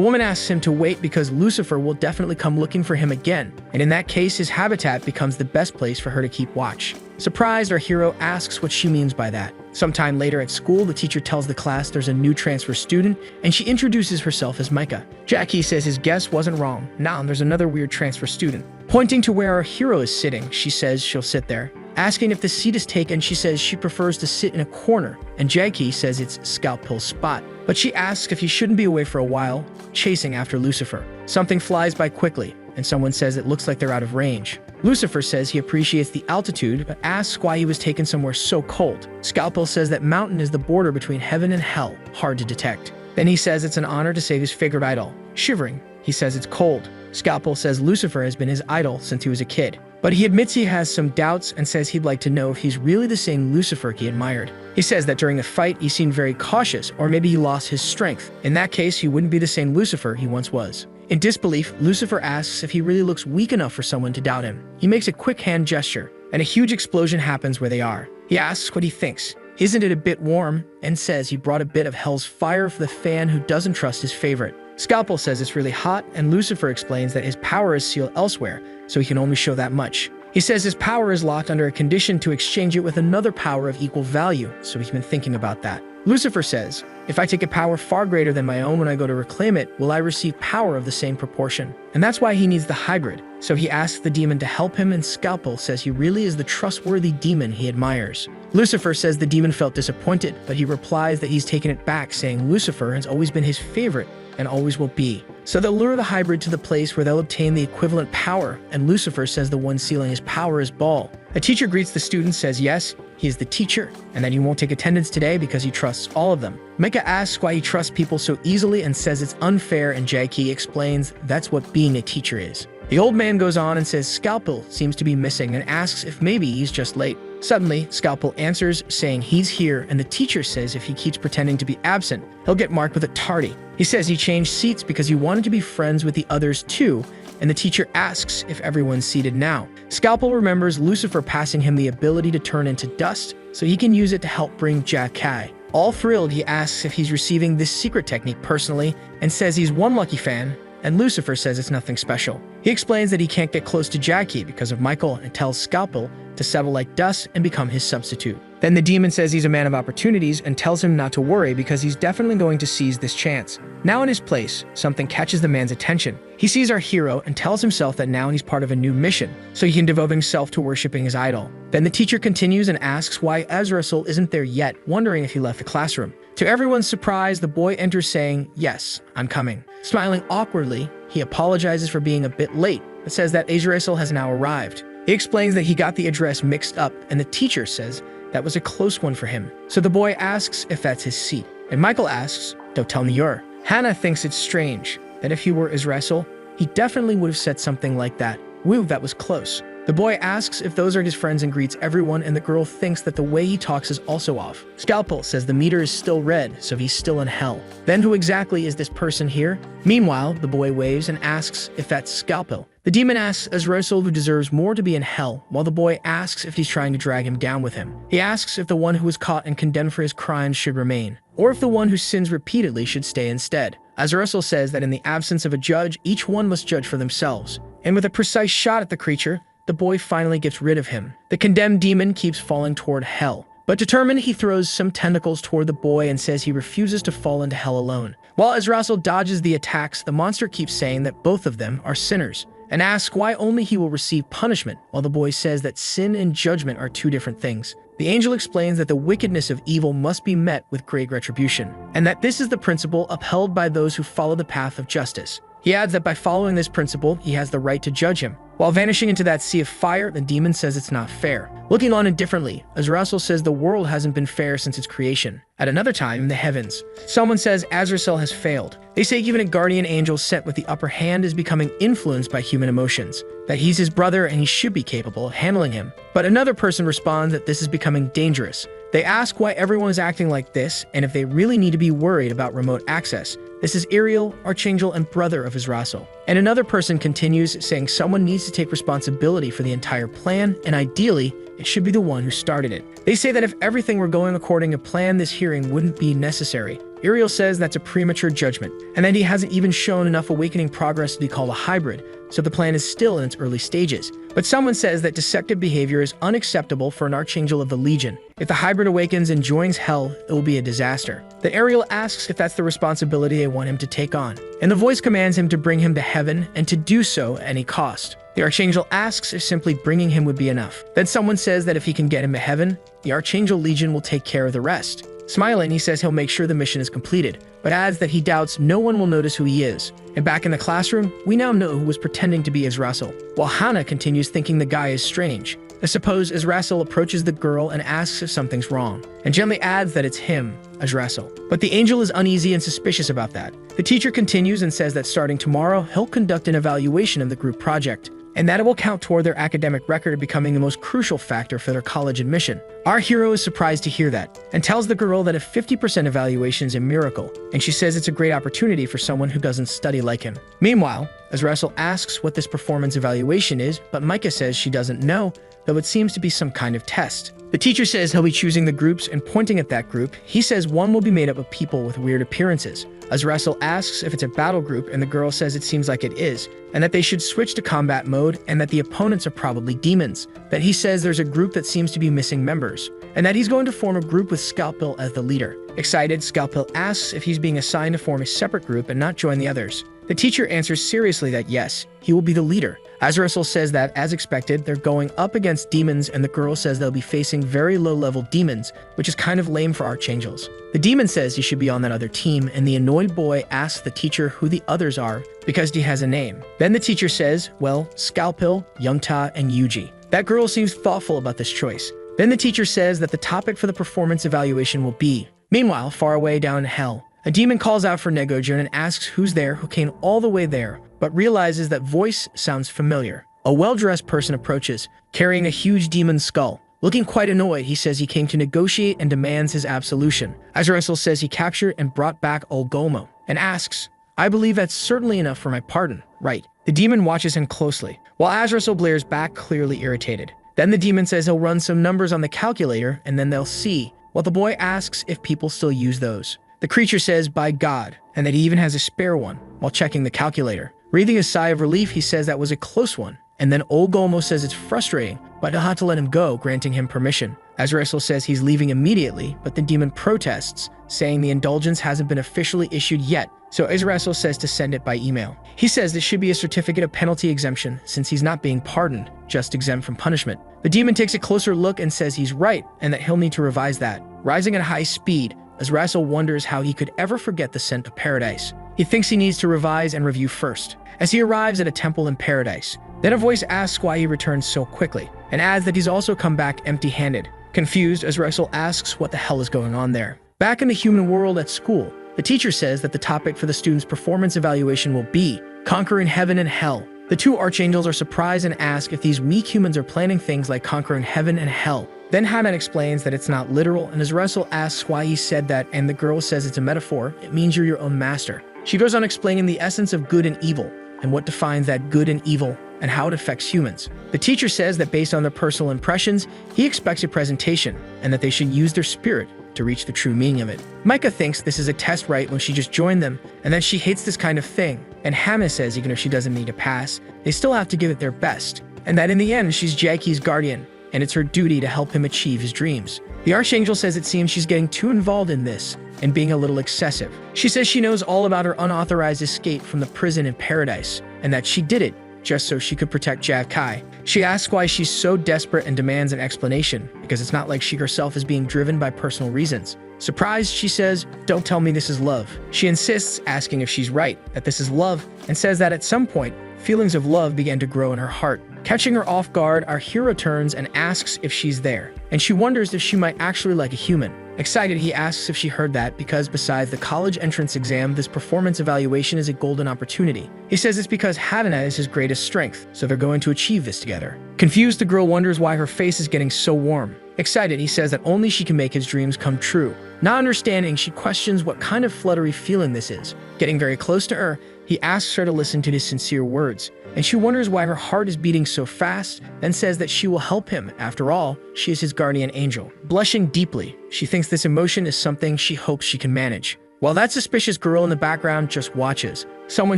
woman asks him to wait because Lucifer will definitely come looking for him again, and in that case, his habitat becomes the best place for her to keep watch. Surprised, our hero asks what she means by that. Sometime later at school, the teacher tells the class there's a new transfer student, and she introduces herself as Micah. Jackie says his guess wasn't wrong. Now there's another weird transfer student. Pointing to where our hero is sitting, she says she'll sit there. Asking if the seat is taken, she says she prefers to sit in a corner, and Jackie says it's Scalp Pill's spot. But she asks if he shouldn't be away for a while, chasing after Lucifer. Something flies by quickly, and someone says it looks like they're out of range. Lucifer says he appreciates the altitude, but asks why he was taken somewhere so cold. Scalpel says that mountain is the border between heaven and hell, hard to detect. Then he says it's an honor to save his favorite idol. Shivering, he says it's cold. Scalpel says Lucifer has been his idol since he was a kid. But he admits he has some doubts and says he'd like to know if he's really the same Lucifer he admired. He says that during a fight he seemed very cautious, or maybe he lost his strength. In that case, he wouldn't be the same Lucifer he once was. In disbelief, Lucifer asks if he really looks weak enough for someone to doubt him. He makes a quick hand gesture, and a huge explosion happens where they are. He asks what he thinks. Isn't it a bit warm? And says he brought a bit of hell's fire for the fan who doesn't trust his favorite. Scalpel says it's really hot, and Lucifer explains that his power is sealed elsewhere, so he can only show that much. He says his power is locked under a condition to exchange it with another power of equal value, so he's been thinking about that. Lucifer says, if I take a power far greater than my own when I go to reclaim it, will I receive power of the same proportion? And that's why he needs the hybrid. So he asks the demon to help him, and Scalpel says he really is the trustworthy demon he admires. Lucifer says the demon felt disappointed, but he replies that he's taken it back, saying Lucifer has always been his favorite and always will be. So they'll lure the hybrid to the place where they'll obtain the equivalent power, and Lucifer says the one sealing his power is Baal. A teacher greets the students, says yes, he is the teacher, and that he won't take attendance today because he trusts all of them. Micah asks why he trusts people so easily and says it's unfair, and Jackie explains that's what being a teacher is. The old man goes on and says Scalpel seems to be missing and asks if maybe he's just late. Suddenly, Scalpel answers, saying he's here, and the teacher says if he keeps pretending to be absent, he'll get marked with a tardy. He says he changed seats because he wanted to be friends with the others too, and the teacher asks if everyone's seated now. Scalpel remembers Lucifer passing him the ability to turn into dust, so he can use it to help bring Jack Kai. All thrilled, he asks if he's receiving this secret technique personally, and says he's one lucky fan, and Lucifer says it's nothing special. He explains that he can't get close to Jackie because of Michael and tells Scalpel to settle like dust and become his substitute. Then the demon says he's a man of opportunities and tells him not to worry because he's definitely going to seize this chance. Now in his place, something catches the man's attention. He sees our hero and tells himself that now he's part of a new mission, so he can devote himself to worshiping his idol. Then the teacher continues and asks why Azrael isn't there yet, wondering if he left the classroom. To everyone's surprise, the boy enters saying, yes, I'm coming. Smiling awkwardly, he apologizes for being a bit late, but says that Azrael has now arrived. He explains that he got the address mixed up, and the teacher says that was a close one for him. So the boy asks if that's his seat, and Michael asks, don't tell me you're. Hannah thinks it's strange that if he were Azrael, he definitely would have said something like that. Woo, that was close. The boy asks if those are his friends and greets everyone, and the girl thinks that the way he talks is also off. Scalpel says the meter is still red, so he's still in hell. Then who exactly is this person here? Meanwhile, the boy waves and asks if that's Scalpel. The demon asks Azrael who deserves more to be in hell, while the boy asks if he's trying to drag him down with him. He asks if the one who was caught and condemned for his crimes should remain, or if the one who sins repeatedly should stay instead. Azrael says that in the absence of a judge, each one must judge for themselves. And with a precise shot at the creature, the boy finally gets rid of him. The condemned demon keeps falling toward hell, but determined, he throws some tentacles toward the boy and says he refuses to fall into hell alone. While Azrael dodges the attacks, the monster keeps saying that both of them are sinners, and asks why only he will receive punishment, while the boy says that sin and judgment are two different things. The angel explains that the wickedness of evil must be met with great retribution, and that this is the principle upheld by those who follow the path of justice. He adds that by following this principle, he has the right to judge him. While vanishing into that sea of fire, the demon says it's not fair. Looking on indifferently, Azrael says the world hasn't been fair since its creation. At another time, in the heavens, someone says Azrael has failed. They say even a guardian angel sent with the upper hand is becoming influenced by human emotions, that he's his brother and he should be capable of handling him. But another person responds that this is becoming dangerous. They ask why everyone is acting like this and if they really need to be worried about remote access. This is Ariel, Archangel, and brother of Azrael. And another person continues, saying someone needs to take responsibility for the entire plan, and ideally, it should be the one who started it. They say that if everything were going according to plan, this hearing wouldn't be necessary. Ariel says that's a premature judgment, and that he hasn't even shown enough awakening progress to be called a hybrid, so the plan is still in its early stages. But someone says that deceptive behavior is unacceptable for an Archangel of the Legion. If the hybrid awakens and joins hell, it will be a disaster. That Ariel asks if that's the responsibility they want him to take on, and the voice commands him to bring him to heaven and to do so at any cost. The Archangel asks if simply bringing him would be enough. Then someone says that if he can get him to heaven, the Archangel Legion will take care of the rest. Smiling, he says he'll make sure the mission is completed, but adds that he doubts no one will notice who he is. And back in the classroom, we now know who was pretending to be Israel, while Hannah continues thinking the guy is strange. I suppose Israel approaches the girl and asks if something's wrong, and gently adds that it's him, Israel. But the angel is uneasy and suspicious about that. The teacher continues and says that starting tomorrow, he'll conduct an evaluation of the group project, and that it will count toward their academic record becoming the most crucial factor for their college admission. Our hero is surprised to hear that, and tells the girl that a 50% evaluation is a miracle, and she says it's a great opportunity for someone who doesn't study like him. Meanwhile, Azrael asks what this performance evaluation is, but Micah says she doesn't know, though it seems to be some kind of test. The teacher says he'll be choosing the groups and pointing at that group. He says one will be made up of people with weird appearances. Azrael asks if it's a battle group, and the girl says it seems like it is, and that they should switch to combat mode, and that the opponents are probably demons. That he says there's a group that seems to be missing members, and that he's going to form a group with Scalpel as the leader. Excited, Scalpel asks if he's being assigned to form a separate group and not join the others. The teacher answers seriously that yes, he will be the leader. Azrael says that, as expected, they're going up against demons, and the girl says they'll be facing very low-level demons, which is kind of lame for archangels. The demon says he should be on that other team, and the annoyed boy asks the teacher who the others are because he has a name. Then the teacher says, well, Scalpel, Youngta, and Yuji. That girl seems thoughtful about this choice. Then the teacher says that the topic for the performance evaluation will be. Meanwhile, far away down in hell, a demon calls out for Negojun and asks who's there who came all the way there, but realizes that voice sounds familiar. A well-dressed person approaches, carrying a huge demon skull. Looking quite annoyed, he says he came to negotiate and demands his absolution. Azrael says he captured and brought back Olgomo, and asks, I believe that's certainly enough for my pardon, right? The demon watches him closely, while Azrael blares back, clearly irritated. Then the demon says he'll run some numbers on the calculator, and then they'll see, while the boy asks if people still use those. The creature says, by God, and that he even has a spare one, while checking the calculator. Breathing a sigh of relief, he says that was a close one, and then Olgomo says it's frustrating, but he'll have to let him go, granting him permission. Azrael says he's leaving immediately, but the demon protests, saying the indulgence hasn't been officially issued yet, so Azrael says to send it by email. He says this should be a certificate of penalty exemption, since he's not being pardoned, just exempt from punishment. The demon takes a closer look and says he's right, and that he'll need to revise that. Rising at high speed, Azrael wonders how he could ever forget the scent of paradise. He thinks he needs to revise and review first, as he arrives at a temple in paradise. Then a voice asks why he returns so quickly, and adds that he's also come back empty-handed. Confused, Azrael asks what the hell is going on there. Back in the human world at school, the teacher says that the topic for the students' performance evaluation will be conquering heaven and hell. The two archangels are surprised and ask if these weak humans are planning things like conquering heaven and hell. Then Haman explains that it's not literal, and Azrael asks why he said that, and the girl says it's a metaphor. It means you're your own master. She goes on explaining the essence of good and evil, and what defines that good and evil, and how it affects humans. The teacher says that based on their personal impressions, he expects a presentation, and that they should use their spirit to reach the true meaning of it. Micah thinks this is a test right when she just joined them, and that she hates this kind of thing. And Hannah says even if she doesn't need a pass, they still have to give it their best, and that in the end she's Jackie's guardian, and it's her duty to help him achieve his dreams. The Archangel says it seems she's getting too involved in this, and being a little excessive. She says she knows all about her unauthorized escape from the prison in paradise, and that she did it just so she could protect Jav Kai. She asks why she's so desperate and demands an explanation, because it's not like she herself is being driven by personal reasons. Surprised, she says, don't tell me this is love. She insists, asking if she's right, that this is love, and says that at some point, feelings of love began to grow in her heart. Catching her off guard, our hero turns and asks if she's there, and she wonders if she might actually like a human. Excited, he asks if she heard that because besides the college entrance exam, this performance evaluation is a golden opportunity. He says it's because Hadana is his greatest strength, so they're going to achieve this together. Confused, the girl wonders why her face is getting so warm. Excited, he says that only she can make his dreams come true. Not understanding, she questions what kind of fluttery feeling this is. Getting very close to her, he asks her to listen to his sincere words, and she wonders why her heart is beating so fast, then says that she will help him. After all, she is his guardian angel. Blushing deeply, she thinks this emotion is something she hopes she can manage. While that suspicious girl in the background just watches, someone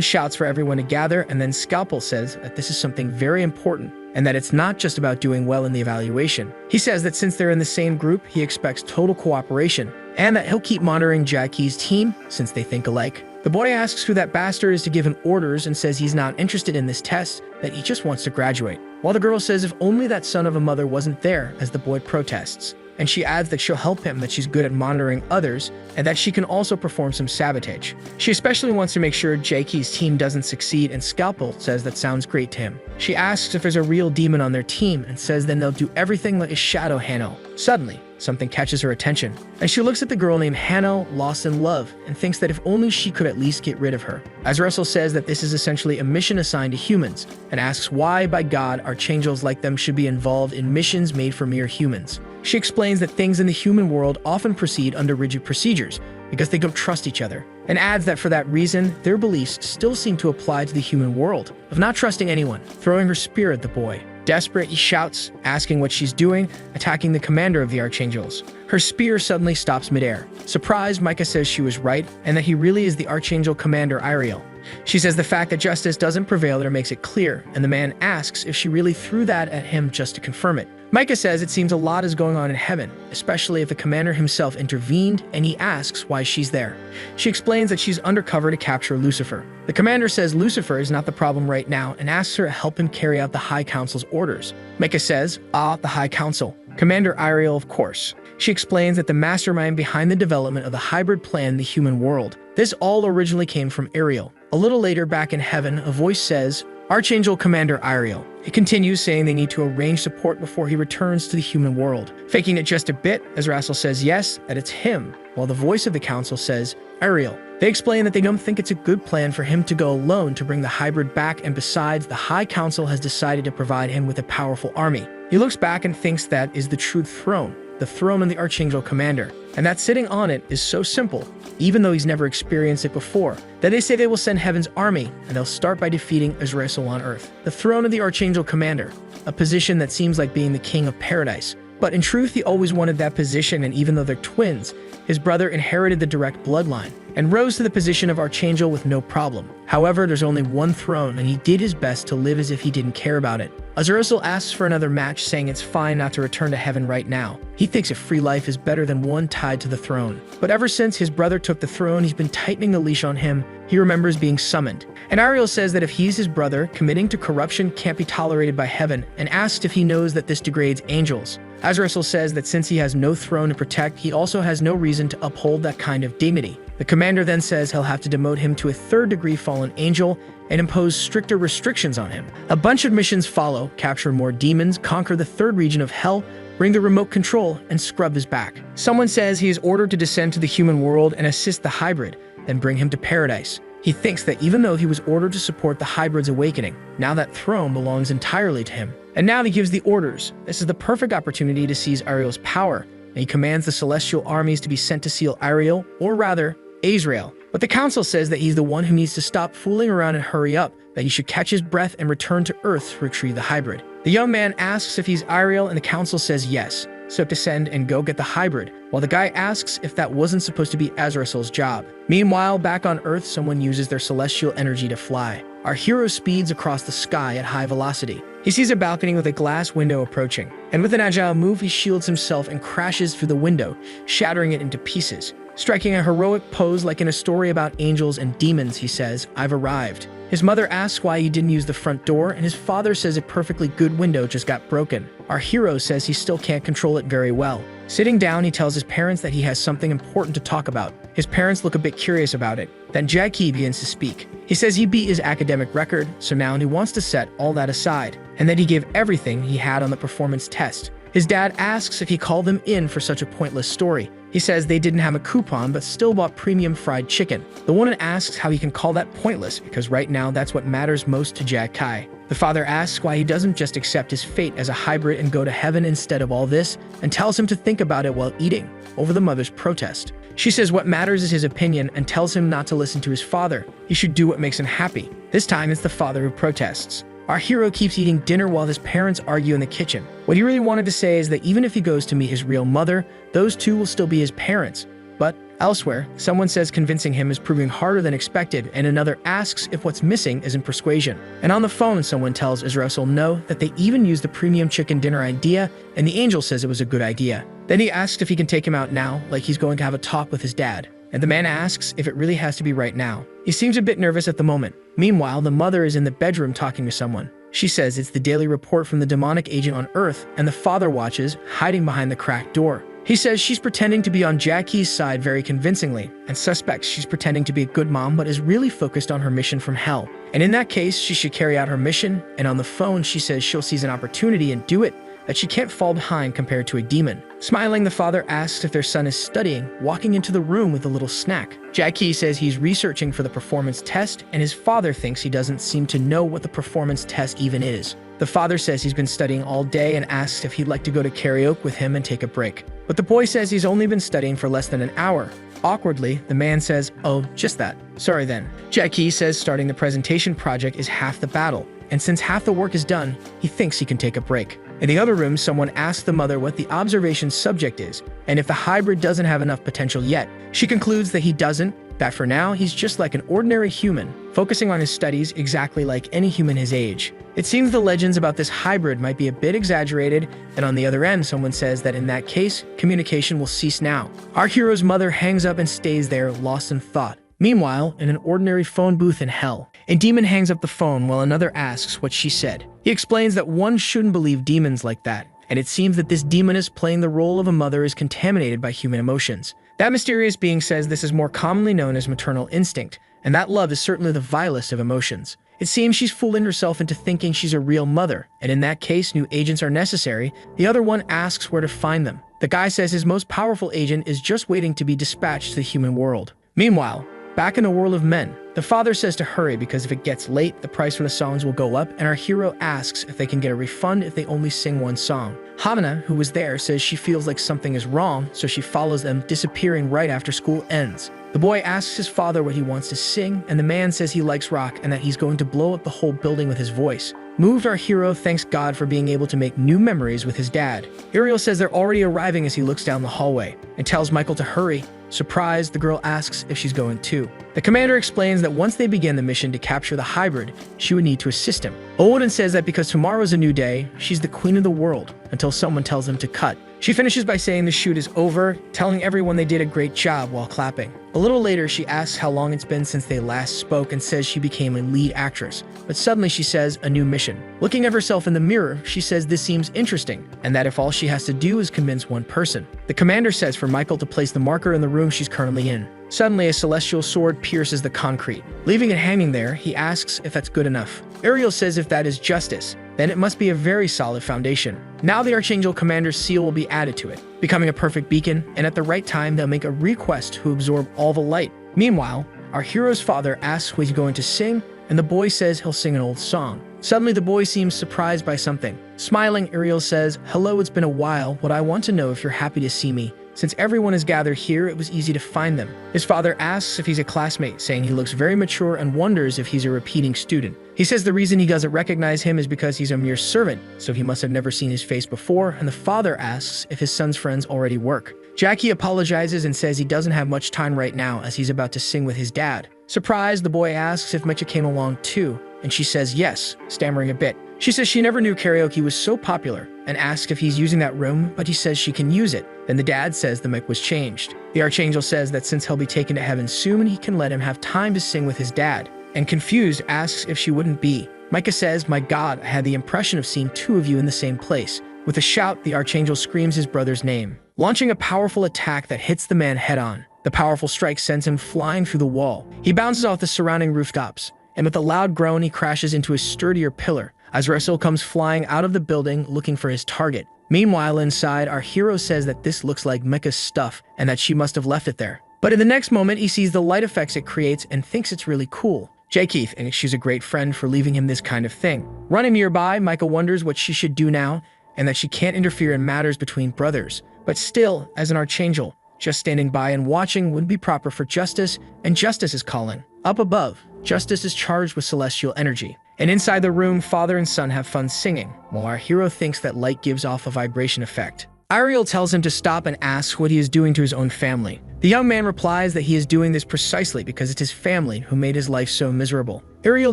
shouts for everyone to gather, and then Scalpel says that this is something very important, and that it's not just about doing well in the evaluation. He says that since they're in the same group, he expects total cooperation, and that he'll keep monitoring Jackie's team since they think alike. The boy asks who that bastard is to give him orders and says he's not interested in this test, that he just wants to graduate. While the girl says if only that son of a mother wasn't there, as the boy protests. and she adds that she'll help him, that she's good at monitoring others, and that she can also perform some sabotage. She especially wants to make sure Jackie's team doesn't succeed, and Scalpel says that sounds great to him. She asks if there's a real demon on their team and says then they'll do everything like a shadow Hanno. Suddenly, something catches her attention, and she looks at the girl named Hanno, lost in love, and thinks that if only she could at least get rid of her. Azrael says that this is essentially a mission assigned to humans, and asks why, by God, archangels like them should be involved in missions made for mere humans. She explains that things in the human world often proceed under rigid procedures, because they don't trust each other, and adds that for that reason, their beliefs still seem to apply to the human world, of not trusting anyone, throwing her spear at the boy. Desperate, he shouts, asking what she's doing, attacking the commander of the Archangels. Her spear suddenly stops midair. Surprised, Micah says she was right, and that he really is the Archangel Commander Iriel. She says the fact that justice doesn't prevail there makes it clear, and the man asks if she really threw that at him just to confirm it. Micah says it seems a lot is going on in heaven, especially if the commander himself intervened, and he asks why she's there. She explains that she's undercover to capture Lucifer. The commander says Lucifer is not the problem right now and asks her to help him carry out the High Council's orders. Micah says, the High Council. Commander Iriel, of course. She explains that the mastermind behind the development of the hybrid plan in the human world. This all originally came from Ariel. A little later, back in heaven, a voice says, Archangel Commander Iriel. He continues saying they need to arrange support before he returns to the human world. Faking it just a bit, Azrael says yes, that it's him, while the voice of the council says, Ariel. They explain that they don't think it's a good plan for him to go alone to bring the hybrid back, and besides, the High Council has decided to provide him with a powerful army. He looks back and thinks that is the true throne, the throne of the Archangel Commander, and that sitting on it is so simple, even though he's never experienced it before, that they say they will send Heaven's army, and they'll start by defeating Azrael on Earth. The throne of the Archangel Commander, a position that seems like being the king of paradise. But in truth, he always wanted that position, and even though they're twins, his brother inherited the direct bloodline and rose to the position of Archangel with no problem. However, there's only one throne, and he did his best to live as if he didn't care about it. Azrael asks for another match, saying it's fine not to return to heaven right now. He thinks a free life is better than one tied to the throne. But ever since his brother took the throne, he's been tightening the leash on him. He remembers being summoned. And Ariel says that if he's his brother, committing to corruption can't be tolerated by heaven, and asks if he knows that this degrades angels. Azrael says that since he has no throne to protect, he also has no reason to uphold that kind of dignity. The commander then says he'll have to demote him to a third-degree fallen angel and impose stricter restrictions on him. A bunch of missions follow: capture more demons, conquer the third region of hell, bring the remote control, and scrub his back. Someone says he is ordered to descend to the human world and assist the hybrid, then bring him to paradise. He thinks that even though he was ordered to support the hybrid's awakening, now that throne belongs entirely to him. And now he gives the orders. This is the perfect opportunity to seize Ariel's power, and he commands the celestial armies to be sent to seal Ariel, or rather, Azrael. But the council says that he's the one who needs to stop fooling around and hurry up, that he should catch his breath and return to Earth to retrieve the hybrid. The young man asks if he's Ariel, and the council says yes, so to send and go get the hybrid, while the guy asks if that wasn't supposed to be Azrael's job. Meanwhile, back on Earth, someone uses their celestial energy to fly. Our hero speeds across the sky at high velocity. He sees a balcony with a glass window approaching, and with an agile move, he shields himself and crashes through the window, shattering it into pieces. Striking a heroic pose like in a story about angels and demons, he says, "I've arrived." His mother asks why he didn't use the front door, and his father says a perfectly good window just got broken. Our hero says he still can't control it very well. Sitting down, he tells his parents that he has something important to talk about. His parents look a bit curious about it. Then Jackie begins to speak. He says he beat his academic record, so now he wants to set all that aside, and that he gave everything he had on the performance test. His dad asks if he called them in for such a pointless story. He says they didn't have a coupon but still bought premium fried chicken. The woman asks how he can call that pointless because right now that's what matters most to Jack Kai. The father asks why he doesn't just accept his fate as a hybrid and go to heaven instead of all this, and tells him to think about it while eating, over the mother's protest. She says what matters is his opinion and tells him not to listen to his father. He should do what makes him happy. This time it's the father who protests. Our hero keeps eating dinner while his parents argue in the kitchen. What he really wanted to say is that even if he goes to meet his real mother, those two will still be his parents. But elsewhere, someone says convincing him is proving harder than expected, and another asks if what's missing isn't persuasion. And on the phone, someone tells Azrael no, that they even used the premium chicken dinner idea, and the angel says it was a good idea. Then he asks if he can take him out now, like he's going to have a talk with his dad. And the man asks if it really has to be right now. He seems a bit nervous at the moment. Meanwhile, the mother is in the bedroom talking to someone. She says it's the daily report from the demonic agent on Earth, and the father watches, hiding behind the cracked door. He says she's pretending to be on Jackie's side very convincingly, and suspects she's pretending to be a good mom but is really focused on her mission from hell. And in that case, she should carry out her mission, and on the phone she says she'll seize an opportunity and do it, that she can't fall behind compared to a demon. Smiling, the father asks if their son is studying, walking into the room with a little snack. Jackie says he's researching for the performance test, and his father thinks he doesn't seem to know what the performance test even is. The father says he's been studying all day and asks if he'd like to go to karaoke with him and take a break. But the boy says he's only been studying for less than an hour. Awkwardly, the man says, "Oh, just that. Sorry then." Jackie says starting the presentation project is half the battle, and since half the work is done, he thinks he can take a break. In the other room, someone asks the mother what the observation subject is, and if the hybrid doesn't have enough potential yet. She concludes that he doesn't, that for now he's just like an ordinary human, focusing on his studies exactly like any human his age. It seems the legends about this hybrid might be a bit exaggerated, and on the other end, someone says that in that case, communication will cease now. Our hero's mother hangs up and stays there, lost in thought. Meanwhile, in an ordinary phone booth in hell, a demon hangs up the phone while another asks what she said. He explains that one shouldn't believe demons like that, and it seems that this demoness playing the role of a mother is contaminated by human emotions. That mysterious being says this is more commonly known as maternal instinct, and that love is certainly the vilest of emotions. It seems she's fooling herself into thinking she's a real mother, and in that case, new agents are necessary. The other one asks where to find them. The guy says his most powerful agent is just waiting to be dispatched to the human world. Meanwhile, back in the world of men, the father says to hurry because if it gets late, the price for the songs will go up, and our hero asks if they can get a refund if they only sing one song. Havana, who was there, says she feels like something is wrong, so she follows them, disappearing right after school ends. The boy asks his father what he wants to sing, and the man says he likes rock and that he's going to blow up the whole building with his voice. Moved, our hero thanks God for being able to make new memories with his dad. Ariel says they're already arriving as he looks down the hallway and tells Michael to hurry. Surprised, the girl asks if she's going too. The commander explains that once they begin the mission to capture the hybrid, she would need to assist him. Odin says that because tomorrow's a new day, she's the queen of the world, until someone tells them to cut. She finishes by saying the shoot is over, telling everyone they did a great job while clapping. A little later, she asks how long it's been since they last spoke and says she became a lead actress. But suddenly she says a new mission. Looking at herself in the mirror, she says this seems interesting, and that if all she has to do is convince one person. The commander says for Michael to place the marker in the room she's currently in. Suddenly, a celestial sword pierces the concrete. Leaving it hanging there, he asks if that's good enough. Ariel says if that is justice, then it must be a very solid foundation. Now the Archangel Commander's seal will be added to it, becoming a perfect beacon, and at the right time they'll make a request to absorb all the light. Meanwhile, our hero's father asks what he's going to sing, and the boy says he'll sing an old song. Suddenly the boy seems surprised by something. Smiling, Ariel says, "Hello, it's been a while. What I want to know if you're happy to see me. Since everyone is gathered here, it was easy to find them." His father asks if he's a classmate, saying he looks very mature and wonders if he's a repeating student. He says the reason he doesn't recognize him is because he's a mere servant, so he must have never seen his face before, and the father asks if his son's friends already work. Jackie apologizes and says he doesn't have much time right now as he's about to sing with his dad. Surprised, the boy asks if Mecha came along too, and she says yes, stammering a bit. She says she never knew karaoke was so popular and asks if he's using that room, but he says she can use it. Then the dad says the mic was changed. The Archangel says that since he'll be taken to heaven soon, he can let him have time to sing with his dad, and confused asks if she wouldn't be. Micah says, "My God, I had the impression of seeing two of you in the same place." With a shout, the Archangel screams his brother's name, launching a powerful attack that hits the man head-on. The powerful strike sends him flying through the wall. He bounces off the surrounding rooftops, and with a loud groan, he crashes into a sturdier pillar. Azrael comes flying out of the building looking for his target. Meanwhile, inside, our hero says that this looks like Mecha's stuff and that she must have left it there. But in the next moment, he sees the light effects it creates and thinks it's really cool. Jake thinks she's a great friend for leaving him this kind of thing. Running nearby, Micah wonders what she should do now and that she can't interfere in matters between brothers. But still, as an Archangel, just standing by and watching wouldn't be proper for Justice, and Justice is calling. Up above, Justice is charged with celestial energy. And inside the room, father and son have fun singing, while our hero thinks that light gives off a vibration effect. Ariel tells him to stop and asks what he is doing to his own family. The young man replies that he is doing this precisely because it's his family who made his life so miserable. Ariel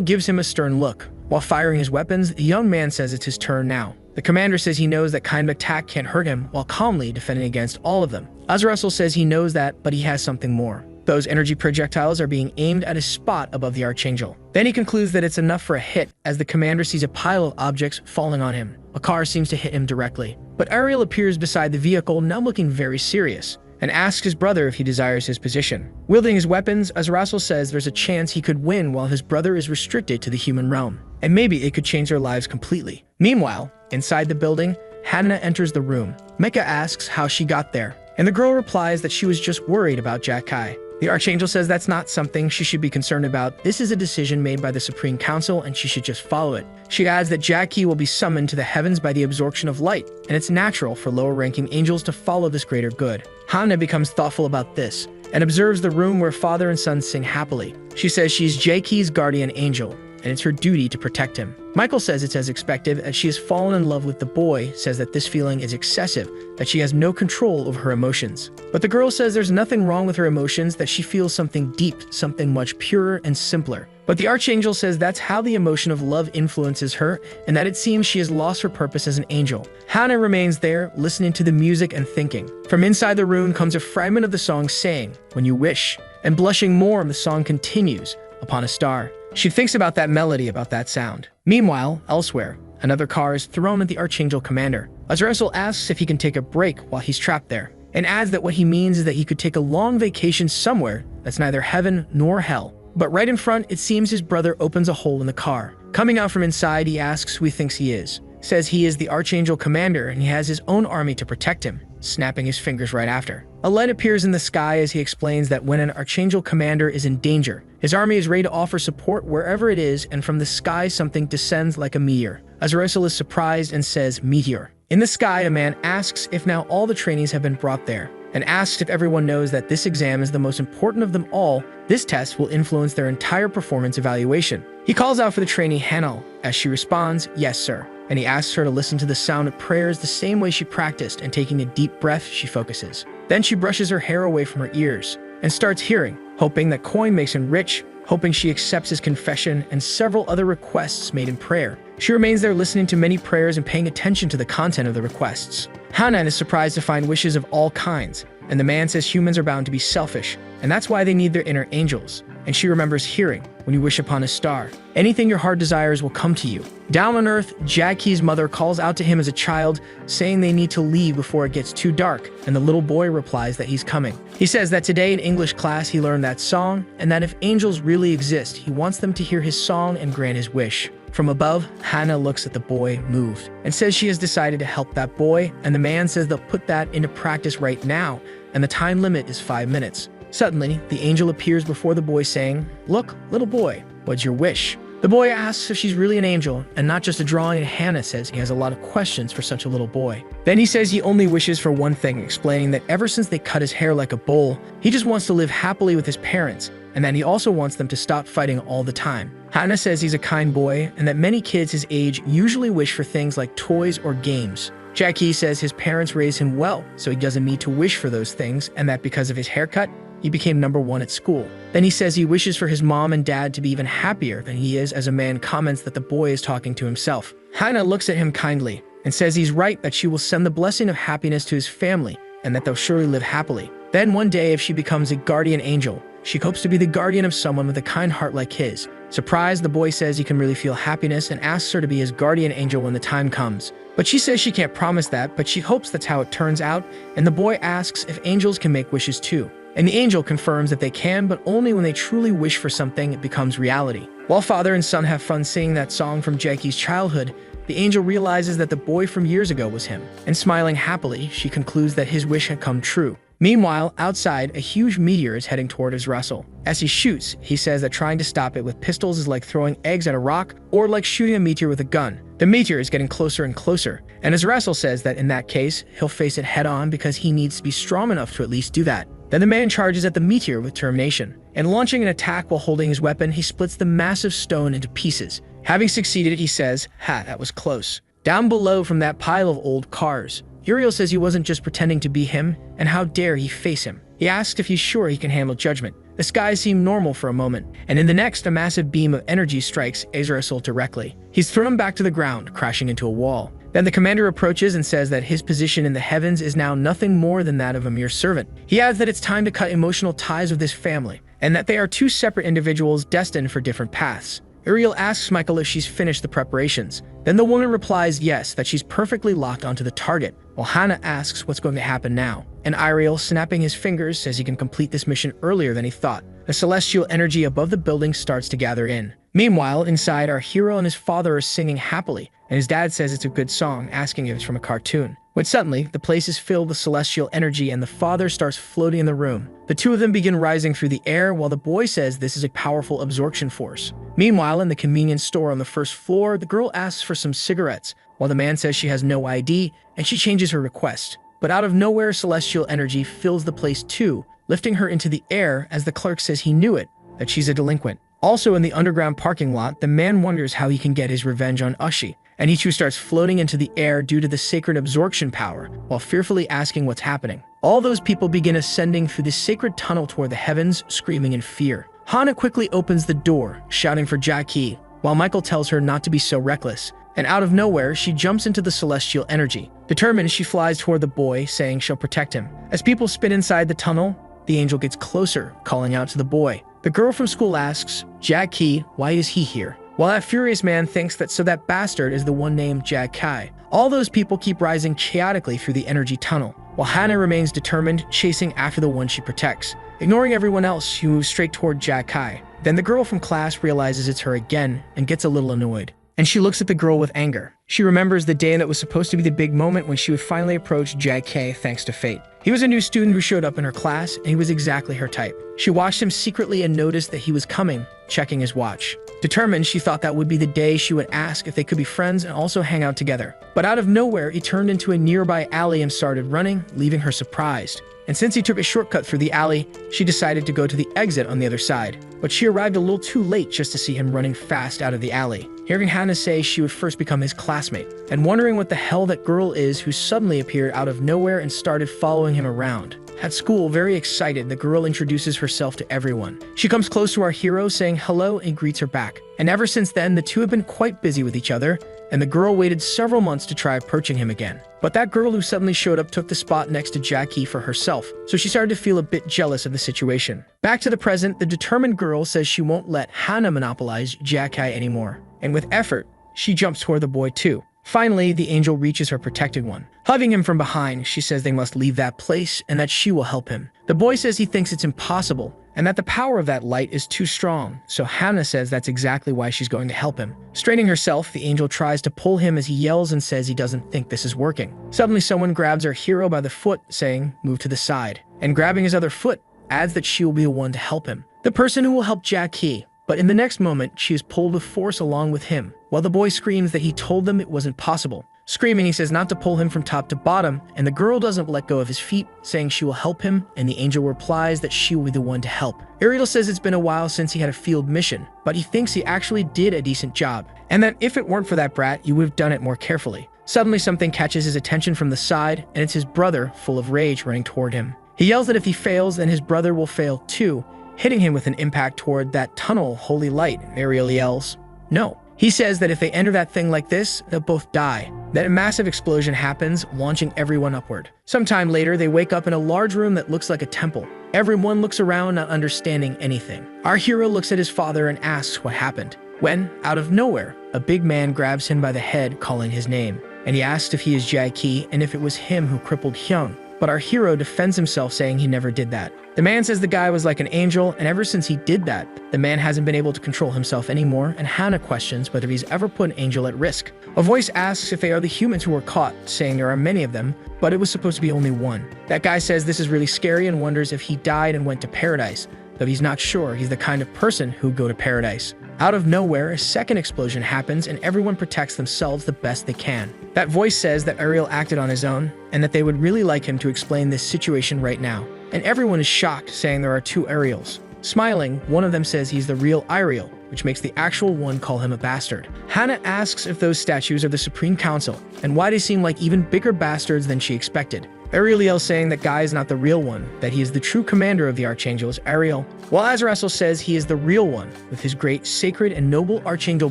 gives him a stern look. While firing his weapons, the young man says it's his turn now. The commander says he knows that kind of attack can't hurt him, while calmly defending against all of them. Azrael says he knows that, but he has something more. Those energy projectiles are being aimed at a spot above the Archangel. Then he concludes that it's enough for a hit, as the commander sees a pile of objects falling on him. A car seems to hit him directly, but Ariel appears beside the vehicle, now looking very serious, and asks his brother if he desires his position. Wielding his weapons, Azrael says there's a chance he could win while his brother is restricted to the human realm, and maybe it could change their lives completely. Meanwhile, inside the building, Hannah enters the room. Micah asks how she got there, and the girl replies that she was just worried about Jack Kai. The Archangel says that's not something she should be concerned about. This is a decision made by the Supreme Council and she should just follow it. She adds that Jackie will be summoned to the heavens by the absorption of light, and it's natural for lower-ranking angels to follow this greater good. Hannah becomes thoughtful about this and observes the room where father and son sing happily. She says she's Jackie's guardian angel, and it's her duty to protect him. Michael says it's as expected, as she has fallen in love with the boy, says that this feeling is excessive, that she has no control over her emotions. But the girl says there's nothing wrong with her emotions, that she feels something deep, something much purer and simpler. But the Archangel says that's how the emotion of love influences her, and that it seems she has lost her purpose as an angel. Hannah remains there, listening to the music and thinking. From inside the room comes a fragment of the song saying, "When you wish," and blushing more, the song continues, "Upon a star." She thinks about that melody, about that sound. Meanwhile, elsewhere, another car is thrown at the Archangel commander. Azrael asks if he can take a break while he's trapped there, and adds that what he means is that he could take a long vacation somewhere that's neither heaven nor hell. But right in front, it seems his brother opens a hole in the car. Coming out from inside, he asks who he thinks he is. Says he is the Archangel commander and he has his own army to protect him, snapping his fingers right after. A light appears in the sky as he explains that when an Archangel commander is in danger, his army is ready to offer support wherever it is, and from the sky something descends like a meteor. Azrael is surprised and says, "Meteor." In the sky, a man asks if now all the trainees have been brought there, and asks if everyone knows that this exam is the most important of them all. This test will influence their entire performance evaluation. He calls out for the trainee Hanel, as she responds, "Yes, sir." And he asks her to listen to the sound of prayers the same way she practiced, and taking a deep breath, she focuses. Then she brushes her hair away from her ears and starts hearing, hoping that coin makes him rich, hoping she accepts his confession, and several other requests made in prayer. She remains there listening to many prayers and paying attention to the content of the requests. Hanan is surprised to find wishes of all kinds, and the man says humans are bound to be selfish, and that's why they need their inner angels. And she remembers hearing, "When you wish upon a star, anything your heart desires will come to you." Down on Earth, Jackie's mother calls out to him as a child, saying they need to leave before it gets too dark, and the little boy replies that he's coming. He says that today in English class he learned that song, and that if angels really exist, he wants them to hear his song and grant his wish. From above, Hannah looks at the boy, moved, and says she has decided to help that boy, and the man says they'll put that into practice right now, and the time limit is 5 minutes. Suddenly, the angel appears before the boy saying, "Look, little boy, what's your wish?" The boy asks if she's really an angel and not just a drawing, and Hannah says he has a lot of questions for such a little boy. Then he says he only wishes for one thing, explaining that ever since they cut his hair like a bowl, he just wants to live happily with his parents, and that he also wants them to stop fighting all the time. Hannah says he's a kind boy and that many kids his age usually wish for things like toys or games. Jackie says his parents raised him well, so he doesn't need to wish for those things, and that because of his haircut, he became #1 at school. Then he says he wishes for his mom and dad to be even happier than he is, as a man comments that the boy is talking to himself. Hannah looks at him kindly and says he's right, that she will send the blessing of happiness to his family and that they'll surely live happily. Then one day, if she becomes a guardian angel, she hopes to be the guardian of someone with a kind heart like his. Surprised, the boy says he can really feel happiness and asks her to be his guardian angel when the time comes. But she says she can't promise that, but she hopes that's how it turns out, and the boy asks if angels can make wishes too. And the angel confirms that they can, but only when they truly wish for something, it becomes reality. While father and son have fun singing that song from Jackie's childhood, the angel realizes that the boy from years ago was him, and smiling happily, she concludes that his wish had come true. Meanwhile, outside, a huge meteor is heading toward Azrael. As he shoots, he says that trying to stop it with pistols is like throwing eggs at a rock, or like shooting a meteor with a gun. The meteor is getting closer and closer, and Azrael says that in that case, he'll face it head-on because he needs to be strong enough to at least do that. Then the man charges at the meteor with determination, and launching an attack while holding his weapon, he splits the massive stone into pieces. Having succeeded, he says, "Ha, that was close." Down below from that pile of old cars, Uriel says he wasn't just pretending to be him, and how dare he face him. He asks if he's sure he can handle judgment. The skies seem normal for a moment, and in the next, a massive beam of energy strikes Azrael directly. He's thrown back to the ground, crashing into a wall. Then the commander approaches and says that his position in the heavens is now nothing more than that of a mere servant. He adds that it's time to cut emotional ties with his family, and that they are two separate individuals destined for different paths. Ariel asks Michael if she's finished the preparations. Then the woman replies yes, that she's perfectly locked onto the target, while Hannah asks what's going to happen now. And Ariel, snapping his fingers, says he can complete this mission earlier than he thought. The celestial energy above the building starts to gather in. Meanwhile, inside, our hero and his father are singing happily, and his dad says it's a good song, asking if it's from a cartoon. When suddenly, the place is filled with celestial energy and the father starts floating in the room. The two of them begin rising through the air while the boy says this is a powerful absorption force. Meanwhile, in the convenience store on the first floor, the girl asks for some cigarettes, while the man says she has no ID, and she changes her request. But out of nowhere, celestial energy fills the place too, lifting her into the air as the clerk says he knew it, that she's a delinquent. Also in the underground parking lot, the man wonders how he can get his revenge on Ushi, and he too starts floating into the air due to the sacred absorption power, while fearfully asking what's happening. All those people begin ascending through the sacred tunnel toward the heavens, screaming in fear. Hana quickly opens the door, shouting for Jackie, while Michael tells her not to be so reckless, and out of nowhere, she jumps into the celestial energy. Determined, she flies toward the boy, saying she'll protect him. As people spin inside the tunnel, the angel gets closer, calling out to the boy. The girl from school asks, Jackie, why is he here? While that furious man thinks that bastard is the one named Jack Kai. All those people keep rising chaotically through the energy tunnel, while Hannah remains determined, chasing after the one she protects. Ignoring everyone else, she moves straight toward Jack Kai. Then the girl from class realizes it's her again and gets a little annoyed. And she looks at the girl with anger. She remembers the day that was supposed to be the big moment when she would finally approach Jack K thanks to fate. He was a new student who showed up in her class, and he was exactly her type. She watched him secretly and noticed that he was coming, checking his watch. Determined, she thought that would be the day she would ask if they could be friends and also hang out together. But out of nowhere, he turned into a nearby alley and started running, leaving her surprised. And since he took a shortcut through the alley, she decided to go to the exit on the other side. But she arrived a little too late just to see him running fast out of the alley. Hearing Hannah say she would first become his classmate, and wondering what the hell that girl is who suddenly appeared out of nowhere and started following him around. At school, very excited, the girl introduces herself to everyone. She comes close to our hero, saying hello and greets her back. And ever since then, the two have been quite busy with each other, and the girl waited several months to try approaching him again. But that girl who suddenly showed up took the spot next to Jackie for herself, so she started to feel a bit jealous of the situation. Back to the present, the determined girl says she won't let Hannah monopolize Jackie anymore. And with effort, she jumps toward the boy too. Finally, the angel reaches her protected one. Hugging him from behind, she says they must leave that place and that she will help him. The boy says he thinks it's impossible and that the power of that light is too strong, so Hannah says that's exactly why she's going to help him. Straining herself, the angel tries to pull him as he yells and says he doesn't think this is working. Suddenly, someone grabs our hero by the foot, saying, move to the side. And grabbing his other foot, adds that she will be the one to help him. The person who will help Jackie. But in the next moment, she is pulled with force along with him, while the boy screams that he told them it wasn't possible. Screaming, he says not to pull him from top to bottom, and the girl doesn't let go of his feet, saying she will help him, and the angel replies that she will be the one to help. Ariel says it's been a while since he had a field mission, but he thinks he actually did a decent job, and that if it weren't for that brat, you would have done it more carefully. Suddenly, something catches his attention from the side, and it's his brother, full of rage, running toward him. He yells that if he fails, then his brother will fail too, hitting him with an impact toward that tunnel, holy light. Ariel yells, no. He says that if they enter that thing like this, they'll both die. Then a massive explosion happens, launching everyone upward. Sometime later, they wake up in a large room that looks like a temple. Everyone looks around, not understanding anything. Our hero looks at his father and asks what happened. When, out of nowhere, a big man grabs him by the head, calling his name. And he asks if he is Jae-ki and if it was him who crippled Hyung. But our hero defends himself, saying he never did that. The man says the guy was like an angel, and ever since he did that, the man hasn't been able to control himself anymore, and Hannah questions whether he's ever put an angel at risk. A voice asks if they are the humans who were caught, saying there are many of them, but it was supposed to be only one. That guy says this is really scary and wonders if he died and went to paradise, though he's not sure he's the kind of person who'd go to paradise. Out of nowhere, a second explosion happens and everyone protects themselves the best they can. That voice says that Ariel acted on his own and that they would really like him to explain this situation right now. And everyone is shocked, saying there are two Ariels. Smiling, one of them says he's the real Ariel, which makes the actual one call him a bastard. Hannah asks if those statues are the Supreme Council and why they seem like even bigger bastards than she expected. Ariel yells saying that Guy is not the real one, that he is the true commander of the Archangels, Ariel, while Azrael says he is the real one, with his great, sacred, and noble Archangel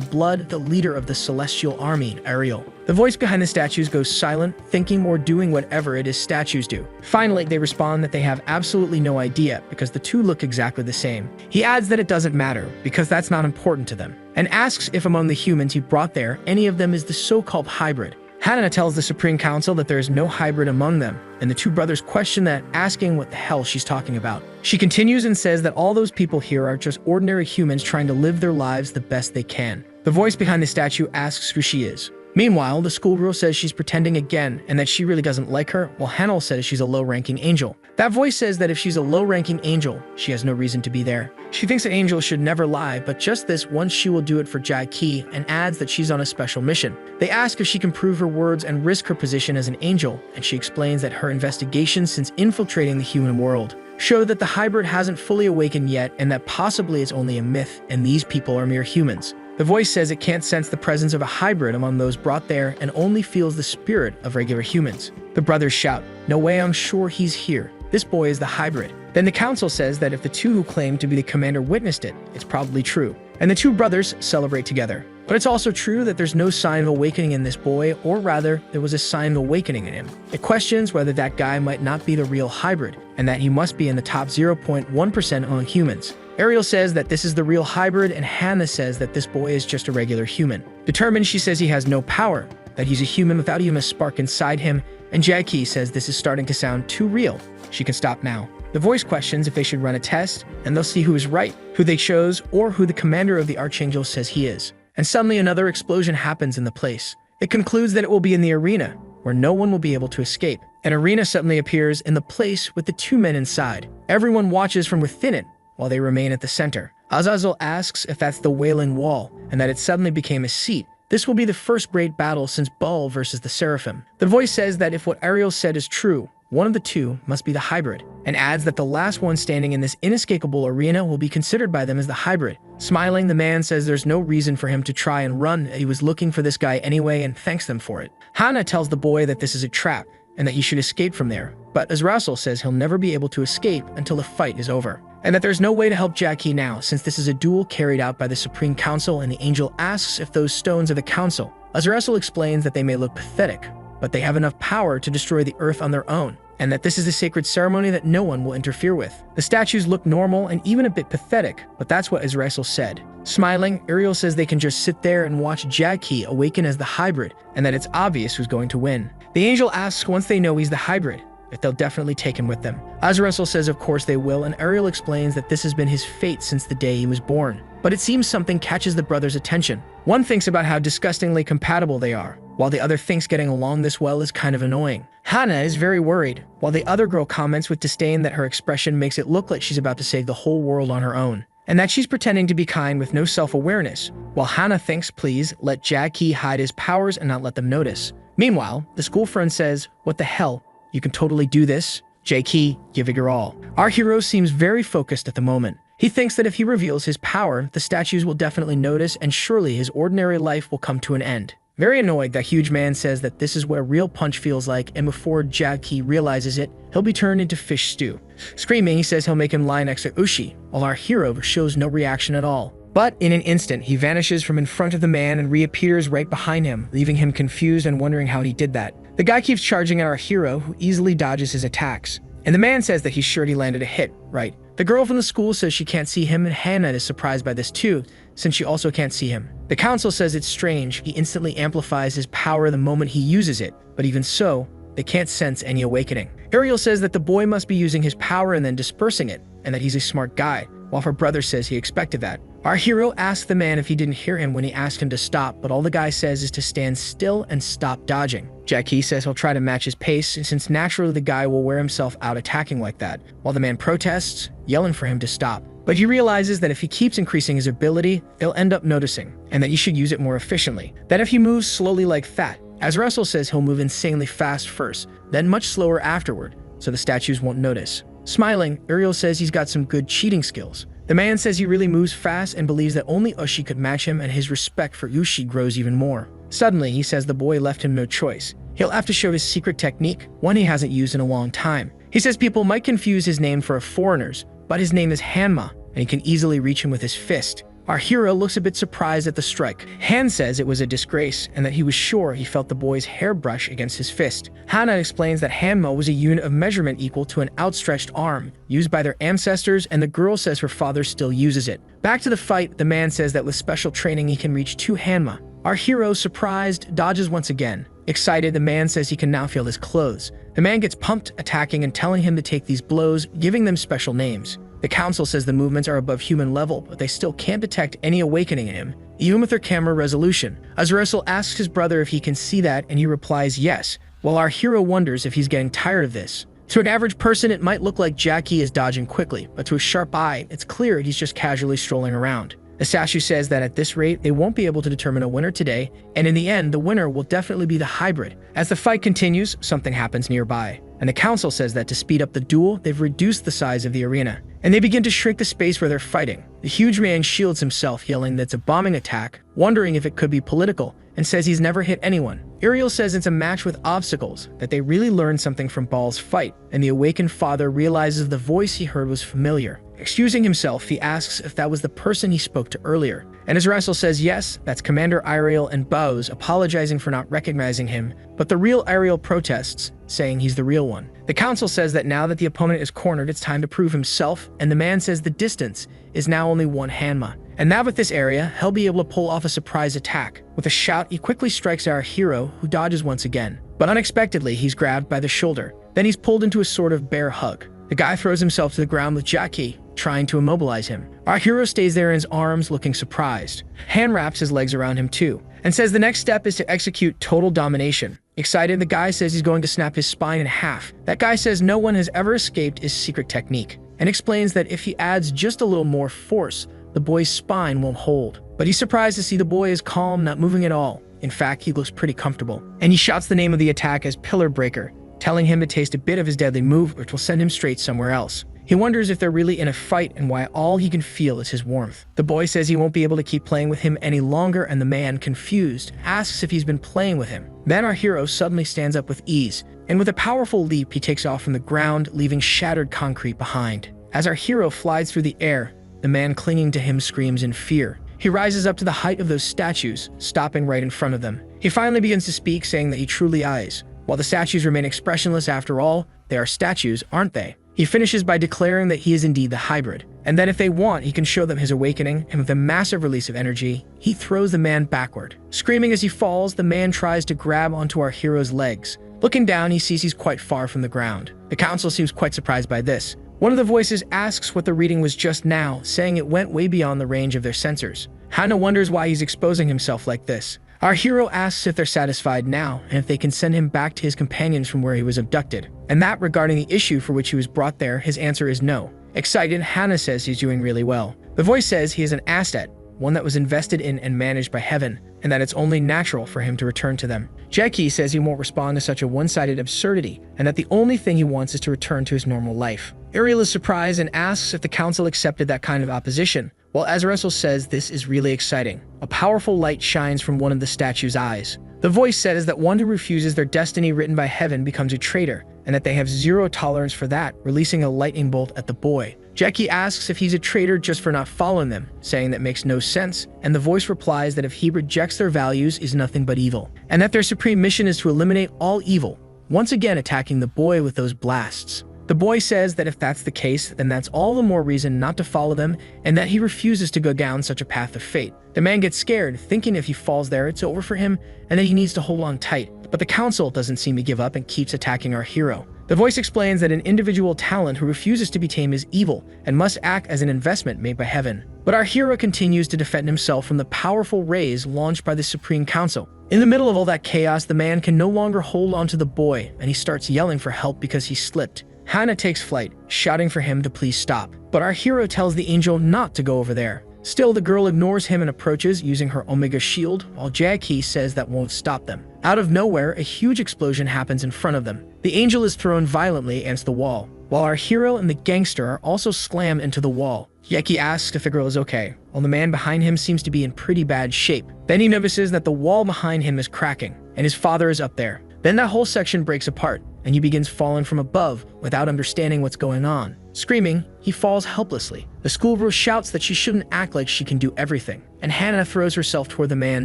blood, the leader of the celestial army, Ariel. The voice behind the statues goes silent, thinking or doing whatever it is statues do. Finally, they respond that they have absolutely no idea because the two look exactly the same. He adds that it doesn't matter because that's not important to them, and asks if among the humans he brought there, any of them is the so-called hybrid. Hannah tells the Supreme Council that there is no hybrid among them, and the two brothers question that, asking what the hell she's talking about. She continues and says that all those people here are just ordinary humans trying to live their lives the best they can. The voice behind the statue asks who she is. Meanwhile, the schoolgirl says she's pretending again and that she really doesn't like her, while Hannah says she's a low-ranking angel. That voice says that if she's a low-ranking angel, she has no reason to be there. She thinks that angels should never lie, but just this once she will do it for Jai-Ki, and adds that she's on a special mission. They ask if she can prove her words and risk her position as an angel, and she explains that her investigations since infiltrating the human world show that the hybrid hasn't fully awakened yet and that possibly it's only a myth and these people are mere humans. The voice says it can't sense the presence of a hybrid among those brought there and only feels the spirit of regular humans. The brothers shout, "No way, I'm sure he's here. This boy is the hybrid." Then the council says that if the two who claim to be the commander witnessed it, it's probably true. And the two brothers celebrate together. But it's also true that there's no sign of awakening in this boy, or rather, there was a sign of awakening in him. It questions whether that guy might not be the real hybrid, and that he must be in the top 0.1% among humans. Ariel says that this is the real hybrid, and Hannah says that this boy is just a regular human. Determined, she says he has no power, that he's a human without even a spark inside him, and Jackie says this is starting to sound too real. She can stop now. The voice questions if they should run a test, and they'll see who is right, who they chose, or who the commander of the Archangel says he is. And suddenly another explosion happens in the place. It concludes that it will be in the arena, where no one will be able to escape. An arena suddenly appears in the place with the two men inside. Everyone watches from within it, while they remain at the center. Azazel asks if that's the Wailing Wall, and that it suddenly became a seat. This will be the first great battle since Baal versus the Seraphim. The voice says that if what Ariel said is true, one of the two must be the hybrid, and adds that the last one standing in this inescapable arena will be considered by them as the hybrid. Smiling, the man says there's no reason for him to try and run. He was looking for this guy anyway and thanks them for it. Hannah tells the boy that this is a trap, and that he should escape from there. But Azrael says he'll never be able to escape until the fight is over, and that there's no way to help Jackie now since this is a duel carried out by the Supreme Council, and the angel asks if those stones are the council. Azrael explains that they may look pathetic, but they have enough power to destroy the earth on their own, and that this is a sacred ceremony that no one will interfere with. The statues look normal and even a bit pathetic, but that's what Azrael said. Smiling, Ariel says they can just sit there and watch Jackie awaken as the hybrid, and that it's obvious who's going to win. The angel asks once they know he's the hybrid, if they'll definitely take him with them. Azrael says of course they will, and Ariel explains that this has been his fate since the day he was born. But it seems something catches the brothers' attention. One thinks about how disgustingly compatible they are, while the other thinks getting along this well is kind of annoying. Hannah is very worried, while the other girl comments with disdain that her expression makes it look like she's about to save the whole world on her own, and that she's pretending to be kind with no self-awareness, while Hannah thinks please let Jackie hide his powers and not let them notice. Meanwhile, the school friend says, "What the hell? You can totally do this. Jackie, give it your all." Our hero seems very focused at the moment. He thinks that if he reveals his power, the statues will definitely notice and surely his ordinary life will come to an end. Very annoyed, that huge man says that this is what a real punch feels like, and before Jackie realizes it, he'll be turned into fish stew. Screaming, he says he'll make him lie next to Ushi, while our hero shows no reaction at all. But in an instant, he vanishes from in front of the man and reappears right behind him, leaving him confused and wondering how he did that. The guy keeps charging at our hero, who easily dodges his attacks. And the man says that he's sure he landed a hit, right? The girl from the school says she can't see him, and Hannah is surprised by this too, since she also can't see him. The council says it's strange, he instantly amplifies his power the moment he uses it, but even so, they can't sense any awakening. Ariel says that the boy must be using his power and then dispersing it, and that he's a smart guy, while her brother says he expected that. Our hero asks the man if he didn't hear him when he asked him to stop, but all the guy says is to stand still and stop dodging. Jackie says he'll try to match his pace, since naturally the guy will wear himself out attacking like that, while the man protests, yelling for him to stop. But he realizes that if he keeps increasing his ability, they'll end up noticing, and that he should use it more efficiently. That if he moves slowly like that, as Russell says he'll move insanely fast first, then much slower afterward, so the statues won't notice. Smiling, Ariel says he's got some good cheating skills. The man says he really moves fast and believes that only Ushi could match him, and his respect for Ushi grows even more. Suddenly, he says the boy left him no choice. he'll have to show his secret technique, one he hasn't used in a long time. He says people might confuse his name for a foreigner's, but his name is Hanma, and he can easily reach him with his fist. Our hero looks a bit surprised at the strike. Han says it was a disgrace and that he was sure he felt the boy's hairbrush against his fist. Hana explains that Hanma was a unit of measurement equal to an outstretched arm, used by their ancestors, and the girl says her father still uses it. Back to the fight, the man says that with special training he can reach 2 Hanma. Our hero, surprised, dodges once again. Excited, the man says he can now feel his clothes. The man gets pumped, attacking and telling him to take these blows, giving them special names. The council says the movements are above human level, but they still can't detect any awakening in him, even with their camera resolution. Azrael asks his brother if he can see that, and he replies yes, while our hero wonders if he's getting tired of this. To an average person, it might look like Jackie is dodging quickly, but to a sharp eye, it's clear he's just casually strolling around. The statue says that at this rate, they won't be able to determine a winner today, and in the end, the winner will definitely be the hybrid. As the fight continues, something happens nearby, and the council says that to speed up the duel, they've reduced the size of the arena, and they begin to shrink the space where they're fighting. The huge man shields himself, yelling that it's a bombing attack, wondering if it could be political, and says he's never hit anyone. Ariel says it's a match with obstacles, that they really learned something from Baal's fight, and the awakened father realizes the voice he heard was familiar. Excusing himself, he asks if that was the person he spoke to earlier. And Azrael says yes, that's Commander Ariel, and bows, apologizing for not recognizing him, but the real Ariel protests, saying he's the real one. The council says that now that the opponent is cornered, it's time to prove himself, and the man says the distance is now only 1 Hanma. And now with this area, he'll be able to pull off a surprise attack. With a shout, he quickly strikes our hero, who dodges once again. But unexpectedly, he's grabbed by the shoulder. Then he's pulled into a sort of bear hug. The guy throws himself to the ground with Jackie, trying to immobilize him. Our hero stays there in his arms, looking surprised. Han wraps his legs around him too, and says the next step is to execute total domination. Excited, the guy says he's going to snap his spine in half. That guy says no one has ever escaped his secret technique, and explains that if he adds just a little more force, the boy's spine won't hold. But he's surprised to see the boy is calm, not moving at all. In fact, he looks pretty comfortable. And he shouts the name of the attack as Pillar Breaker, telling him to taste a bit of his deadly move, which will send him straight somewhere else. He wonders if they're really in a fight and why all he can feel is his warmth. The boy says he won't be able to keep playing with him any longer, and the man, confused, asks if he's been playing with him. Then our hero suddenly stands up with ease, and with a powerful leap, he takes off from the ground, leaving shattered concrete behind. As our hero flies through the air, the man clinging to him screams in fear. He rises up to the height of those statues, stopping right in front of them. He finally begins to speak, saying that he truly is. While the statues remain expressionless after all, they are statues, aren't they? He finishes by declaring that he is indeed the hybrid, and that if they want, he can show them his awakening, and with a massive release of energy, he throws the man backward. Screaming as he falls, the man tries to grab onto our hero's legs. Looking down, he sees he's quite far from the ground. The council seems quite surprised by this. One of the voices asks what the reading was just now, saying it went way beyond the range of their sensors. Hana wonders why he's exposing himself like this. Our hero asks if they're satisfied now, and if they can send him back to his companions from where he was abducted. And that regarding the issue for which he was brought there, his answer is no. Excited, Hana says he's doing really well. The voice says he is an asset, one that was invested in and managed by heaven, and that it's only natural for him to return to them. Jackie says he won't respond to such a one-sided absurdity, and that the only thing he wants is to return to his normal life. Ariel is surprised and asks if the council accepted that kind of opposition, while Azrael says this is really exciting. A powerful light shines from one of the statue's eyes. The voice says that one who refuses their destiny written by heaven becomes a traitor, and that they have zero tolerance for that, releasing a lightning bolt at the boy. Jackie asks if he's a traitor just for not following them, saying that makes no sense, and the voice replies that if he rejects their values is nothing but evil, and that their supreme mission is to eliminate all evil, once again attacking the boy with those blasts. The boy says that if that's the case, then that's all the more reason not to follow them, and that he refuses to go down such a path of fate. The man gets scared, thinking if he falls there, it's over for him, and that he needs to hold on tight. But the council doesn't seem to give up and keeps attacking our hero. The voice explains that an individual talent who refuses to be tamed is evil and must act as an investment made by heaven. But our hero continues to defend himself from the powerful rays launched by the Supreme Council. In the middle of all that chaos, the man can no longer hold on to the boy, and he starts yelling for help because he slipped. Hana takes flight, shouting for him to please stop. But our hero tells the angel not to go over there. Still, the girl ignores him and approaches using her Omega shield, while Jackie says that won't stop them. Out of nowhere, a huge explosion happens in front of them. The angel is thrown violently against the wall, while our hero and the gangster are also slammed into the wall. Jackie asks if the girl is okay, while the man behind him seems to be in pretty bad shape. Then he notices that the wall behind him is cracking, and his father is up there. Then that whole section breaks apart, and he begins falling from above without understanding what's going on. Screaming, he falls helplessly. The schoolgirl shouts that she shouldn't act like she can do everything, and Hannah throws herself toward the man,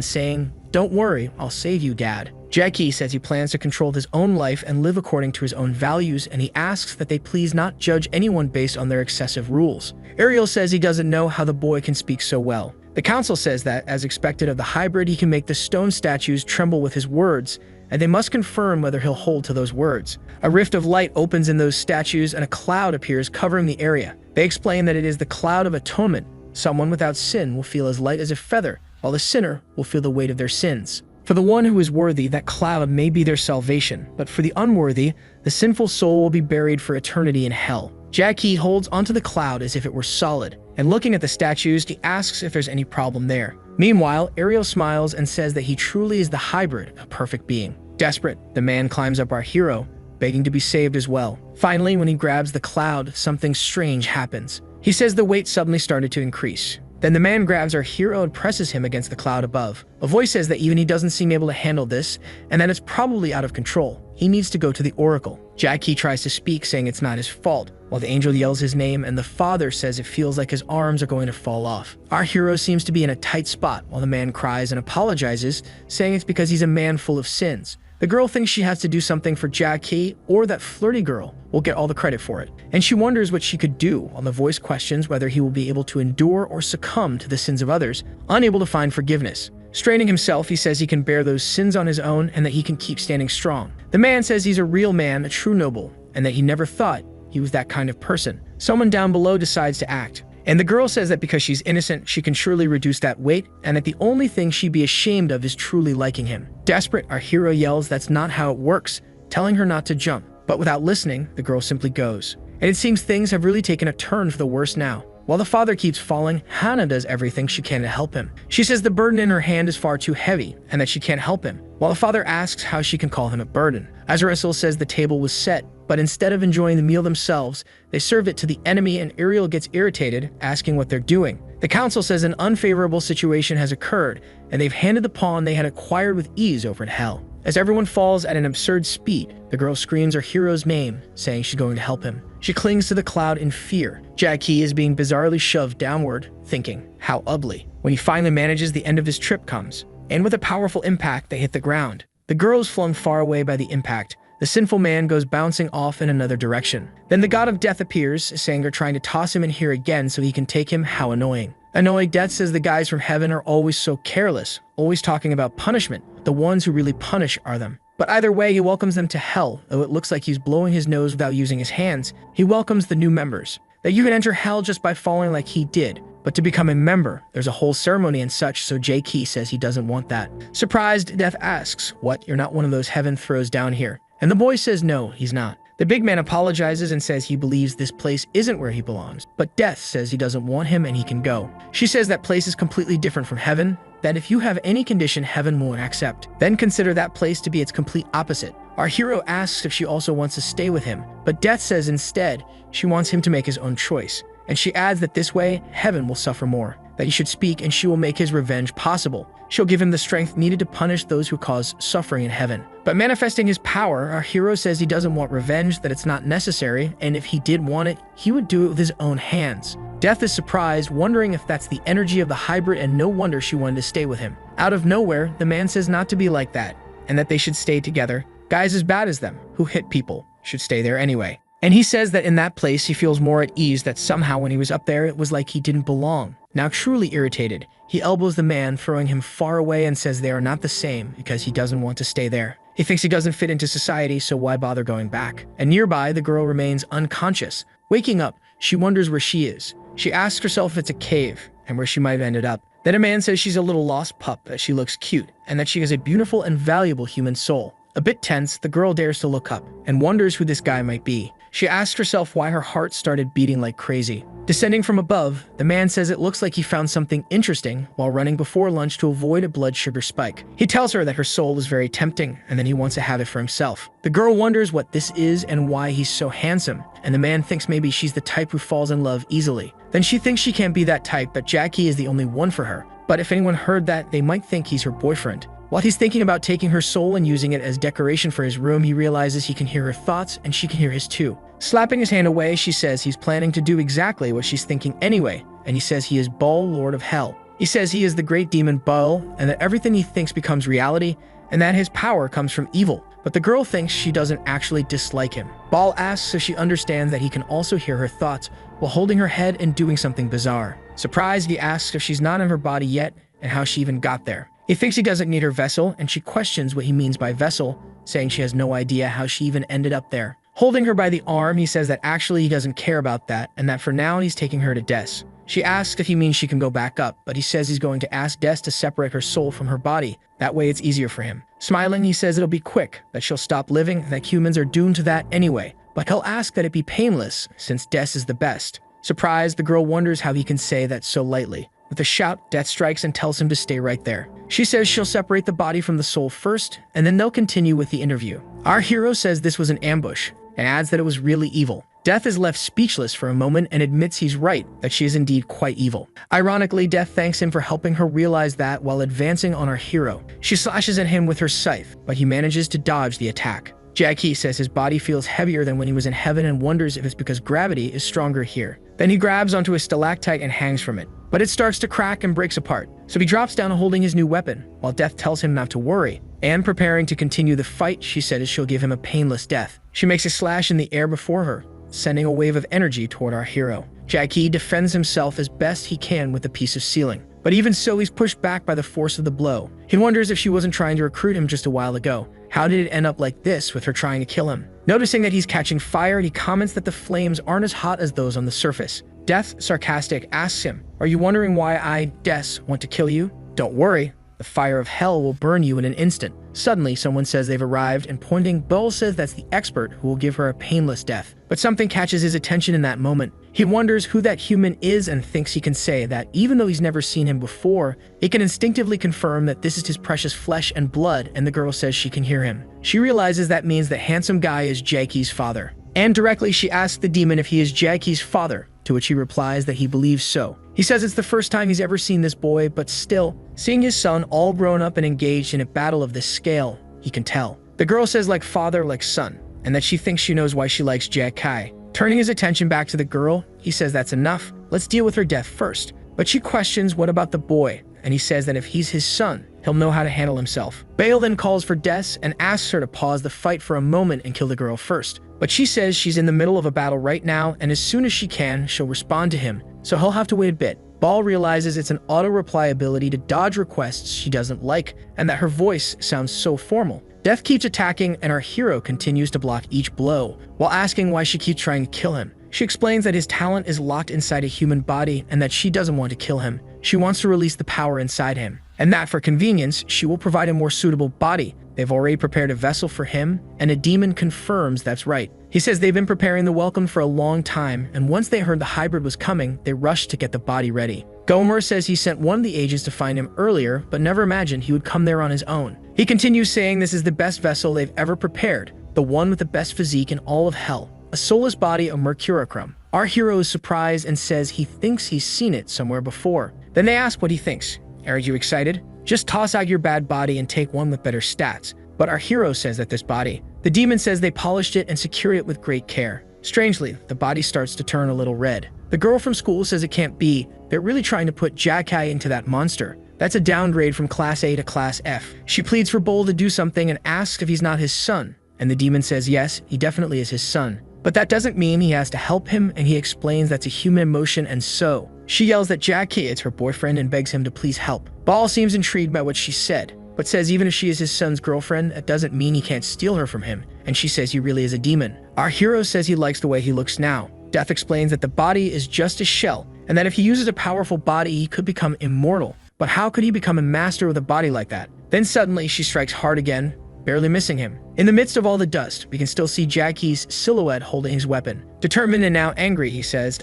saying, "Don't worry, I'll save you, Dad." Jackie says he plans to control his own life and live according to his own values, and he asks that they please not judge anyone based on their excessive rules. Ariel says he doesn't know how the boy can speak so well. The council says that, as expected of the hybrid, he can make the stone statues tremble with his words, and they must confirm whether he'll hold to those words. A rift of light opens in those statues, and a cloud appears covering the area. They explain that it is the cloud of atonement. Someone without sin will feel as light as a feather, while the sinner will feel the weight of their sins. For the one who is worthy, that cloud may be their salvation, but for the unworthy, the sinful soul will be buried for eternity in hell. Jackie holds onto the cloud as if it were solid, and looking at the statues, he asks if there's any problem there. Meanwhile, Ariel smiles and says that he truly is the hybrid, a perfect being. Desperate, the man climbs up our hero, begging to be saved as well. Finally, when he grabs the cloud, something strange happens. He says the weight suddenly started to increase. Then the man grabs our hero and presses him against the cloud above. A voice says that even he doesn't seem able to handle this, and that it's probably out of control. He needs to go to the oracle. Jackie tries to speak, saying it's not his fault, while the angel yells his name, and the father says it feels like his arms are going to fall off. Our hero seems to be in a tight spot, while the man cries and apologizes, saying it's because he's a man full of sins. The girl thinks she has to do something for Jackie, or that flirty girl will get all the credit for it. And she wonders what she could do, while the voice questions whether he will be able to endure or succumb to the sins of others, unable to find forgiveness. Straining himself, he says he can bear those sins on his own and that he can keep standing strong. The man says he's a real man, a true noble, and that he never thought he was that kind of person. Someone down below decides to act. And the girl says that because she's innocent, she can surely reduce that weight, and that the only thing she'd be ashamed of is truly liking him. Desperate, our hero yells that's not how it works, telling her not to jump. But without listening, the girl simply goes. And it seems things have really taken a turn for the worse now. While the father keeps falling, Hannah does everything she can to help him. She says the burden in her hand is far too heavy, and that she can't help him, while the father asks how she can call him a burden. Azrael says the table was set, but instead of enjoying the meal themselves, they serve it to the enemy, and Ariel gets irritated, asking what they're doing. The council says an unfavorable situation has occurred, and they've handed the pawn they had acquired with ease over in hell. As everyone falls at an absurd speed, the girl screams her hero's name, saying she's going to help him. She clings to the cloud in fear. Jackie is being bizarrely shoved downward, thinking, how ugly. When he finally manages, the end of his trip comes, and with a powerful impact, they hit the ground. The girl is flung far away by the impact. The sinful man goes bouncing off in another direction. Then the god of death appears, saying they're trying to toss him in here again so he can take him. How annoying. Annoying Death says the guys from heaven are always so careless, always talking about punishment. The ones who really punish are them. But either way, he welcomes them to hell, though it looks like he's blowing his nose without using his hands. He welcomes the new members. That you can enter hell just by falling like he did. But to become a member, there's a whole ceremony and such, so J.K. says he doesn't want that. Surprised, Death asks, "What, you're not one of those heaven throws down here?" And the boy says no, he's not. The big man apologizes and says he believes this place isn't where he belongs, but Death says he doesn't want him and he can go. She says that place is completely different from heaven, that if you have any condition heaven won't accept, then consider that place to be its complete opposite. Our hero asks if she also wants to stay with him, but Death says instead she wants him to make his own choice. And she adds that this way, heaven will suffer more, that he should speak and she will make his revenge possible. She'll give him the strength needed to punish those who cause suffering in heaven. But manifesting his power, our hero says he doesn't want revenge, that it's not necessary, and if he did want it, he would do it with his own hands. Death is surprised, wondering if that's the energy of the hybrid, and no wonder she wanted to stay with him. Out of nowhere, the man says not to be like that, and that they should stay together. Guys as bad as them, who hit people, should stay there anyway. And he says that in that place he feels more at ease, that somehow when he was up there it was like he didn't belong. Now truly irritated, he elbows the man, throwing him far away, and says they are not the same because he doesn't want to stay there. He thinks he doesn't fit into society, so why bother going back? And nearby, the girl remains unconscious. Waking up, she wonders where she is. She asks herself if it's a cave, and where she might have ended up. Then a man says she's a little lost pup, that she looks cute, and that she has a beautiful and valuable human soul. A bit tense, the girl dares to look up, and wonders who this guy might be. She asks herself why her heart started beating like crazy. Descending from above, the man says it looks like he found something interesting while running before lunch to avoid a blood sugar spike. He tells her that her soul is very tempting, and then he wants to have it for himself. The girl wonders what this is and why he's so handsome, and the man thinks maybe she's the type who falls in love easily. Then she thinks she can't be that type, that Jackie is the only one for her. But if anyone heard that, they might think he's her boyfriend. While he's thinking about taking her soul and using it as decoration for his room, he realizes he can hear her thoughts and she can hear his too. Slapping his hand away, she says he's planning to do exactly what she's thinking anyway, and he says he is Baal, Lord of Hell. He says he is the great demon Baal, and that everything he thinks becomes reality, and that his power comes from evil. But the girl thinks she doesn't actually dislike him. Baal asks so she understands that he can also hear her thoughts while holding her head and doing something bizarre. Surprised, he asks if she's not in her body yet and how she even got there. He thinks he doesn't need her vessel, and she questions what he means by vessel, saying she has no idea how she even ended up there. Holding her by the arm, he says that actually he doesn't care about that, and that for now he's taking her to Des. She asks if he means she can go back up, but he says he's going to ask Des to separate her soul from her body. That way it's easier for him. Smiling, he says it'll be quick, that she'll stop living, and that humans are doomed to that anyway. But he'll ask that it be painless, since Des is the best. Surprised, the girl wonders how he can say that so lightly. With a shout, Death strikes and tells him to stay right there. She says she'll separate the body from the soul first, and then they'll continue with the interview. Our hero says this was an ambush, and adds that it was really evil. Death is left speechless for a moment and admits he's right, that she is indeed quite evil. Ironically, Death thanks him for helping her realize that while advancing on our hero. She slashes at him with her scythe, but he manages to dodge the attack. Jackie says his body feels heavier than when he was in heaven and wonders if it's because gravity is stronger here. Then he grabs onto a stalactite and hangs from it, but it starts to crack and breaks apart. So he drops down holding his new weapon, while Death tells him not to worry. And preparing to continue the fight, she says she'll give him a painless death. She makes a slash in the air before her, sending a wave of energy toward our hero. Jackie defends himself as best he can with a piece of ceiling, but even so he's pushed back by the force of the blow. He wonders if she wasn't trying to recruit him just a while ago. How did it end up like this with her trying to kill him? Noticing that he's catching fire, he comments that the flames aren't as hot as those on the surface. Death, sarcastic, asks him, "Are you wondering why I, Des, want to kill you? Don't worry. The fire of hell will burn you in an instant." Suddenly, someone says they've arrived, and pointing, Bull says that's the expert who will give her a painless death. But something catches his attention in that moment. He wonders who that human is and thinks he can say that even though he's never seen him before, he can instinctively confirm that this is his precious flesh and blood, and the girl says she can hear him. She realizes that means the handsome guy is Jackie's father. And directly she asks the demon if he is Jackie's father, to which he replies that he believes so. He says it's the first time he's ever seen this boy, but still, seeing his son all grown up and engaged in a battle of this scale, he can tell. The girl says like father, like son, and that she thinks she knows why she likes Jack Kai. Turning his attention back to the girl, he says that's enough, let's deal with her death first. But she questions what about the boy, and he says that if he's his son, he'll know how to handle himself. Bale then calls for Des and asks her to pause the fight for a moment and kill the girl first. But she says she's in the middle of a battle right now, and as soon as she can, she'll respond to him, so he'll have to wait a bit. Ball realizes it's an auto-reply ability to dodge requests she doesn't like, and that her voice sounds so formal. Death keeps attacking, and our hero continues to block each blow, while asking why she keeps trying to kill him. She explains that his talent is locked inside a human body, and that she doesn't want to kill him. She wants to release the power inside him, and that for convenience, she will provide a more suitable body. They've already prepared a vessel for him, and a demon confirms that's right. He says they've been preparing the welcome for a long time, and once they heard the hybrid was coming, they rushed to get the body ready. Gomer says he sent one of the agents to find him earlier, but never imagined he would come there on his own. He continues saying this is the best vessel they've ever prepared, the one with the best physique in all of hell, a soulless body of mercurochrome. Our hero is surprised and says he thinks he's seen it somewhere before. Then they ask what he thinks. Aren't you excited? Just toss out your bad body and take one with better stats. But our hero says that this body. The demon says they polished it and secured it with great care. Strangely, the body starts to turn a little red. The girl from school says it can't be. They're really trying to put Jackai into that monster. That's a downgrade from Class A to Class F. She pleads for Bull to do something and asks if he's not his son. And the demon says yes, he definitely is his son. But that doesn't mean he has to help him, and he explains that's a human emotion, and so. She yells that Jackie is her boyfriend and begs him to please help. Ball seems intrigued by what she said, but says even if she is his son's girlfriend, that doesn't mean he can't steal her from him, and she says he really is a demon. Our hero says he likes the way he looks now. Death explains that the body is just a shell, and that if he uses a powerful body, he could become immortal. But how could he become a master with a body like that? Then suddenly, she strikes hard again, barely missing him. In the midst of all the dust, we can still see Jackie's silhouette holding his weapon. Determined and now angry, he says,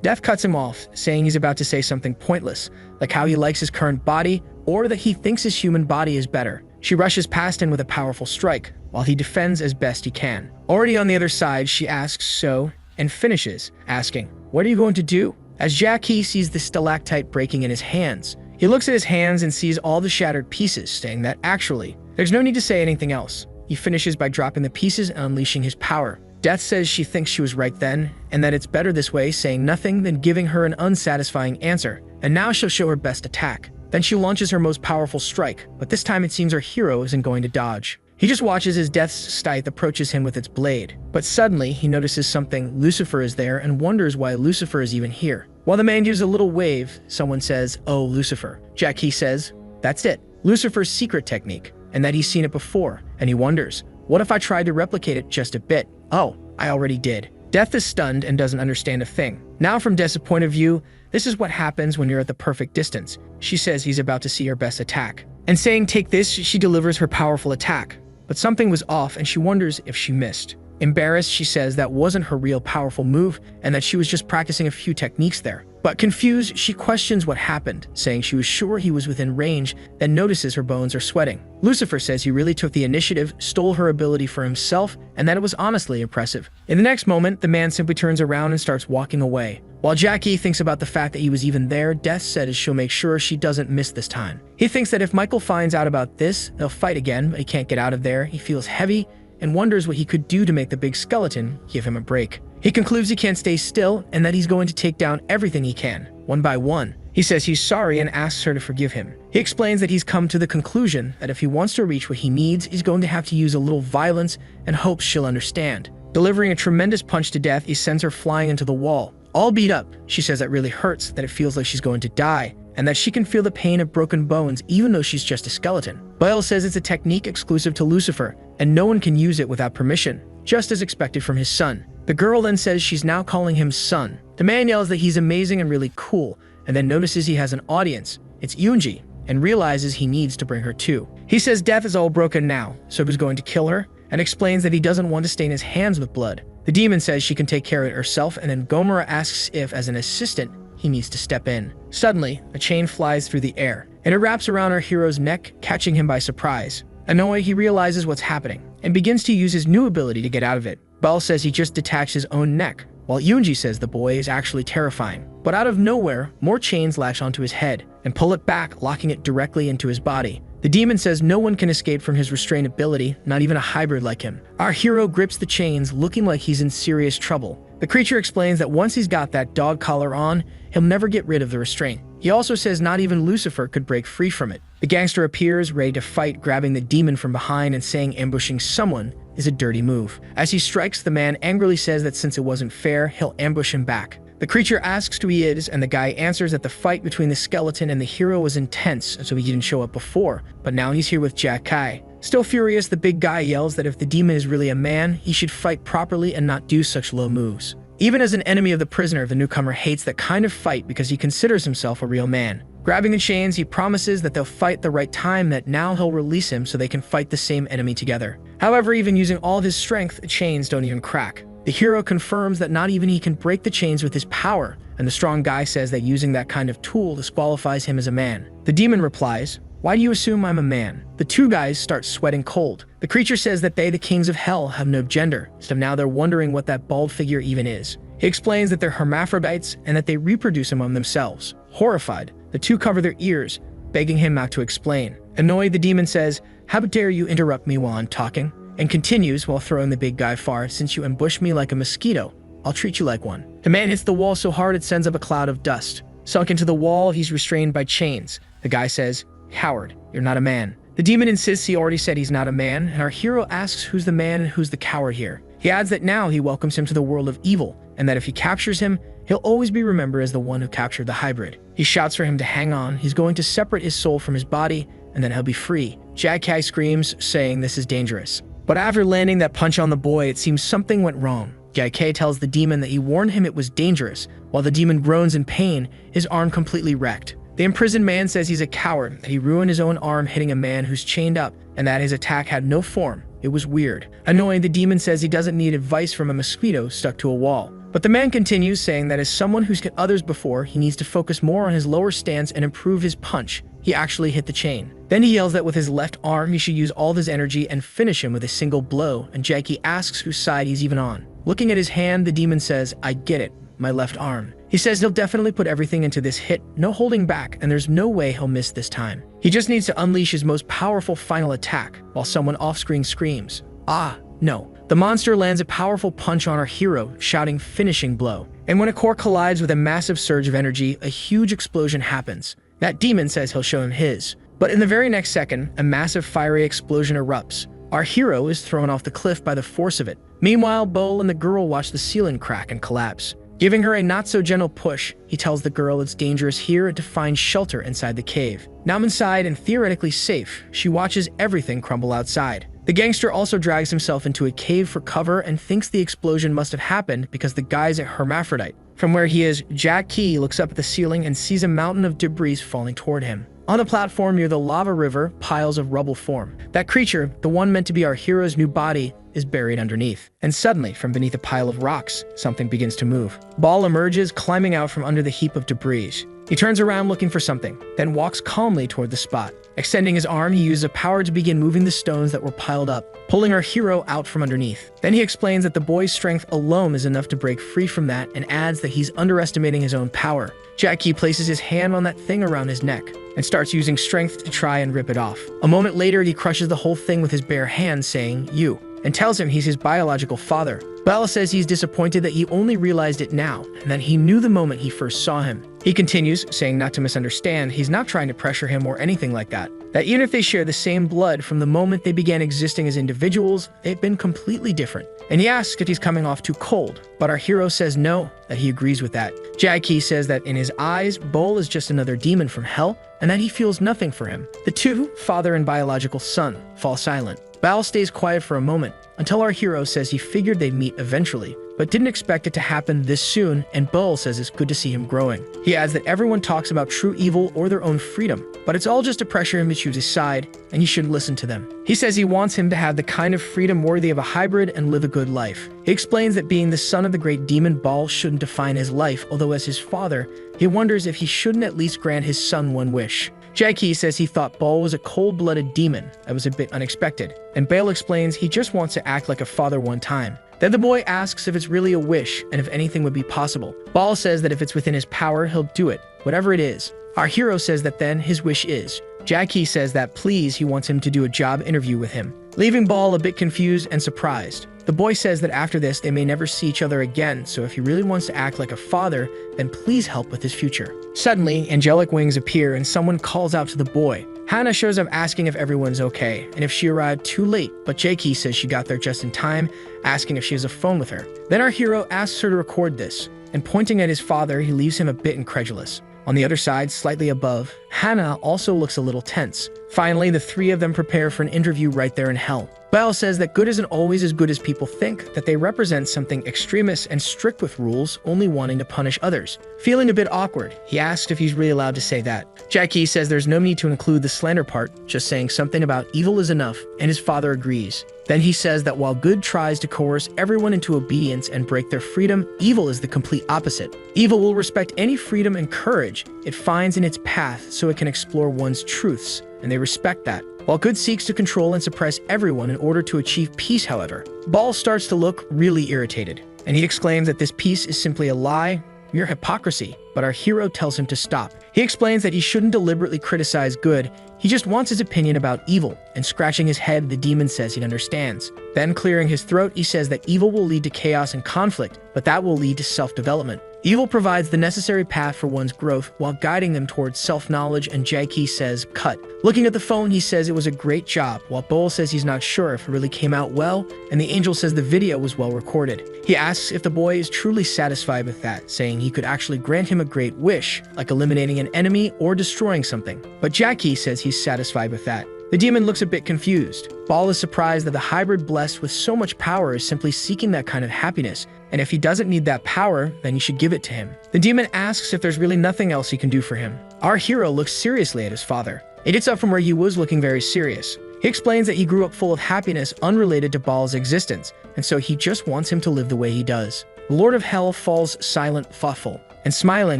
Death cuts him off, saying he's about to say something pointless, like how he likes his current body, or that he thinks his human body is better. She rushes past him with a powerful strike, while he defends as best he can. Already on the other side, she asks so, and finishes, asking, "What are you going to do?" As Jackie sees the stalactite breaking in his hands, He looks at his hands and sees all the shattered pieces, saying that actually, there's no need to say anything else. He finishes by dropping the pieces and unleashing his power. Death says she thinks she was right then, and that it's better this way, saying nothing than giving her an unsatisfying answer, and now she'll show her best attack. Then she launches her most powerful strike, but this time it seems our hero isn't going to dodge. He just watches as Death's scythe approaches him with its blade. But suddenly, he notices something. Lucifer is there and wonders why Lucifer is even here. While the man gives a little wave, someone says, "Oh, Lucifer." Jackie says, "That's it. Lucifer's secret technique, and that he's seen it before, and he wonders, what if I tried to replicate it just a bit? Oh, I already did." Death is stunned and doesn't understand a thing. Now from Death's point of view, this is what happens when you're at the perfect distance. She says he's about to see her best attack. And saying take this, she delivers her powerful attack. But something was off and she wonders if she missed. Embarrassed, she says that wasn't her real powerful move and that she was just practicing a few techniques there. But confused, she questions what happened, saying she was sure he was within range, then notices her bones are sweating. Lucifer says he really took the initiative, stole her ability for himself, and that it was honestly impressive. In the next moment, the man simply turns around and starts walking away. While Jackie thinks about the fact that he was even there, Death says she'll make sure she doesn't miss this time. He thinks that if Michael finds out about this, they'll fight again, but he can't get out of there. He feels heavy and wonders what he could do to make the big skeleton give him a break. He concludes he can't stay still and that he's going to take down everything he can, one by one. He says he's sorry and asks her to forgive him. He explains that he's come to the conclusion that if he wants to reach what he needs, he's going to have to use a little violence and hopes she'll understand. Delivering a tremendous punch to Death, he sends her flying into the wall. All beat up, she says that really hurts, that it feels like she's going to die, and that she can feel the pain of broken bones even though she's just a skeleton. Boyle says it's a technique exclusive to Lucifer, and no one can use it without permission, just as expected from his son. The girl then says she's now calling him son. The man yells that he's amazing and really cool, and then notices he has an audience. It's Yoonji, and realizes he needs to bring her too. He says Death is all broken now, so he's going to kill her, and explains that he doesn't want to stain his hands with blood. The demon says she can take care of it herself, and then Gomorrah asks if, as an assistant, he needs to step in. Suddenly, a chain flies through the air, and it wraps around our hero's neck, catching him by surprise. Annoyed, he realizes what's happening, and begins to use his new ability to get out of it. Bell says he just detached his own neck, while Yoonji says the boy is actually terrifying. But out of nowhere, more chains lash onto his head, and pull it back, locking it directly into his body. The demon says no one can escape from his restraint ability, not even a hybrid like him. Our hero grips the chains, looking like he's in serious trouble. The creature explains that once he's got that dog collar on, he'll never get rid of the restraint. He also says not even Lucifer could break free from it. The gangster appears, ready to fight, grabbing the demon from behind and saying ambushing someone is a dirty move. As he strikes, the man angrily says that since it wasn't fair, he'll ambush him back. The creature asks who he is, and the guy answers that the fight between the skeleton and the hero was intense, so he didn't show up before, but now he's here with Jack Kai. Still furious, the big guy yells that if the demon is really a man, he should fight properly and not do such low moves. Even as an enemy of the prisoner, the newcomer hates that kind of fight because he considers himself a real man. Grabbing the chains, he promises that they'll fight the right time, that now he'll release him so they can fight the same enemy together. However, even using all of his strength, the chains don't even crack. The hero confirms that not even he can break the chains with his power, and the strong guy says that using that kind of tool disqualifies him as a man. The demon replies, "Why do you assume I'm a man?" The two guys start sweating cold. The creature says that they, the kings of hell, have no gender, so now they're wondering what that bald figure even is. He explains that they're hermaphrodites and that they reproduce among themselves. Horrified, the two cover their ears, begging him not to explain. Annoyed, the demon says, "How dare you interrupt me while I'm talking?" and continues while throwing the big guy far, "Since you ambush me like a mosquito, I'll treat you like one." The man hits the wall so hard it sends up a cloud of dust. Sunk into the wall, he's restrained by chains. The guy says, "Coward, you're not a man." The demon insists he already said he's not a man, and our hero asks who's the man and who's the coward here. He adds that now he welcomes him to the world of evil, and that if he captures him, he'll always be remembered as the one who captured the hybrid. He shouts for him to hang on. He's going to separate his soul from his body, and then he'll be free. Jack Kai screams, saying this is dangerous. But after landing that punch on the boy, it seems something went wrong. Jack tells the demon that he warned him it was dangerous. While the demon groans in pain, his arm completely wrecked. The imprisoned man says he's a coward, that he ruined his own arm hitting a man who's chained up, and that his attack had no form. It was weird. Annoyed, the demon says he doesn't need advice from a mosquito stuck to a wall. But the man continues, saying that as someone who's hit others before, he needs to focus more on his lower stance and improve his punch. He actually hit the chain. Then he yells that with his left arm, he should use all of his energy and finish him with a single blow, and Jackie asks whose side he's even on. Looking at his hand, the demon says, "I get it, my left arm. He says he'll definitely put everything into this hit, no holding back, and there's no way he'll miss this time. He just needs to unleash his most powerful final attack, while someone off-screen screams, "Ah, no." The monster lands a powerful punch on our hero, shouting finishing blow. And when a core collides with a massive surge of energy, a huge explosion happens. That demon says he'll show him his. But in the very next second, a massive fiery explosion erupts. Our hero is thrown off the cliff by the force of it. Meanwhile, Bull and the girl watch the ceiling crack and collapse. Giving her a not-so-gentle push, he tells the girl it's dangerous here and to find shelter inside the cave. Now inside and theoretically safe, she watches everything crumble outside. The gangster also drags himself into a cave for cover and thinks the explosion must have happened because the guy's a hermaphrodite. From where he is, Jack Key looks up at the ceiling and sees a mountain of debris falling toward him. On the platform near the lava river, piles of rubble form. That creature, the one meant to be our hero's new body, is buried underneath. And suddenly, from beneath a pile of rocks, something begins to move. Ball emerges, climbing out from under the heap of debris. He turns around looking for something, then walks calmly toward the spot. Extending his arm, he uses a power to begin moving the stones that were piled up, pulling our hero out from underneath. Then he explains that the boy's strength alone is enough to break free from that and adds that he's underestimating his own power. Jackie places his hand on that thing around his neck and starts using strength to try and rip it off. A moment later, he crushes the whole thing with his bare hand, saying, "You," and tells him he's his biological father. Bell says he's disappointed that he only realized it now, and that he knew the moment he first saw him. He continues, saying not to misunderstand, he's not trying to pressure him or anything like that. That even if they share the same blood from the moment they began existing as individuals, they've been completely different. And he asks if he's coming off too cold, but our hero says no, that he agrees with that. Jackie says that in his eyes, Bull is just another demon from hell, and that he feels nothing for him. The two, father and biological son, fall silent. Bao stays quiet for a moment, until our hero says he figured they'd meet eventually, but didn't expect it to happen this soon, and Bull says it's good to see him growing. He adds that everyone talks about true evil or their own freedom, but it's all just to pressure him to choose his side, and you shouldn't listen to them. He says he wants him to have the kind of freedom worthy of a hybrid and live a good life. He explains that being the son of the great demon Bull shouldn't define his life, although as his father, he wonders if he shouldn't at least grant his son one wish. Jackie says he thought Bull was a cold-blooded demon. That was a bit unexpected. And Bale explains he just wants to act like a father one time. Then the boy asks if it's really a wish and if anything would be possible. Ball says that if it's within his power, he'll do it, whatever it is. Our hero says that then his wish is. Jackie says that please he wants him to do a job interview with him, leaving Ball a bit confused and surprised. The boy says that after this they may never see each other again, so if he really wants to act like a father, then please help with his future. Suddenly, angelic wings appear and someone calls out to the boy. Hannah shows up asking if everyone's okay, and if she arrived too late, but Jackie says she got there just in time, asking if she has a phone with her. Then our hero asks her to record this, and pointing at his father, he leaves him a bit incredulous. On the other side, slightly above, Hannah also looks a little tense. Finally, the three of them prepare for an interview right there in hell. Bell says that good isn't always as good as people think, that they represent something extremist and strict with rules, only wanting to punish others. Feeling a bit awkward, he asks if he's really allowed to say that. Jackie says there's no need to include the slander part, just saying something about evil is enough, and his father agrees. Then he says that while good tries to coerce everyone into obedience and break their freedom, evil is the complete opposite. Evil will respect any freedom and courage it finds in its path so it can explore one's truths, and they respect that. While good seeks to control and suppress everyone in order to achieve peace, however, Ball starts to look really irritated, and he exclaims that this peace is simply a lie, mere hypocrisy, but our hero tells him to stop. He explains that he shouldn't deliberately criticize good, he just wants his opinion about evil, and scratching his head, the demon says he understands. Then clearing his throat, he says that evil will lead to chaos and conflict, but that will lead to self-development. Evil provides the necessary path for one's growth while guiding them towards self-knowledge, and Jackie says, cut. Looking at the phone, he says it was a great job, while Bull says he's not sure if it really came out well, and the angel says the video was well recorded. He asks if the boy is truly satisfied with that, saying he could actually grant him a great wish, like eliminating an enemy or destroying something. But Jackie says he's satisfied with that. The demon looks a bit confused. Ball is surprised that the hybrid blessed with so much power is simply seeking that kind of happiness, and if he doesn't need that power, then you should give it to him. The demon asks if there's really nothing else he can do for him. Our hero looks seriously at his father. He gets up from where he was looking very serious. He explains that he grew up full of happiness unrelated to Ball's existence, and so he just wants him to live the way he does. The Lord of Hell falls silent, thoughtful, and smiling,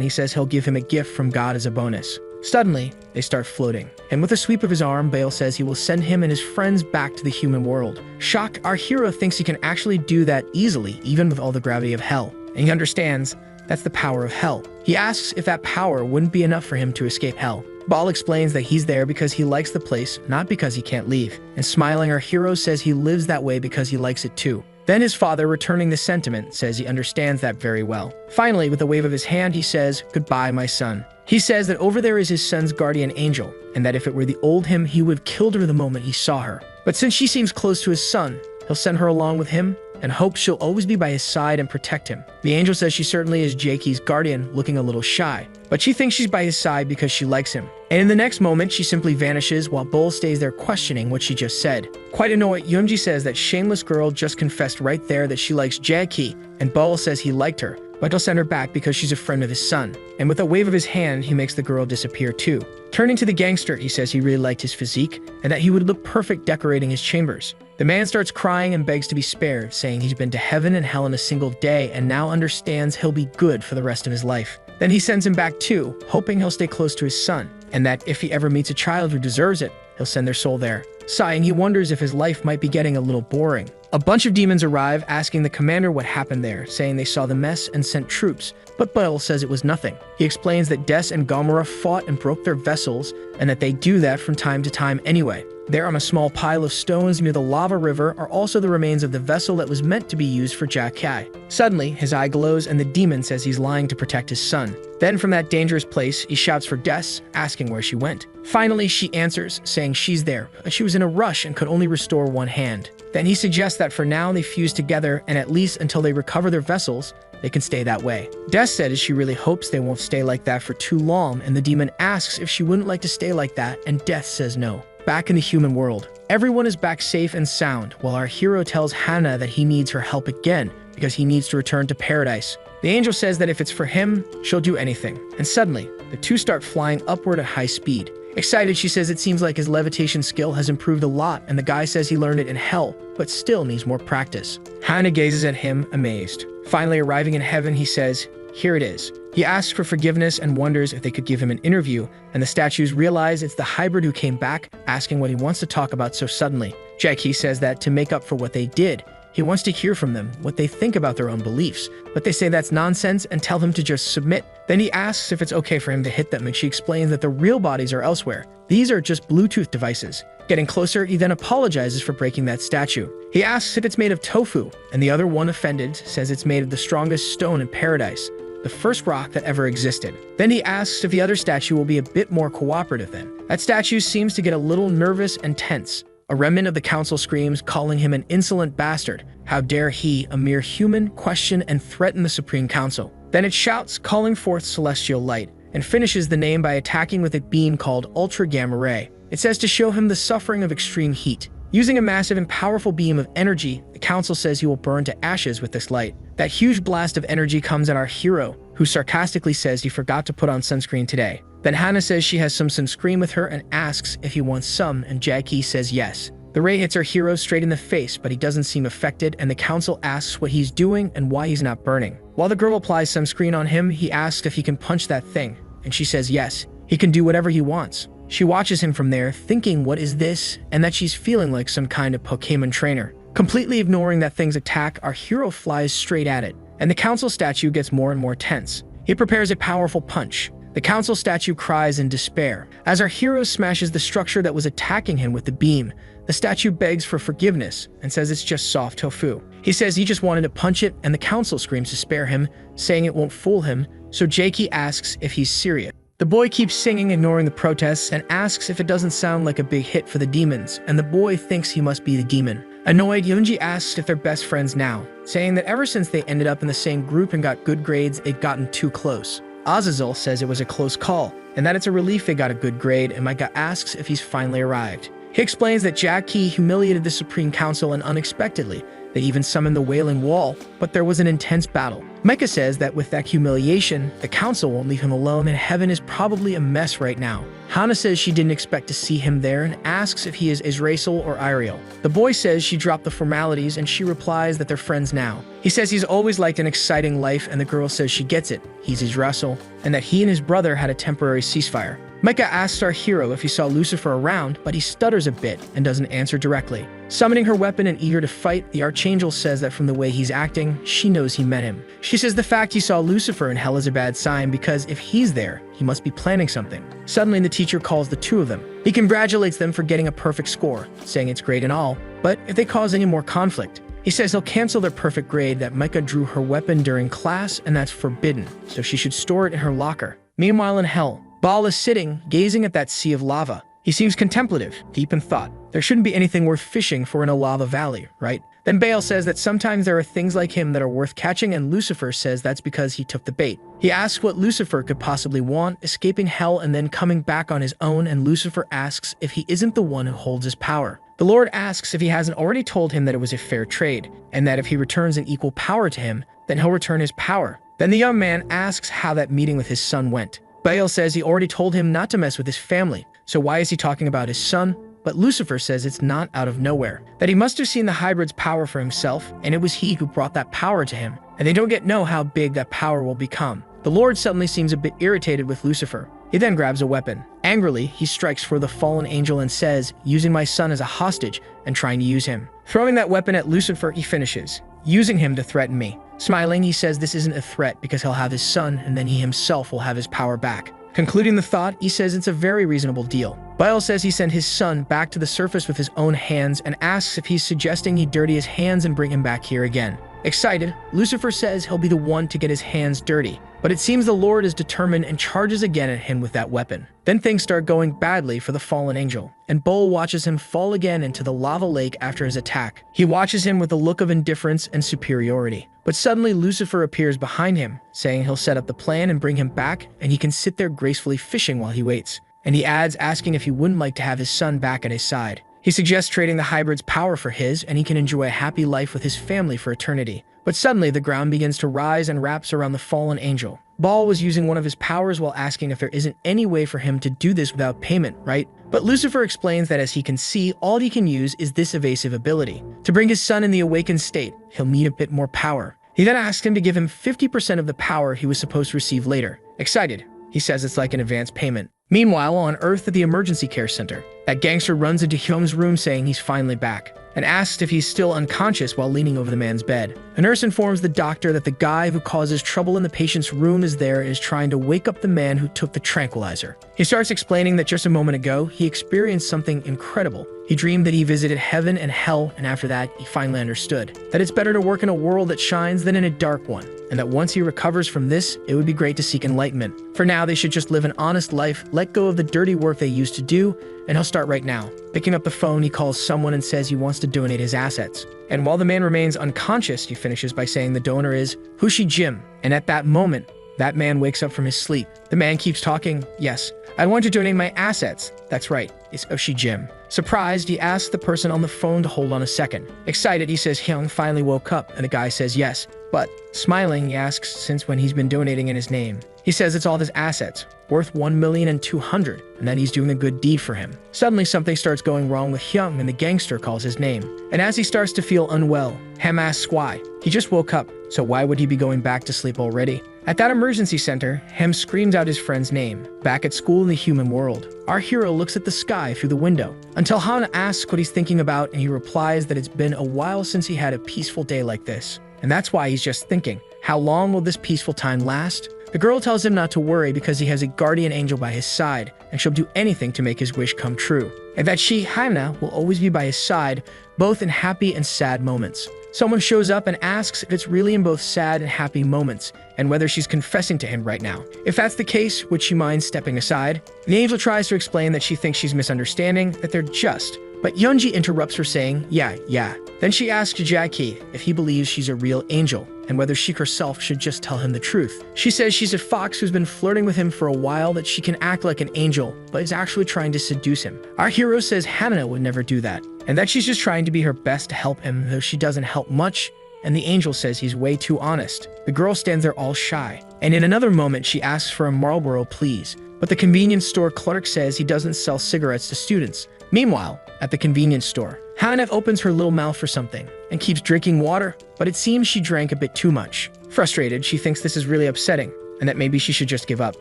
he says he'll give him a gift from God as a bonus. Suddenly, they start floating, and with a sweep of his arm, Bale says he will send him and his friends back to the human world. Shocked, our hero thinks he can actually do that easily, even with all the gravity of hell, and he understands That's the power of hell. He asks if that power wouldn't be enough for him to escape hell. Baal explains that he's there because he likes the place, not because he can't leave. And smiling, our hero says he lives that way because he likes it too. Then his father, returning the sentiment, says he understands that very well. Finally, with a wave of his hand, he says, "Goodbye, my son." He says that over there is his son's guardian angel, and that if it were the old him, he would have killed her the moment he saw her. But since she seems close to his son, he'll send her along with him and hopes she'll always be by his side and protect him. The angel says she certainly is Jakey's guardian, looking a little shy, but she thinks she's by his side because she likes him. And in the next moment, she simply vanishes while Bull stays there questioning what she just said. Quite annoyed, Yoonji says that shameless girl just confessed right there that she likes Jae-ki, and Bull says he liked her, but he'll send her back because she's a friend of his son. And with a wave of his hand, he makes the girl disappear too. Turning to the gangster, he says he really liked his physique and that he would look perfect decorating his chambers. The man starts crying and begs to be spared, saying he's been to heaven and hell in a single day and now understands he'll be good for the rest of his life. Then he sends him back too, hoping he'll stay close to his son, and that if he ever meets a child who deserves it, he'll send their soul there. Sighing, he wonders if his life might be getting a little boring. A bunch of demons arrive, asking the commander what happened there, saying they saw the mess and sent troops, but Baal says it was nothing. He explains that Des and Gomorrah fought and broke their vessels, and that they do that from time to time anyway. There on a small pile of stones near the lava river are also the remains of the vessel that was meant to be used for Jack-Kai. Suddenly, his eye glows and the demon says he's lying to protect his son. Then from that dangerous place, he shouts for Des, asking where she went. Finally, she answers, saying she's there, but she was in a rush and could only restore one hand. Then he suggests that for now they fuse together and at least until they recover their vessels, they can stay that way. Des says she really hopes they won't stay like that for too long, and the demon asks if she wouldn't like to stay like that, and Des says no. Back in the human world, everyone is back safe and sound, while our hero tells Hannah that he needs her help again because he needs to return to paradise. The angel says that if it's for him, she'll do anything. And suddenly, the two start flying upward at high speed. Excited, she says it seems like his levitation skill has improved a lot, and the guy says he learned it in hell, but still needs more practice. Hannah gazes at him, amazed. Finally arriving in heaven, he says, "Here it is." He asks for forgiveness and wonders if they could give him an interview, and the statues realize it's the hybrid who came back, asking what he wants to talk about so suddenly. Jae-ki says that to make up for what they did, he wants to hear from them what they think about their own beliefs, but they say that's nonsense and tell him to just submit. Then he asks if it's okay for him to hit them, and she explains that the real bodies are elsewhere. These are just Bluetooth devices. Getting closer, he then apologizes for breaking that statue. He asks if it's made of tofu, and the other one, offended, says it's made of the strongest stone in paradise, the first rock that ever existed. Then he asks if the other statue will be a bit more cooperative then. That statue seems to get a little nervous and tense. A remnant of the council screams, calling him an insolent bastard. How dare he, a mere human, question and threaten the Supreme Council. Then it shouts, calling forth celestial light, and finishes the name by attacking with a beam called Ultra Gamma Ray. It says to show him the suffering of extreme heat. Using a massive and powerful beam of energy, the council says he will burn to ashes with this light. That huge blast of energy comes at our hero, who sarcastically says he forgot to put on sunscreen today. Then Hannah says she has some sunscreen with her and asks if he wants some, and Jae-ki says yes. The ray hits our hero straight in the face, but he doesn't seem affected, and the council asks what he's doing and why he's not burning. While the girl applies sunscreen on him, he asks if he can punch that thing, and she says yes, he can do whatever he wants. She watches him from there, thinking what is this, and that she's feeling like some kind of Pokemon trainer. Completely ignoring that thing's attack, our hero flies straight at it, and the council statue gets more and more tense. He prepares a powerful punch. The council statue cries in despair. As our hero smashes the structure that was attacking him with the beam, the statue begs for forgiveness and says it's just soft tofu. He says he just wanted to punch it, and the council screams to spare him, saying it won't fool him, so Jae-ki asks if he's serious. The boy keeps singing, ignoring the protests, and asks if it doesn't sound like a big hit for the demons, and the boy thinks he must be the demon. Annoyed, Yoonji asks if they're best friends now, saying that ever since they ended up in the same group and got good grades, they've gotten too close. Azazel says it was a close call, and that it's a relief they got a good grade, and Micah asks if he's finally arrived. He explains that Jae-ki humiliated the Supreme Council and unexpectedly, they even summoned the Wailing Wall, but there was an intense battle. Micah says that with that humiliation, the council won't leave him alone and heaven is probably a mess right now. Hannah says she didn't expect to see him there and asks if he is Israel or Ariel. The boy says she dropped the formalities and she replies that they're friends now. He says he's always liked an exciting life and the girl says she gets it, he's Israel, and that he and his brother had a temporary ceasefire. Micah asks our hero if he saw Lucifer around, but he stutters a bit and doesn't answer directly. Summoning her weapon and eager to fight, the Archangel says that from the way he's acting, she knows he met him. She says the fact he saw Lucifer in hell is a bad sign because if he's there, he must be planning something. Suddenly, the teacher calls the two of them. He congratulates them for getting a perfect score, saying it's great and all, but if they cause any more conflict, he says he'll cancel their perfect grade, that Micah drew her weapon during class and that's forbidden, so she should store it in her locker. Meanwhile in hell, Baal is sitting, gazing at that sea of lava. He seems contemplative, deep in thought. There shouldn't be anything worth fishing for in a lava valley, right? Then Baal says that sometimes there are things like him that are worth catching, and Lucifer says that's because he took the bait. He asks what Lucifer could possibly want, escaping hell and then coming back on his own, and Lucifer asks if he isn't the one who holds his power. The Lord asks if he hasn't already told him that it was a fair trade, and that if he returns an equal power to him, then he'll return his power. Then the young man asks how that meeting with his son went. Baal says he already told him not to mess with his family, so why is he talking about his son? But Lucifer says it's not out of nowhere, that he must have seen the hybrid's power for himself, and it was he who brought that power to him, and they don't yet know how big that power will become. The Lord suddenly seems a bit irritated with Lucifer. He then grabs a weapon. Angrily, he strikes for the fallen angel and says, using my son as a hostage and trying to use him. Throwing that weapon at Lucifer, he finishes, using him to threaten me. Smiling, he says this isn't a threat because he'll have his son and then he himself will have his power back. Concluding the thought, he says it's a very reasonable deal. Baal says he sent his son back to the surface with his own hands and asks if he's suggesting he dirty his hands and bring him back here again. Excited, Lucifer says he'll be the one to get his hands dirty, but it seems the Lord is determined and charges again at him with that weapon. Then things start going badly for the fallen angel, and Baal watches him fall again into the lava lake after his attack. He watches him with a look of indifference and superiority. But suddenly Lucifer appears behind him, saying he'll set up the plan and bring him back, and he can sit there gracefully fishing while he waits. And he adds, asking if he wouldn't like to have his son back at his side. He suggests trading the hybrid's power for his, and he can enjoy a happy life with his family for eternity. But suddenly the ground begins to rise and wraps around the fallen angel. Baal was using one of his powers while asking if there isn't any way for him to do this without payment, right? But Lucifer explains that as he can see, all he can use is this evasive ability. To bring his son in the awakened state, he'll need a bit more power. He then asks him to give him 50% of the power he was supposed to receive later. Excited, he says it's like an advance payment. Meanwhile, on Earth at the emergency care center, that gangster runs into Hyung's room saying he's finally back, and asks if he's still unconscious while leaning over the man's bed. A nurse informs the doctor that the guy who causes trouble in the patient's room is there and is trying to wake up the man who took the tranquilizer. He starts explaining that just a moment ago, he experienced something incredible. He dreamed that he visited heaven and hell, and after that, he finally understood that it's better to work in a world that shines than in a dark one, and that once he recovers from this, it would be great to seek enlightenment. For now, they should just live an honest life, let go of the dirty work they used to do, and he'll start right now. Picking up the phone, he calls someone and says he wants to donate his assets. And while the man remains unconscious, he finishes by saying the donor is Hushi Jim. And at that moment, that man wakes up from his sleep. The man keeps talking. Yes, I want to donate my assets. That's right, it's Ushi Jim. Surprised, he asks the person on the phone to hold on a second. Excited, he says Hyung finally woke up, and the guy says yes. But, smiling, he asks since when he's been donating in his name. He says it's all his assets, worth 1,200,000, and that he's doing a good deed for him. Suddenly, something starts going wrong with Hyung, and the gangster calls his name. And as he starts to feel unwell, Hem asks why. He just woke up, so why would he be going back to sleep already? At that emergency center, Hem screams out his friend's name. Back at school in the human world, our hero looks at the sky through the window, until Hana asks what he's thinking about, and he replies that it's been a while since he had a peaceful day like this. And that's why he's just thinking, how long will this peaceful time last? The girl tells him not to worry because he has a guardian angel by his side, and she'll do anything to make his wish come true. And that she, Hana, will always be by his side, both in happy and sad moments. Someone shows up and asks if it's really in both sad and happy moments, and whether she's confessing to him right now. If that's the case, would she mind stepping aside? The angel tries to explain that she thinks she's misunderstanding, that they're just. But Yeonji interrupts her saying, yeah. Then she asks Jackie if he believes she's a real angel, and whether she herself should just tell him the truth. She says she's a fox who's been flirting with him for a while, that she can act like an angel, but is actually trying to seduce him. Our hero says Hana would never do that, and that she's just trying to be her best to help him, though she doesn't help much, and the angel says he's way too honest. The girl stands there all shy, and in another moment she asks for a Marlboro, please, but the convenience store clerk says he doesn't sell cigarettes to students. Meanwhile, at the convenience store, Hana opens her little mouth for something and keeps drinking water, but it seems she drank a bit too much. Frustrated, she thinks this is really upsetting and that maybe she should just give up.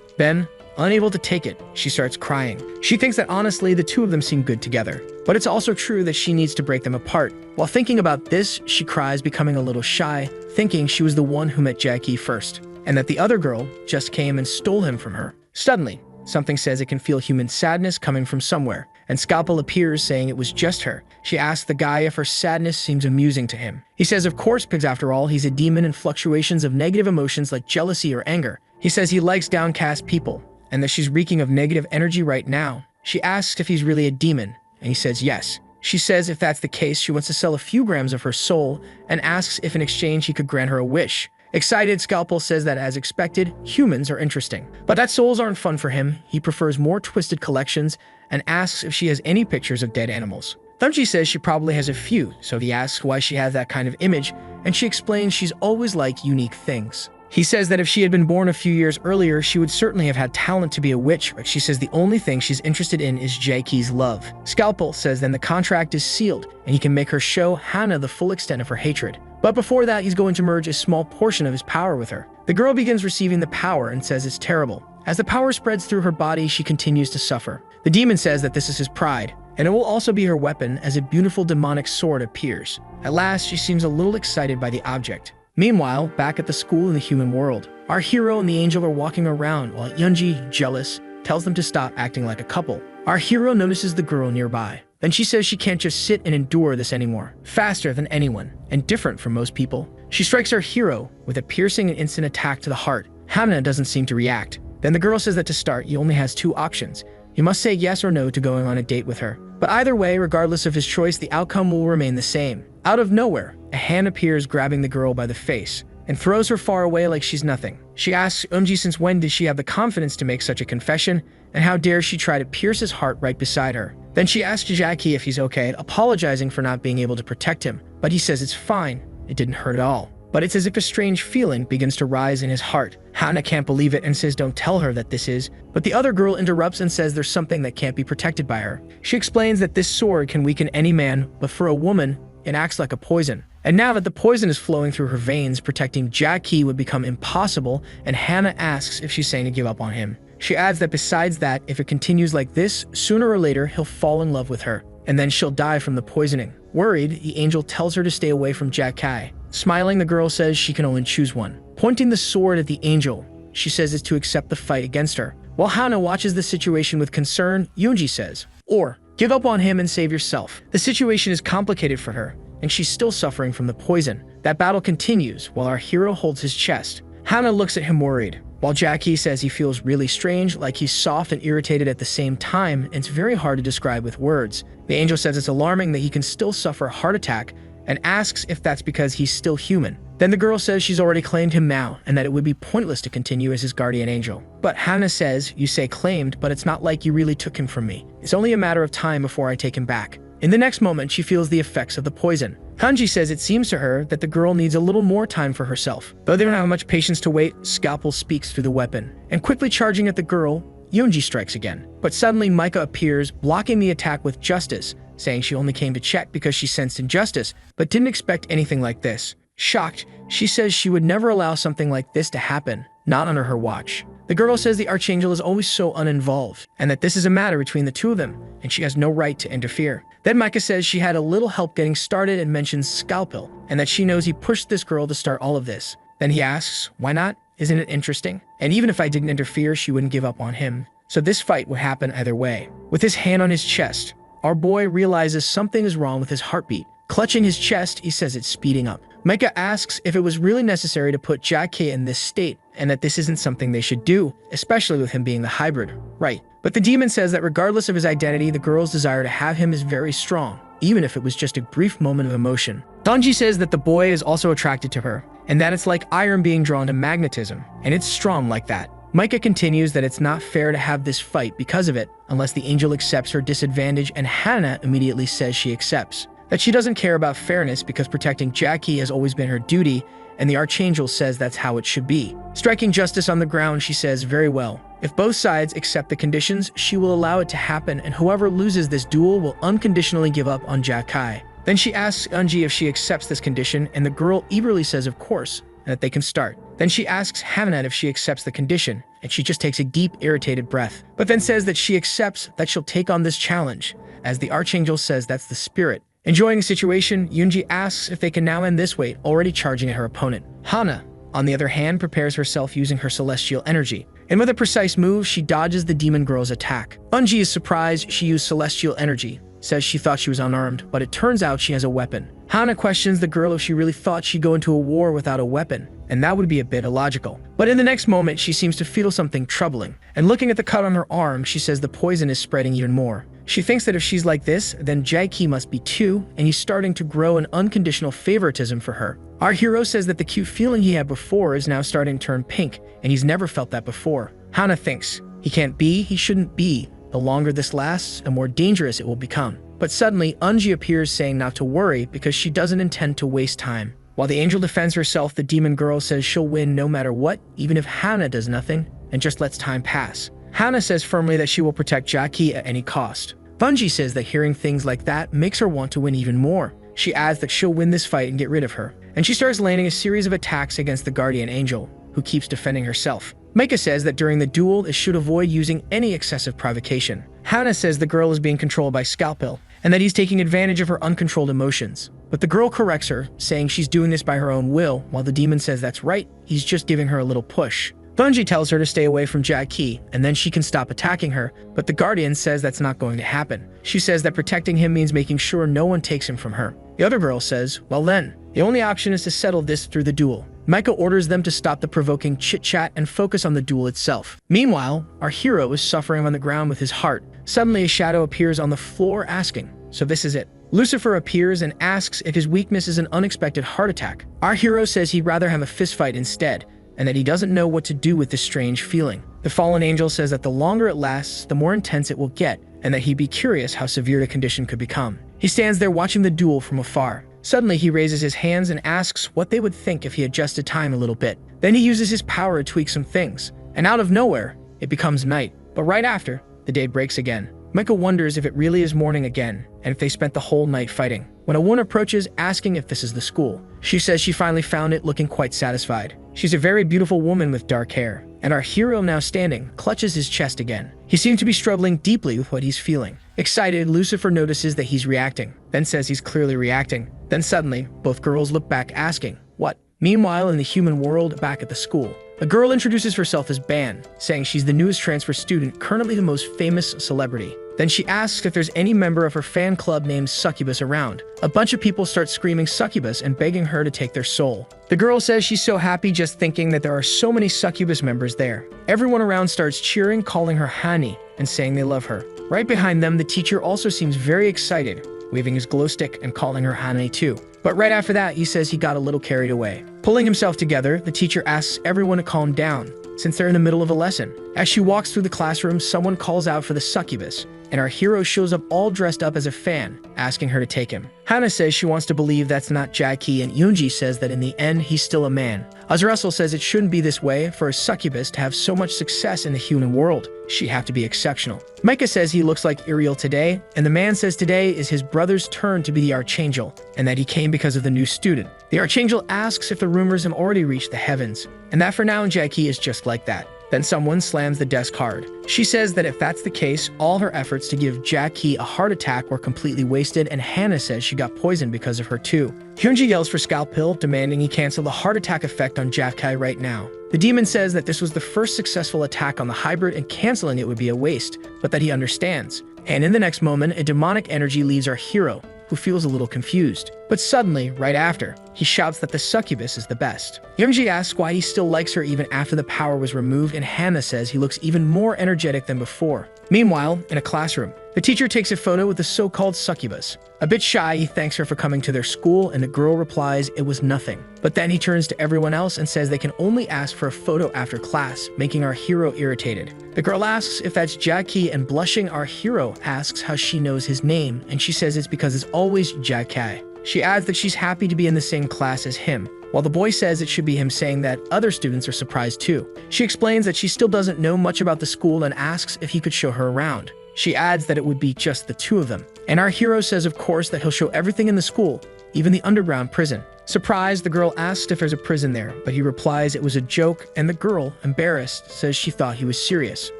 Then, Unable to take it, she starts crying. She thinks that honestly, the two of them seem good together. But it's also true that she needs to break them apart. While thinking about this, she cries, becoming a little shy, thinking she was the one who met Jackie first, and that the other girl just came and stole him from her. Suddenly, something says it can feel human sadness coming from somewhere, and Scalpel appears saying it was just her. She asks the guy if her sadness seems amusing to him. He says of course, because after all, he's a demon in fluctuations of negative emotions like jealousy or anger. He says he likes downcast people, and that she's reeking of negative energy right now. She asks if he's really a demon, and he says yes. She says if that's the case, she wants to sell a few grams of her soul, and asks if in exchange he could grant her a wish. Excited, Scalpel says that as expected, humans are interesting. But that souls aren't fun for him. He prefers more twisted collections, and asks if she has any pictures of dead animals. Thunji says she probably has a few, so he asks why she has that kind of image, and she explains she's always liked unique things. He says that if she had been born a few years earlier, she would certainly have had talent to be a witch, but she says the only thing she's interested in is Jackie's love. Scalpel says then the contract is sealed, and he can make her show Hannah the full extent of her hatred. But before that, he's going to merge a small portion of his power with her. The girl begins receiving the power and says it's terrible. As the power spreads through her body, she continues to suffer. The demon says that this is his pride, and it will also be her weapon as a beautiful demonic sword appears. At last, she seems a little excited by the object. Meanwhile, back at the school in the human world, our hero and the angel are walking around while Yunji, jealous, tells them to stop acting like a couple. Our hero notices the girl nearby. Then she says she can't just sit and endure this anymore, faster than anyone, and different from most people. She strikes our hero with a piercing and instant attack to the heart. Hannah doesn't seem to react. Then the girl says that to start, he only has two options. He must say yes or no to going on a date with her. But either way, regardless of his choice, the outcome will remain the same. Out of nowhere, a hand appears grabbing the girl by the face and throws her far away like she's nothing. She asks Eunji since when did she have the confidence to make such a confession, and how dare she try to pierce his heart right beside her. Then she asks Jackie if he's okay, apologizing for not being able to protect him, but he says it's fine, it didn't hurt at all. But it's as if a strange feeling begins to rise in his heart. Hannah can't believe it and says don't tell her that this is, but the other girl interrupts and says there's something that can't be protected by her. She explains that this sword can weaken any man, but for a woman, it acts like a poison. And now that the poison is flowing through her veins, protecting Jackie would become impossible, and Hannah asks if she's saying to give up on him. She adds that besides that, if it continues like this, sooner or later he'll fall in love with her, and then she'll die from the poisoning. Worried, the angel tells her to stay away from Jackie. Smiling, the girl says she can only choose one. Pointing the sword at the angel, she says it's to accept the fight against her. While Hannah watches the situation with concern, Yoonji says, or give up on him and save yourself. The situation is complicated for her, and she's still suffering from the poison. That battle continues while our hero holds his chest. Hannah looks at him worried, while Jackie says he feels really strange, like he's soft and irritated at the same time, and it's very hard to describe with words. The angel says it's alarming that he can still suffer a heart attack, and asks if that's because he's still human. Then the girl says she's already claimed him now, and that it would be pointless to continue as his guardian angel. But Hannah says, you say claimed, but it's not like you really took him from me. It's only a matter of time before I take him back. In the next moment, she feels the effects of the poison. Hanji says it seems to her that the girl needs a little more time for herself. Though they don't have much patience to wait, Scalpel speaks through the weapon, and quickly charging at the girl, Yoonji strikes again. But suddenly Micah appears, blocking the attack with justice, saying she only came to check because she sensed injustice, but didn't expect anything like this. Shocked, she says she would never allow something like this to happen, not under her watch. The girl says the Archangel is always so uninvolved, and that this is a matter between the two of them, and she has no right to interfere. Then Micah says she had a little help getting started and mentions Scalpel, and that she knows he pushed this girl to start all of this. Then he asks, why not? Isn't it interesting? And even if I didn't interfere, she wouldn't give up on him. So this fight would happen either way. With his hand on his chest, our boy realizes something is wrong with his heartbeat. Clutching his chest, he says it's speeding up. Micah asks if it was really necessary to put Jackie in this state, and that this isn't something they should do, especially with him being the hybrid. Right. But the demon says that regardless of his identity, the girl's desire to have him is very strong, even if it was just a brief moment of emotion. Donji says that the boy is also attracted to her, and that it's like iron being drawn to magnetism, and it's strong like that. Micah continues that it's not fair to have this fight because of it, unless the angel accepts her disadvantage, and Hannah immediately says she accepts. That she doesn't care about fairness because protecting Jackie has always been her duty, and the Archangel says that's how it should be. Striking justice on the ground, she says, very well. If both sides accept the conditions, she will allow it to happen, and whoever loses this duel will unconditionally give up on Jackie. Then she asks Eunji if she accepts this condition, and the girl eagerly says of course, and that they can start. Then she asks Hannah if she accepts the condition, and she just takes a deep, irritated breath, but then says that she accepts that she'll take on this challenge, as the Archangel says that's the spirit. Enjoying the situation, Yoonji asks if they can now end this way, already charging at her opponent. Hana, on the other hand, prepares herself using her celestial energy, and with a precise move, she dodges the demon girl's attack. Eunji is surprised she used celestial energy, says she thought she was unarmed, but it turns out she has a weapon. Hana questions the girl if she really thought she'd go into a war without a weapon, and that would be a bit illogical. But in the next moment, she seems to feel something troubling, and looking at the cut on her arm, she says the poison is spreading even more. She thinks that if she's like this, then Jae-ki must be too, and he's starting to grow an unconditional favoritism for her. Our hero says that the cute feeling he had before is now starting to turn pink, and he's never felt that before. Hana thinks, he can't be, he shouldn't be. The longer this lasts, the more dangerous it will become. But suddenly, Eunji appears saying not to worry because she doesn't intend to waste time. While the angel defends herself, the demon girl says she'll win no matter what, even if Hana does nothing, and just lets time pass. Hana says firmly that she will protect Jae-ki at any cost. Eunji says that hearing things like that makes her want to win even more. She adds that she'll win this fight and get rid of her, and she starts landing a series of attacks against the guardian angel, who keeps defending herself. Micah says that during the duel, it should avoid using any excessive provocation. Hana says the girl is being controlled by Scalpel, and that he's taking advantage of her uncontrolled emotions. But the girl corrects her, saying she's doing this by her own will, while the demon says that's right, he's just giving her a little push. Eunji tells her to stay away from Jae-ki, and then she can stop attacking her, but the Guardian says that's not going to happen. She says that protecting him means making sure no one takes him from her. The other girl says, well then, the only option is to settle this through the duel. Micah orders them to stop the provoking chit-chat and focus on the duel itself. Meanwhile, our hero is suffering on the ground with his heart. Suddenly a shadow appears on the floor asking, so this is it. Lucifer appears and asks if his weakness is an unexpected heart attack. Our hero says he'd rather have a fistfight instead, and that he doesn't know what to do with this strange feeling. The fallen angel says that the longer it lasts, the more intense it will get, and that he'd be curious how severe the condition could become. He stands there watching the duel from afar. Suddenly, he raises his hands and asks what they would think if he adjusted time a little bit. Then he uses his power to tweak some things, and out of nowhere, it becomes night. But right after, the day breaks again. Micah wonders if it really is morning again, and if they spent the whole night fighting. When a woman approaches, asking if this is the school, she says she finally found it, looking quite satisfied. She's a very beautiful woman with dark hair, and our hero, now standing, clutches his chest again. He seems to be struggling deeply with what he's feeling. Excited, Lucifer notices that he's reacting, then says he's clearly reacting. Then suddenly, both girls look back asking, what? Meanwhile, in the human world, back at the school, a girl introduces herself as Ban, saying she's the newest transfer student, currently the most famous celebrity. Then she asks if there's any member of her fan club named Succubus around. A bunch of people start screaming Succubus and begging her to take their soul. The girl says she's so happy just thinking that there are so many Succubus members there. Everyone around starts cheering, calling her Hani, and saying they love her. Right behind them, the teacher also seems very excited, waving his glow stick and calling her Hani too. But right after that, he says he got a little carried away. Pulling himself together, the teacher asks everyone to calm down, since they're in the middle of a lesson. As she walks through the classroom, someone calls out for the succubus, and our hero shows up all dressed up as a fan, asking her to take him. Hana says she wants to believe that's not Jae-ki, and Yoonji says that in the end, he's still a man. Azrael says it shouldn't be this way. For a succubus to have so much success in the human world, she'd have to be exceptional. Micah says he looks like Uriel today, and the man says today is his brother's turn to be the Archangel, and that he came because of the new student. The Archangel asks if the rumors have already reached the heavens, and that for now Jae-ki is just like that. Then someone slams the desk hard. She says that if that's the case, all her efforts to give Jae-ki a heart attack were completely wasted, and Hana says she got poisoned because of her too. Hyunji yells for Scalpel, demanding he cancel the heart attack effect on Jae-ki right now. The demon says that this was the first successful attack on the hybrid and canceling it would be a waste, but that he understands. And in the next moment, a demonic energy leaves our hero, who feels a little confused. But suddenly, right after, he shouts that the succubus is the best. Yoonji asks why he still likes her even after the power was removed, and Hana says he looks even more energetic than before. Meanwhile, in a classroom, the teacher takes a photo with the so-called succubus. A bit shy, he thanks her for coming to their school, and the girl replies it was nothing. But then he turns to everyone else and says they can only ask for a photo after class, making our hero irritated. The girl asks if that's Jae-ki, and blushing, our hero asks how she knows his name, and she says it's because it's always Jae-ki. She adds that she's happy to be in the same class as him, while the boy says it should be him, saying that other students are surprised too. She explains that she still doesn't know much about the school and asks if he could show her around. She adds that it would be just the two of them. And our hero says, of course, that he'll show everything in the school, even the underground prison. Surprised, the girl asks if there's a prison there, but he replies it was a joke, and the girl, embarrassed, says she thought he was serious.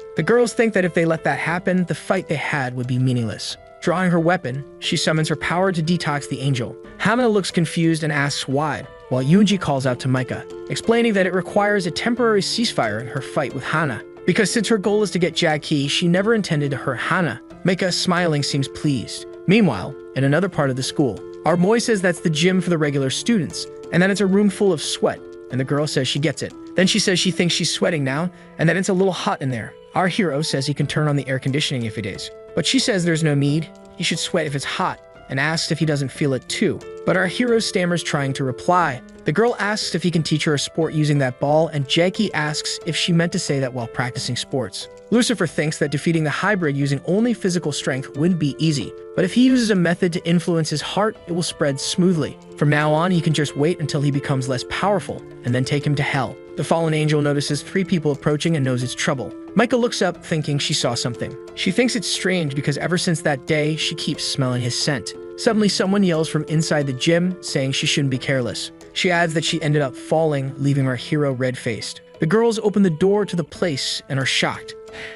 The girls think that if they let that happen, the fight they had would be meaningless. Drawing her weapon, she summons her power to detox the angel. Hamina looks confused and asks why, while Yoonji calls out to Micah, explaining that it requires a temporary ceasefire in her fight with Hana, because since her goal is to get Jackie, she never intended to hurt Hana. Micah, smiling, seems pleased. Meanwhile, in another part of the school, our boy says that's the gym for the regular students, and that it's a room full of sweat, and the girl says she gets it. Then she says she thinks she's sweating now, and that it's a little hot in there. Our hero says he can turn on the air conditioning if it is, but she says there's no need, he should sweat if it's hot, and asks if he doesn't feel it too. But our hero stammers, trying to reply. The girl asks if he can teach her a sport using that ball, and Jackie asks if she meant to say that while practicing sports. Lucifer thinks that defeating the hybrid using only physical strength wouldn't be easy, but if he uses a method to influence his heart, it will spread smoothly. From now on, he can just wait until he becomes less powerful, and then take him to hell. The fallen angel notices 3 people approaching and knows it's trouble. Micah looks up, thinking she saw something. She thinks it's strange because ever since that day, she keeps smelling his scent. Suddenly, someone yells from inside the gym, saying she shouldn't be careless. She adds that she ended up falling, leaving our hero red-faced. The girls open the door to the place and are shocked.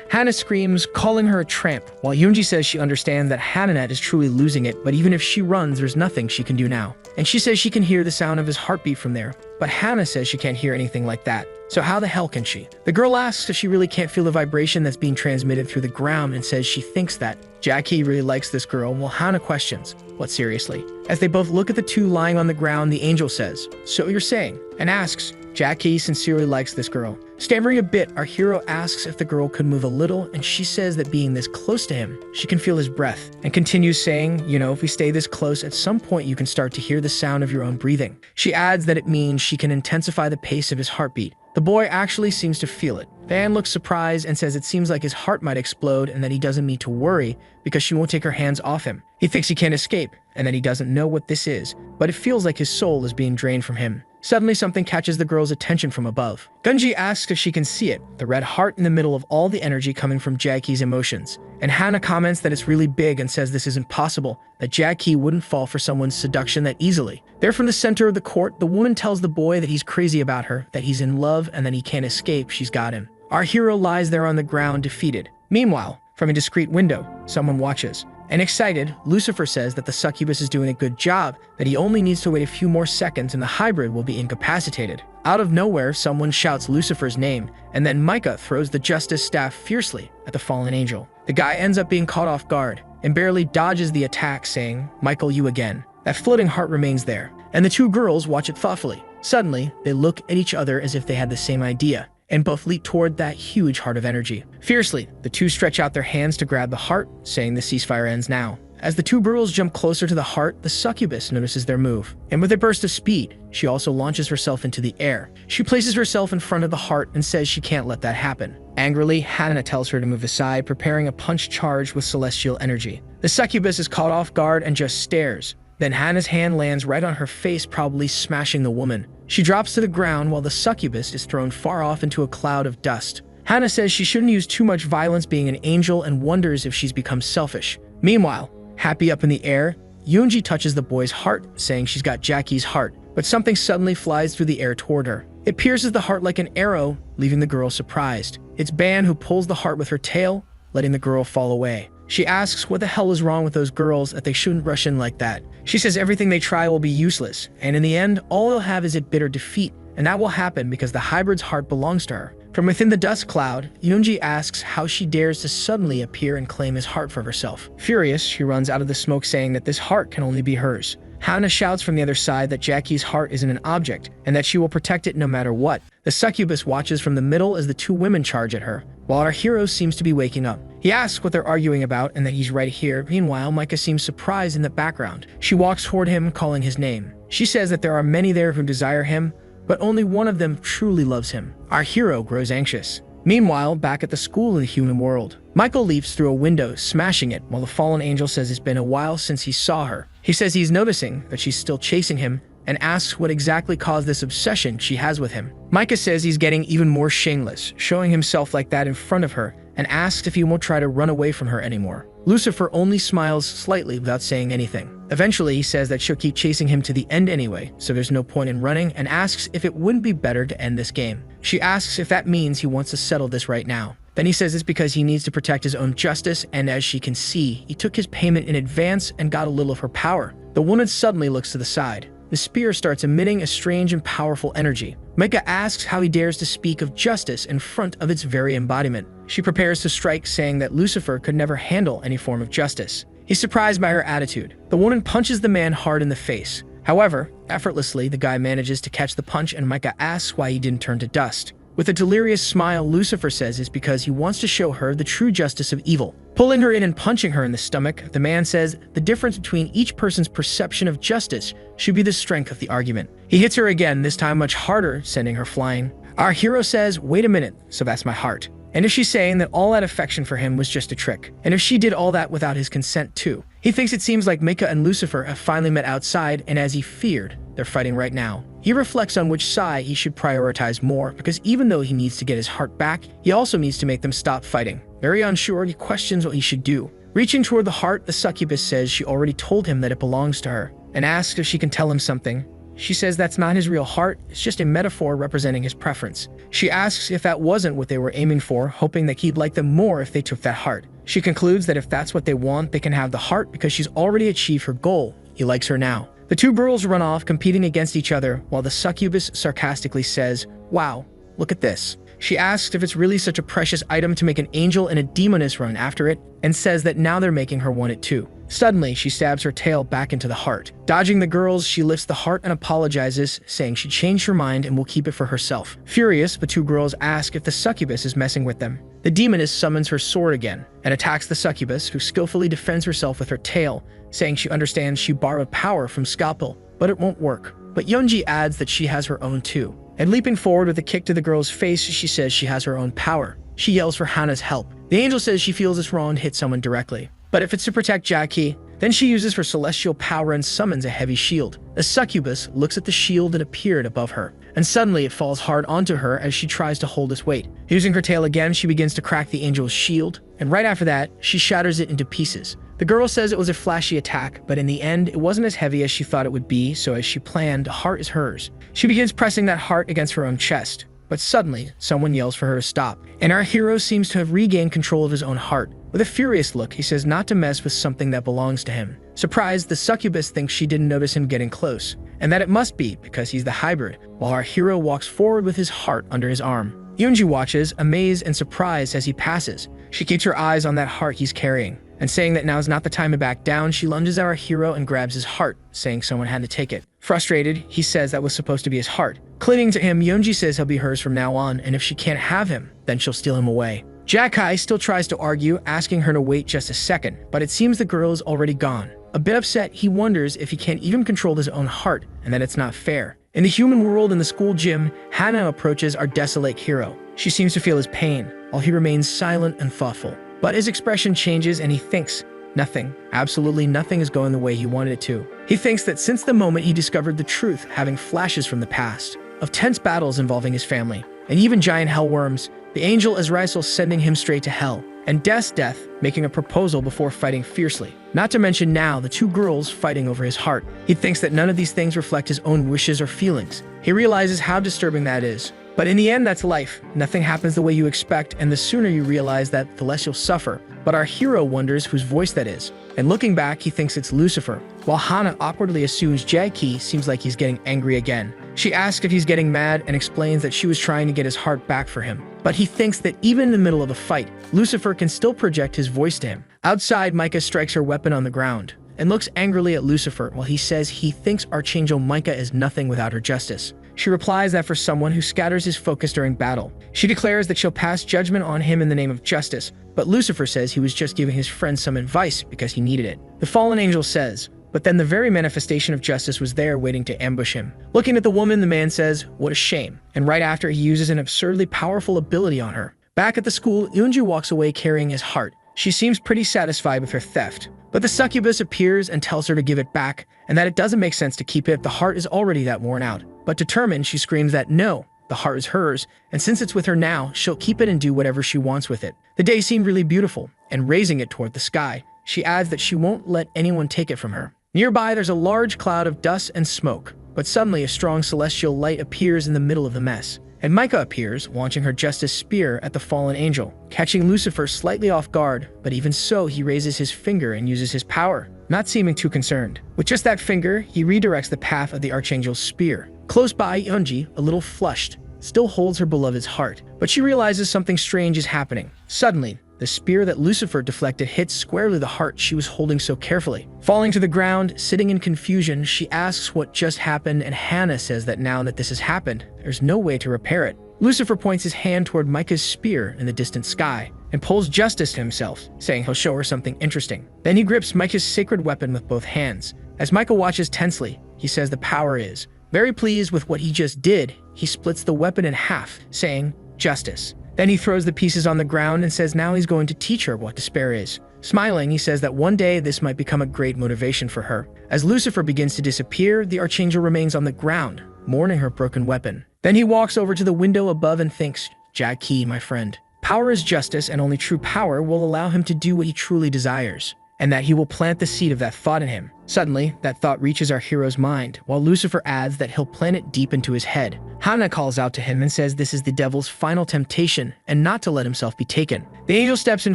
Hannah screams, calling her a tramp, while Yoonji says she understands that Hananet is truly losing it, but even if she runs, there's nothing she can do now. And she says she can hear the sound of his heartbeat from there, but Hannah says she can't hear anything like that. So how the hell can she? The girl asks if she really can't feel the vibration that's being transmitted through the ground and says she thinks that Jackie really likes this girl, while Hannah questions, what seriously? As they both look at the two lying on the ground, the angel says, so you're saying, and asks, Jackie sincerely likes this girl. Stammering a bit, our hero asks if the girl could move a little, and she says that being this close to him, she can feel his breath, and continues saying, you know, if we stay this close, at some point you can start to hear the sound of your own breathing. She adds that it means she can intensify the pace of his heartbeat. The boy actually seems to feel it. Van looks surprised and says it seems like his heart might explode and that he doesn't need to worry because she won't take her hands off him. He thinks he can't escape and that he doesn't know what this is, but it feels like his soul is being drained from him. Suddenly, something catches the girl's attention from above. Gunji asks if she can see it, the red heart in the middle of all the energy coming from Jackie's emotions. And Hannah comments that it's really big and says this isn't possible, that Jackie wouldn't fall for someone's seduction that easily. There from the center of the court, the woman tells the boy that he's crazy about her, that he's in love and that he can't escape, she's got him. Our hero lies there on the ground, defeated. Meanwhile, from a discreet window, someone watches. And excited, Lucifer says that the succubus is doing a good job, that he only needs to wait a few more seconds and the hybrid will be incapacitated. Out of nowhere, someone shouts Lucifer's name, and then Micah throws the justice staff fiercely at the fallen angel. The guy ends up being caught off guard and barely dodges the attack, saying, Michael, you again. That floating heart remains there, and the two girls watch it thoughtfully. Suddenly, they look at each other as if they had the same idea, and both leap toward that huge heart of energy. Fiercely, the two stretch out their hands to grab the heart, saying the ceasefire ends now. As the two girls jump closer to the heart, the succubus notices their move, and with a burst of speed, she also launches herself into the air. She places herself in front of the heart and says she can't let that happen. Angrily, Hannah tells her to move aside, preparing a punch charged with celestial energy. The succubus is caught off guard and just stares. Then Hannah's hand lands right on her face, probably smashing the woman. She drops to the ground while the succubus is thrown far off into a cloud of dust. Hannah says she shouldn't use too much violence being an angel and wonders if she's become selfish. Meanwhile, happy up in the air, Yoonji touches the boy's heart, saying she's got Jackie's heart, but something suddenly flies through the air toward her. It pierces the heart like an arrow, leaving the girl surprised. It's Ban who pulls the heart with her tail, letting the girl fall away. She asks what the hell is wrong with those girls that they shouldn't rush in like that. She says everything they try will be useless, and in the end, all they'll have is a bitter defeat, and that will happen because the hybrid's heart belongs to her. From within the dust cloud, Yoonji asks how she dares to suddenly appear and claim his heart for herself. Furious, she runs out of the smoke saying that this heart can only be hers. Hannah shouts from the other side that Jackie's heart isn't an object, and that she will protect it no matter what. The succubus watches from the middle as the two women charge at her, while our hero seems to be waking up. He asks what they're arguing about and that he's right here. Meanwhile, Micah seems surprised in the background. She walks toward him, calling his name. She says that there are many there who desire him, but only one of them truly loves him. Our hero grows anxious. Meanwhile, back at the school in the human world, Michael leaps through a window, smashing it, while the fallen angel says it's been a while since he saw her. He says he's noticing that she's still chasing him and asks what exactly caused this obsession she has with him. Micah says he's getting even more shameless, showing himself like that in front of her, and asks if he won't try to run away from her anymore. Lucifer only smiles slightly without saying anything. Eventually, he says that she'll keep chasing him to the end anyway, so there's no point in running, and asks if it wouldn't be better to end this game. She asks if that means he wants to settle this right now. Then he says it's because he needs to protect his own justice, and as she can see, he took his payment in advance and got a little of her power. The woman suddenly looks to the side. The spear starts emitting a strange and powerful energy. Micah asks how he dares to speak of justice in front of its very embodiment. She prepares to strike, saying that Lucifer could never handle any form of justice. He's surprised by her attitude. The woman punches the man hard in the face. However, effortlessly, the guy manages to catch the punch, and Micah asks why he didn't turn to dust. With a delirious smile, Lucifer says it's because he wants to show her the true justice of evil. Pulling her in and punching her in the stomach, the man says the difference between each person's perception of justice should be the strength of the argument. He hits her again, this time much harder, sending her flying. Our hero says, "Wait a minute, so that's my heart." And if she's saying that all that affection for him was just a trick, and if she did all that without his consent too. He thinks it seems like Micah and Lucifer have finally met outside, and as he feared, they're fighting right now. He reflects on which side he should prioritize more, because even though he needs to get his heart back, he also needs to make them stop fighting. Very unsure, he questions what he should do. Reaching toward the heart, the succubus says she already told him that it belongs to her, and asks if she can tell him something. She says that's not his real heart, it's just a metaphor representing his preference. She asks if that wasn't what they were aiming for, hoping that he'd like them more if they took that heart. She concludes that if that's what they want, they can have the heart because she's already achieved her goal. He likes her now. The two girls run off, competing against each other, while the succubus sarcastically says, "Wow, look at this." She asks if it's really such a precious item to make an angel and a demoness run after it, and says that now they're making her want it too. Suddenly, she stabs her tail back into the heart. Dodging the girls, she lifts the heart and apologizes, saying she changed her mind and will keep it for herself. Furious, the two girls ask if the succubus is messing with them. The demoness summons her sword again and attacks the succubus, who skillfully defends herself with her tail, saying she understands she borrowed power from Scalpel, but it won't work. But Yeonji adds that she has her own too. And leaping forward with a kick to the girl's face, she says she has her own power. She yells for Hana's help. The angel says she feels it's wrong to hit someone directly, but if it's to protect Jackie, then she uses her celestial power and summons a heavy shield. The succubus looks at the shield that appeared above her, and suddenly it falls hard onto her as she tries to hold its weight. Using her tail again, she begins to crack the angel's shield, and right after that, she shatters it into pieces. The girl says it was a flashy attack, but in the end, it wasn't as heavy as she thought it would be, so as she planned, the heart is hers. She begins pressing that heart against her own chest, but suddenly, someone yells for her to stop, and our hero seems to have regained control of his own heart. With a furious look, he says not to mess with something that belongs to him. Surprised, the succubus thinks she didn't notice him getting close, and that it must be because he's the hybrid, while our hero walks forward with his heart under his arm. Yeonji watches, amazed and surprised as he passes. She keeps her eyes on that heart he's carrying, and saying that now is not the time to back down, she lunges at our hero and grabs his heart, saying someone had to take it. Frustrated, he says that was supposed to be his heart. Clinging to him, Yeonji says he'll be hers from now on, and if she can't have him, then she'll steal him away. Jack-Hai still tries to argue, asking her to wait just a second, but it seems the girl is already gone. A bit upset, he wonders if he can't even control his own heart, and that it's not fair. In the human world in the school gym, Hana approaches our desolate hero. She seems to feel his pain, while he remains silent and thoughtful. But his expression changes and he thinks, nothing, absolutely nothing is going the way he wanted it to. He thinks that since the moment he discovered the truth, having flashes from the past, of tense battles involving his family, and even giant hellworms, the angel Azrael sending him straight to hell, and Death's death making a proposal before fighting fiercely. Not to mention now the two girls fighting over his heart. He thinks that none of these things reflect his own wishes or feelings. He realizes how disturbing that is. But in the end, that's life. Nothing happens the way you expect, and the sooner you realize that, the less you'll suffer. But our hero wonders whose voice that is. And looking back, he thinks it's Lucifer, while Hana awkwardly assumes Jae-Ki seems like he's getting angry again. She asks if he's getting mad and explains that she was trying to get his heart back for him. But he thinks that even in the middle of a fight, Lucifer can still project his voice to him. Outside, Micah strikes her weapon on the ground and looks angrily at Lucifer while he says he thinks Archangel Micah is nothing without her justice. She replies that for someone who scatters his focus during battle, she declares that she'll pass judgment on him in the name of justice, but Lucifer says he was just giving his friend some advice because he needed it. The fallen angel says, but then the very manifestation of justice was there waiting to ambush him. Looking at the woman, the man says, what a shame, and right after he uses an absurdly powerful ability on her. Back at the school, Eunju walks away carrying his heart. She seems pretty satisfied with her theft, but the succubus appears and tells her to give it back, and that it doesn't make sense to keep it if the heart is already that worn out. But determined, she screams that no, The heart is hers, and since it's with her now, she'll keep it and do whatever she wants with it. The day seemed really beautiful, and raising it toward the sky, she adds that she won't let anyone take it from her. Nearby, there's a large cloud of dust and smoke, but suddenly a strong celestial light appears in the middle of the mess. And Micah appears, launching her justice spear at the fallen angel, catching Lucifer slightly off guard, but even so, he raises his finger and uses his power, not seeming too concerned. With just that finger, he redirects the path of the archangel's spear. Close by, Yeonji, a little flushed, still holds her beloved's heart, but she realizes something strange is happening. Suddenly, the spear that Lucifer deflected hits squarely the heart she was holding so carefully. Falling to the ground, sitting in confusion, she asks what just happened, and Hannah says that now that this has happened, there's no way to repair it. Lucifer points his hand toward Micah's spear in the distant sky and pulls justice to himself, saying he'll show her something interesting. Then he grips Micah's sacred weapon with both hands. As Micah watches tensely, he says the power is. Very pleased with what he just did, he splits the weapon in half, saying, "Justice." Then he throws the pieces on the ground and says now he's going to teach her what despair is. Smiling, he says that one day this might become a great motivation for her. As Lucifer begins to disappear, the archangel remains on the ground, mourning her broken weapon. Then he walks over to the window above and thinks, "Jackie, my friend. Power is justice, and only true power will allow him to do what he truly desires, and that he will plant the seed of that thought in him." Suddenly, that thought reaches our hero's mind, while Lucifer adds that he'll plant it deep into his head. Hannah calls out to him and says this is the devil's final temptation, and not to let himself be taken. The angel steps in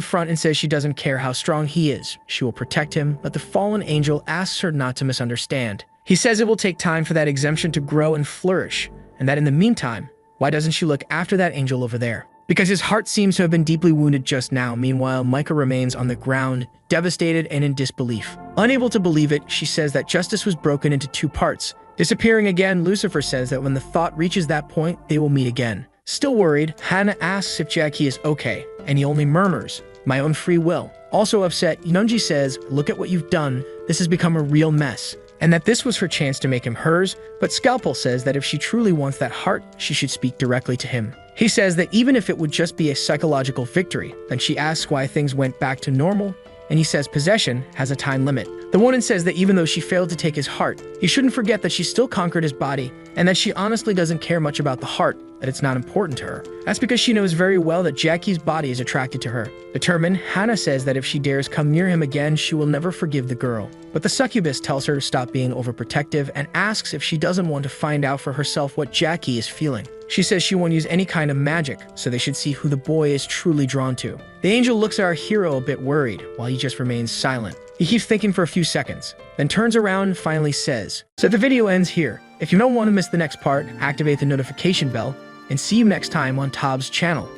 front and says she doesn't care how strong he is. She will protect him, but the fallen angel asks her not to misunderstand. He says it will take time for that exemption to grow and flourish, and that in the meantime, why doesn't she look after that angel over there? Because his heart seems to have been deeply wounded just now. Meanwhile, Micah remains on the ground, devastated and in disbelief. Unable to believe it, she says that justice was broken into two parts. Disappearing again, Lucifer says that when the thought reaches that point, they will meet again. Still worried, Hannah asks if Jackie is okay, and he only murmurs, "My own free will." Also upset, Yeonji says, "Look at what you've done. This has become a real mess." And that this was her chance to make him hers, but Scalpel says that if she truly wants that heart, she should speak directly to him. He says that even if it would just be a psychological victory, then she asks why things went back to normal, and he says possession has a time limit. The woman says that even though she failed to take his heart, he shouldn't forget that she still conquered his body, and that she honestly doesn't care much about the heart, that it's not important to her. That's because she knows very well that Jackie's body is attracted to her. Determined, Hannah says that if she dares come near him again, she will never forgive the girl. But the succubus tells her to stop being overprotective and asks if she doesn't want to find out for herself what Jackie is feeling. She says she won't use any kind of magic, so they should see who the boy is truly drawn to. The angel looks at our hero a bit worried, while he just remains silent. He keeps thinking for a few seconds, then turns around and finally says, "So the video ends here. If you don't want to miss the next part, activate the notification bell, and see you next time on Tob's channel."